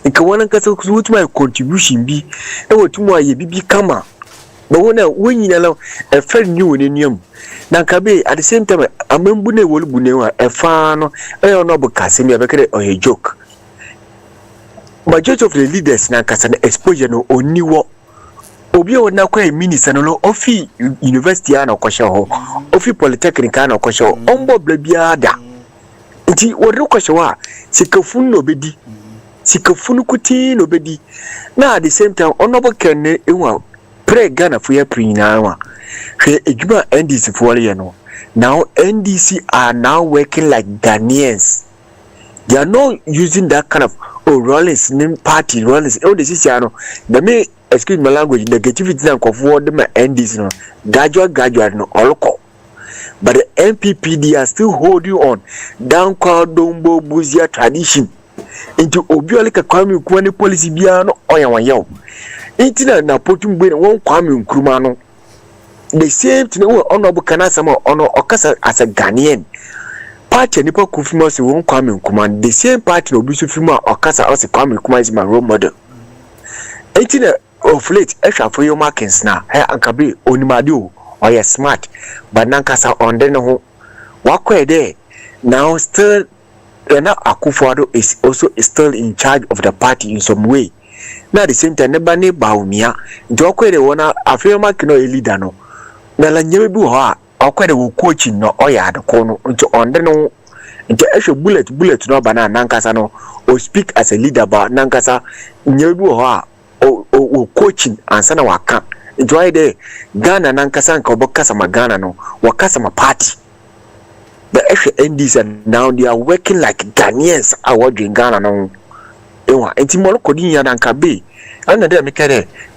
Nka wana nkasa so what my contribution bi na wotumu aye bibi kama. Ba wona wonyina la e feri ni woni nium. Na nka be at the same time amembu na wolu bu ne wa e fa no e no bu kase mi abekere o ye joke. Majority of the leaders na kasa na exposure no oniwo obi o na kwa minister no ofi university ana kwasha ho ofi polytechnic ana kwasha ho ombo blabia da nti wori kwasha wa sikafun no bedi sikafun kuti no bedi na at the same time onobo kenne enwa pre Ghana for ya prina wa hwe ejuma NDC for ye no now NDC are now working like Ghanaians. They are not using that kind of Rollins name party Rollins. Oh, this is no. The me excuse my language. Negativity na forward them NDC no. Gradual no all. But the MPP are still holding on. Down called Dombo Buzia tradition. Into Obiolika Kwame Kwani policy biano oyawayo. Intina na potum bwe won Kwame Nkrumah. The same thing honorable Kanasama honor okasa as a Ghanaian. Party nipa kufuma se won Kwame Nkrumah. The same party no bi so fima okasa as Kwame Nkrumah is my role model. Intina of late ehwa for your markings na ankabe onimade o or smart but nankasa on den ho wakwe there now still na Akufo-Addo is also still in charge of the party in some way. Now at the same time neba ne baumia nti wakwe de wona afio makino e leader no na la nyewe bi ho a wakwe de wo coaching no oya adko no nti on den no nti ehwe bullet no bana nankasa no o speak as a leader ba nankasa nyewe bi ho a o coaching ansa na waka nti why de Ghana nankasa nka obokasa ma Ghana no wakasa ma party. The NDs and now they are working like Ghanaians are working Ghana now. Enti molokodi ya nanka be. And then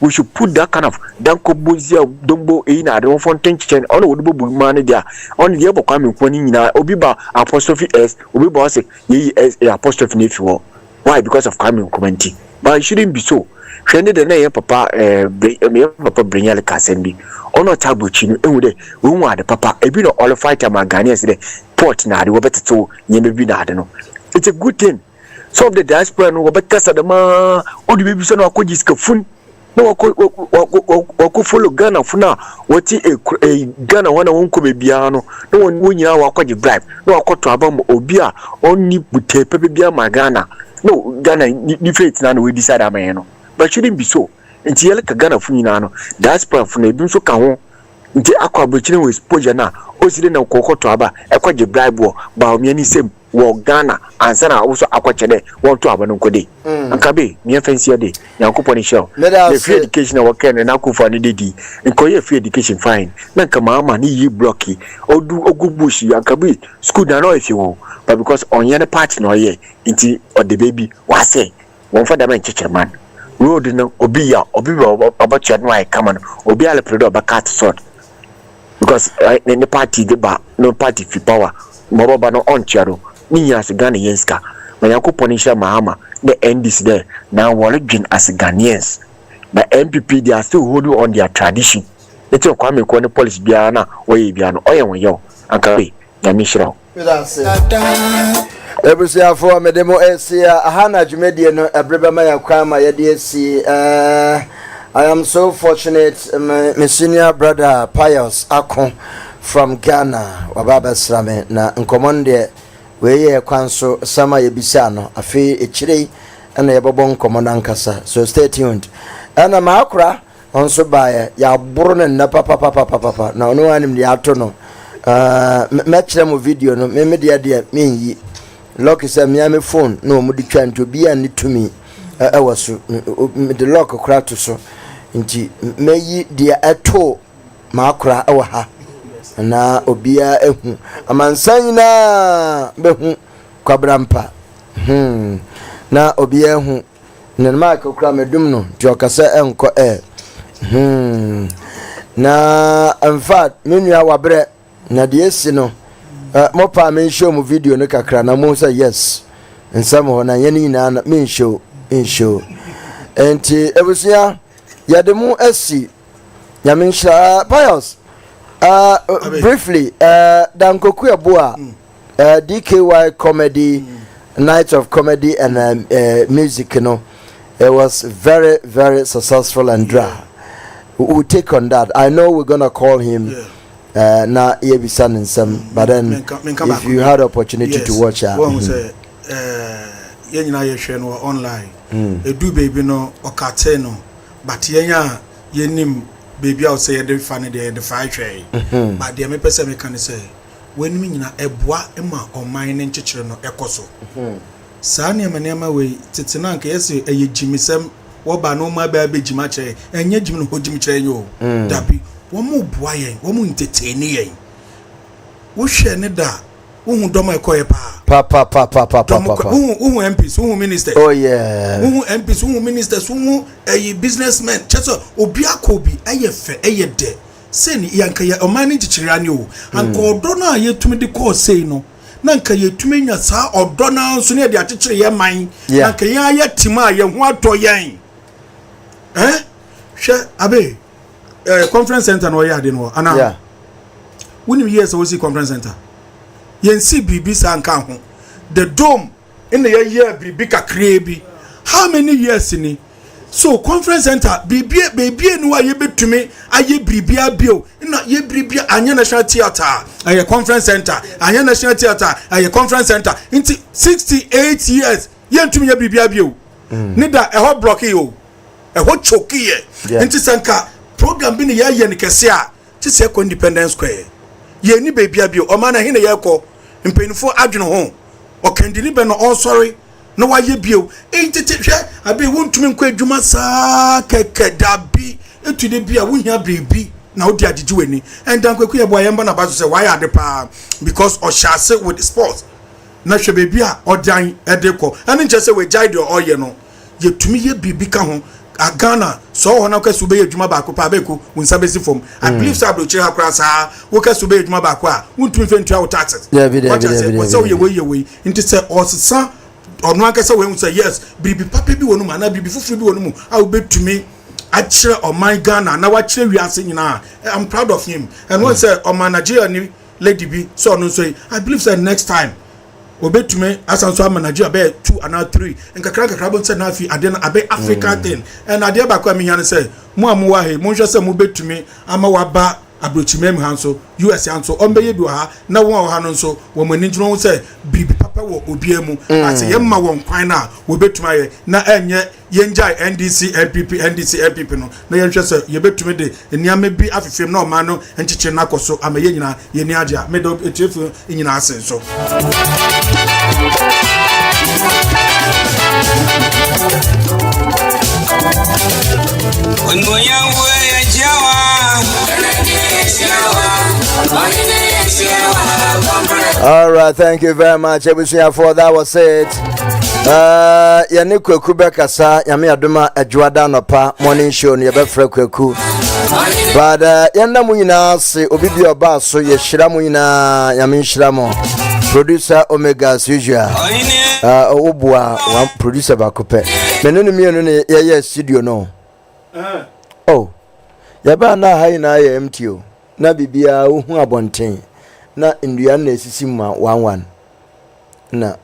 we should put that kind of danko bozia dombo in a don't fontaine chen all would be money there. Only the Kwame Nkrumah obiba apostrophe s obiba say ye s apostrophe if you why because of Kwame Nkrumah. But it shouldn't be so. Shende the name papa papa Brinyale Kasembi. Ono tabuchi no ehu de we hu ade papa ebi no all fighter ma Ghanaians de port na ade wo beteto nyeme bi na ade no. It's a good thing. Some of the diaspora no wo bekasa de ma odi bebi so na akoji skafun no wako follow Ghana funa wati e Ghana wana wonko bebia no no wonyina wakoji bribe no wakoto abam obi a onni butepe bebia ma Ghana no Ghana ni faith na no we decide am no but shouldn't be so. Nti yele ka Ghana fu nyina no diaspora fu na ebi so ka ho nti akwa abrochine we exposure na osire na kokoto aba ekwaje bribe ba omiani sem wo Ghana ansa na wo so akwachede won to aba no nkode ankabe me fancy de yankopon show the free education wa ken na akufa ne dedi nkoye free education fine na kama ama ni yi blocky ogubushi ankabe school na no if you but because onye ne party no ye nti o the baby wa say won fa da man chicherman road no obi obatua no ai kama no obi ale predo ba cut short because the party the ba no party fi power moroba no on charo ni as Ghanaians ka Yakopon sha mahama the end is there now origin as Ghanaians but MPP they are still holding on their tradition it's kwame ko ne policy bia na oye bia no oye won yo anka ya mishra Ebusia for me demo esia ahana dwumedie no ebreba ma yakwama yede esi I am so fortunate my senior brother Pius Akon from Ghana wababa srame na nkomonde weye kwanso sama yebisa no afi echire na yebobo nkomono ankasa so stay tuned ana maakura onso bae ya buru na papa na ono anim ya to no mekire mo video no me de menyi lock is a me phone no mu di twanto bia ni tumi ewaso me de lock kra to so nti meyi de ato maakura ewa ha na obia ehu amansan na behu kwabrampa na obia ehu na mark kura medum no ti okasa enko na in fact menua wabre na de esi no mo pa men show mu video no kakra na mo say yes nsam ho na yeni na men show enti ebusia yade mu esi ya men sha Pius briefly dankoku eboa DKY comedy night of comedy and music you know it was very very successful and dry. We'll take on that. I know we're gonna call him na yebisan and some but then if you had opportunity to watch yenya ye hwe no online edu baby no okate no but yenya yenim baby out say the fan the fight hwe but dey me pese me kan say when me nyina eboa ema oman ne nchechire no ekoso saa ne ma we tetena nka yesi eyejimisem wo ba no ma ba bejima che enye jimi no hojimi che yo dabi wo mu boa yen wo mu entertain yen wo hwe ne da wo hu dom ekoye pa wo MPs wo ministers oh yeah wo MPs wo ministers wo businessmen cheso obi akobi eyefe eyede seni yanka ya omani chichiri ani o anka odo na yetumi de call say no na nka yetumi nya saa odo na nso ne de achichiri ye man anka ya yetima ye ho ato yen hwe abe conference center no ya de no ana woni years we see conference center yen see bibi sanka ho the dome in the year bibi kakre bi how many years ni so conference center bibi no wa ye betumi aye bribia bio na ye bribia anya national theater aye conference center anya national theater aye conference center into 68 years ye ntumi ye bribia bio ni da e ho block yo e ho choki ye into sanka program bi ni ye ni kese a ti se ko independence square ye ni bibia bio o ma na hina ye ko mpenifo adwene ho o kandini be no all sorry no wa ye bio entete hwe abi wontumi nkwa adwuma saa keke dabi etude bia wo hia brebi na odi agege wani endankwaku ye boy yamba na baso say why ade pa because o shase with sports na hwe bebi a odan edeko ene nche say we jide o ye no ye tumi ye bibi ka ho Ghana so ho na kwasu be adwuma ba ko pa beku wonsa besi fom I believe say abrochi ha kra sa wo kwasu be adwuma ba ko a wontumi fentua wo taxes what say we into say osesa ono aka say we say yes bibi papa bi wonu ma na bibi fufuru bi wonu mu a wo betumi a kire o man Ghana na wa kire wiase nyina I'm proud of him and when say o man Nigeria ni lady bi so no say I believe say next time obetumi asanso ama Nigeria be 2 and 3 nkakra bon say na afi ade na abe Africa thing and ade ba kwa me yan say mu amuwa he mu hwe say mu betumi ama waba abrochimem hanso US hanso ombe yedu ha na won ha no nso wo mani dwon say bibi papa wo obiemu ase yemma won kwan na wo betuma ye na enye yenjai NDC NPP no na yenhwe se ye betuma de eniame bi afefem na oma no enchiche na koso amaye nyina ye ni agya me do etuefu nyina asen so All right, thank you very much. Everything for that was it. Yaniko Kubekasa, Yami Aduma, a Juada Napa morning show, Yabefre Kweku. But Yanamuna say Obibio Bass, so Yeshiramuina, Yamin Shiramo, producer Omega as usual. Obua, one producer Bakupe. Menuni, yes, studio no. Oh, Yabana High na MTO, Nabibia, Abontain. Na Indiana esisima 11 na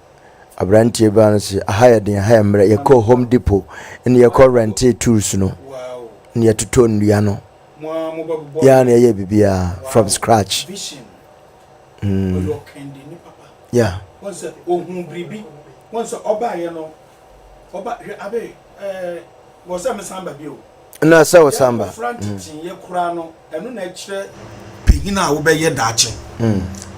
abrantie ba no se higher mra ye call Home Depot and ye call rent tools no na ye tuto ndua no ya na ye bibia from scratch yeah once ohun bribi once oba ye no oba abe was am samba bio na se samba ye kura no eno na kire pehina wo be ye dache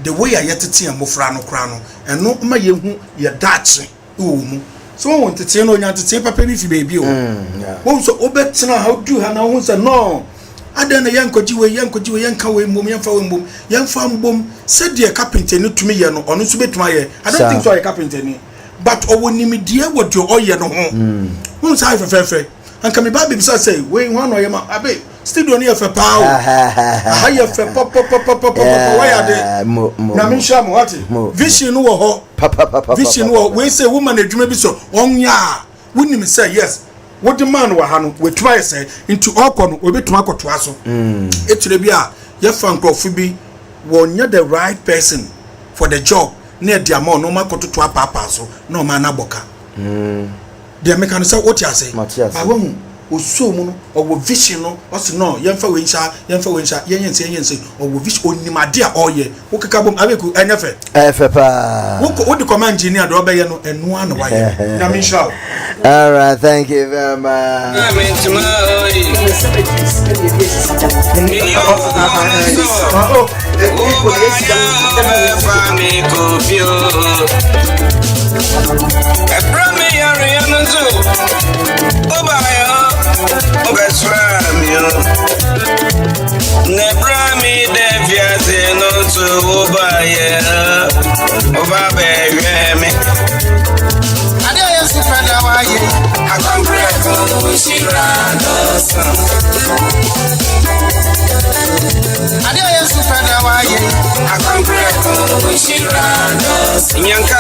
the way I yetete amofra no kra no eno ma ye hu ye dache wo mu so won tete no nya tete papa ni fi baby o won so obetena how do ha na won say no ada na yankoji we yanka we mbom yanfa we mbom yanfa mbom said the carpenter ni tumi ye no ono so betuma ye I don't think so a carpenter ni but owonimidie wo de oye no ho won say fefe anka me ba be say we wan no ye ma abe studio ni efe pa o aha ye fe pop why are they na me sha mo what vision wo ho vision wo we say woman adwuma bi so onya wonim say yes what the man wa ha no we try say into okọ no we betuma akoto aso etire bi a ye fa nkrofo bi wonya the right person for the job na dia ma no makoto to apapa so na o ma na boka dia me kan say what you say ba wo oso mu no owo vision no oso no yemfa we ncha yense owo vision onimade a oye wo keka bom abeku enyefe efe pa wo di command engineer do obeye no enu an wa ye na me sha all right thank you very much Nebrami devia no to obaya me. Adia sifada waye akompreko ushiranos. Adia sifada waye akompreko ushiranos. Nyanka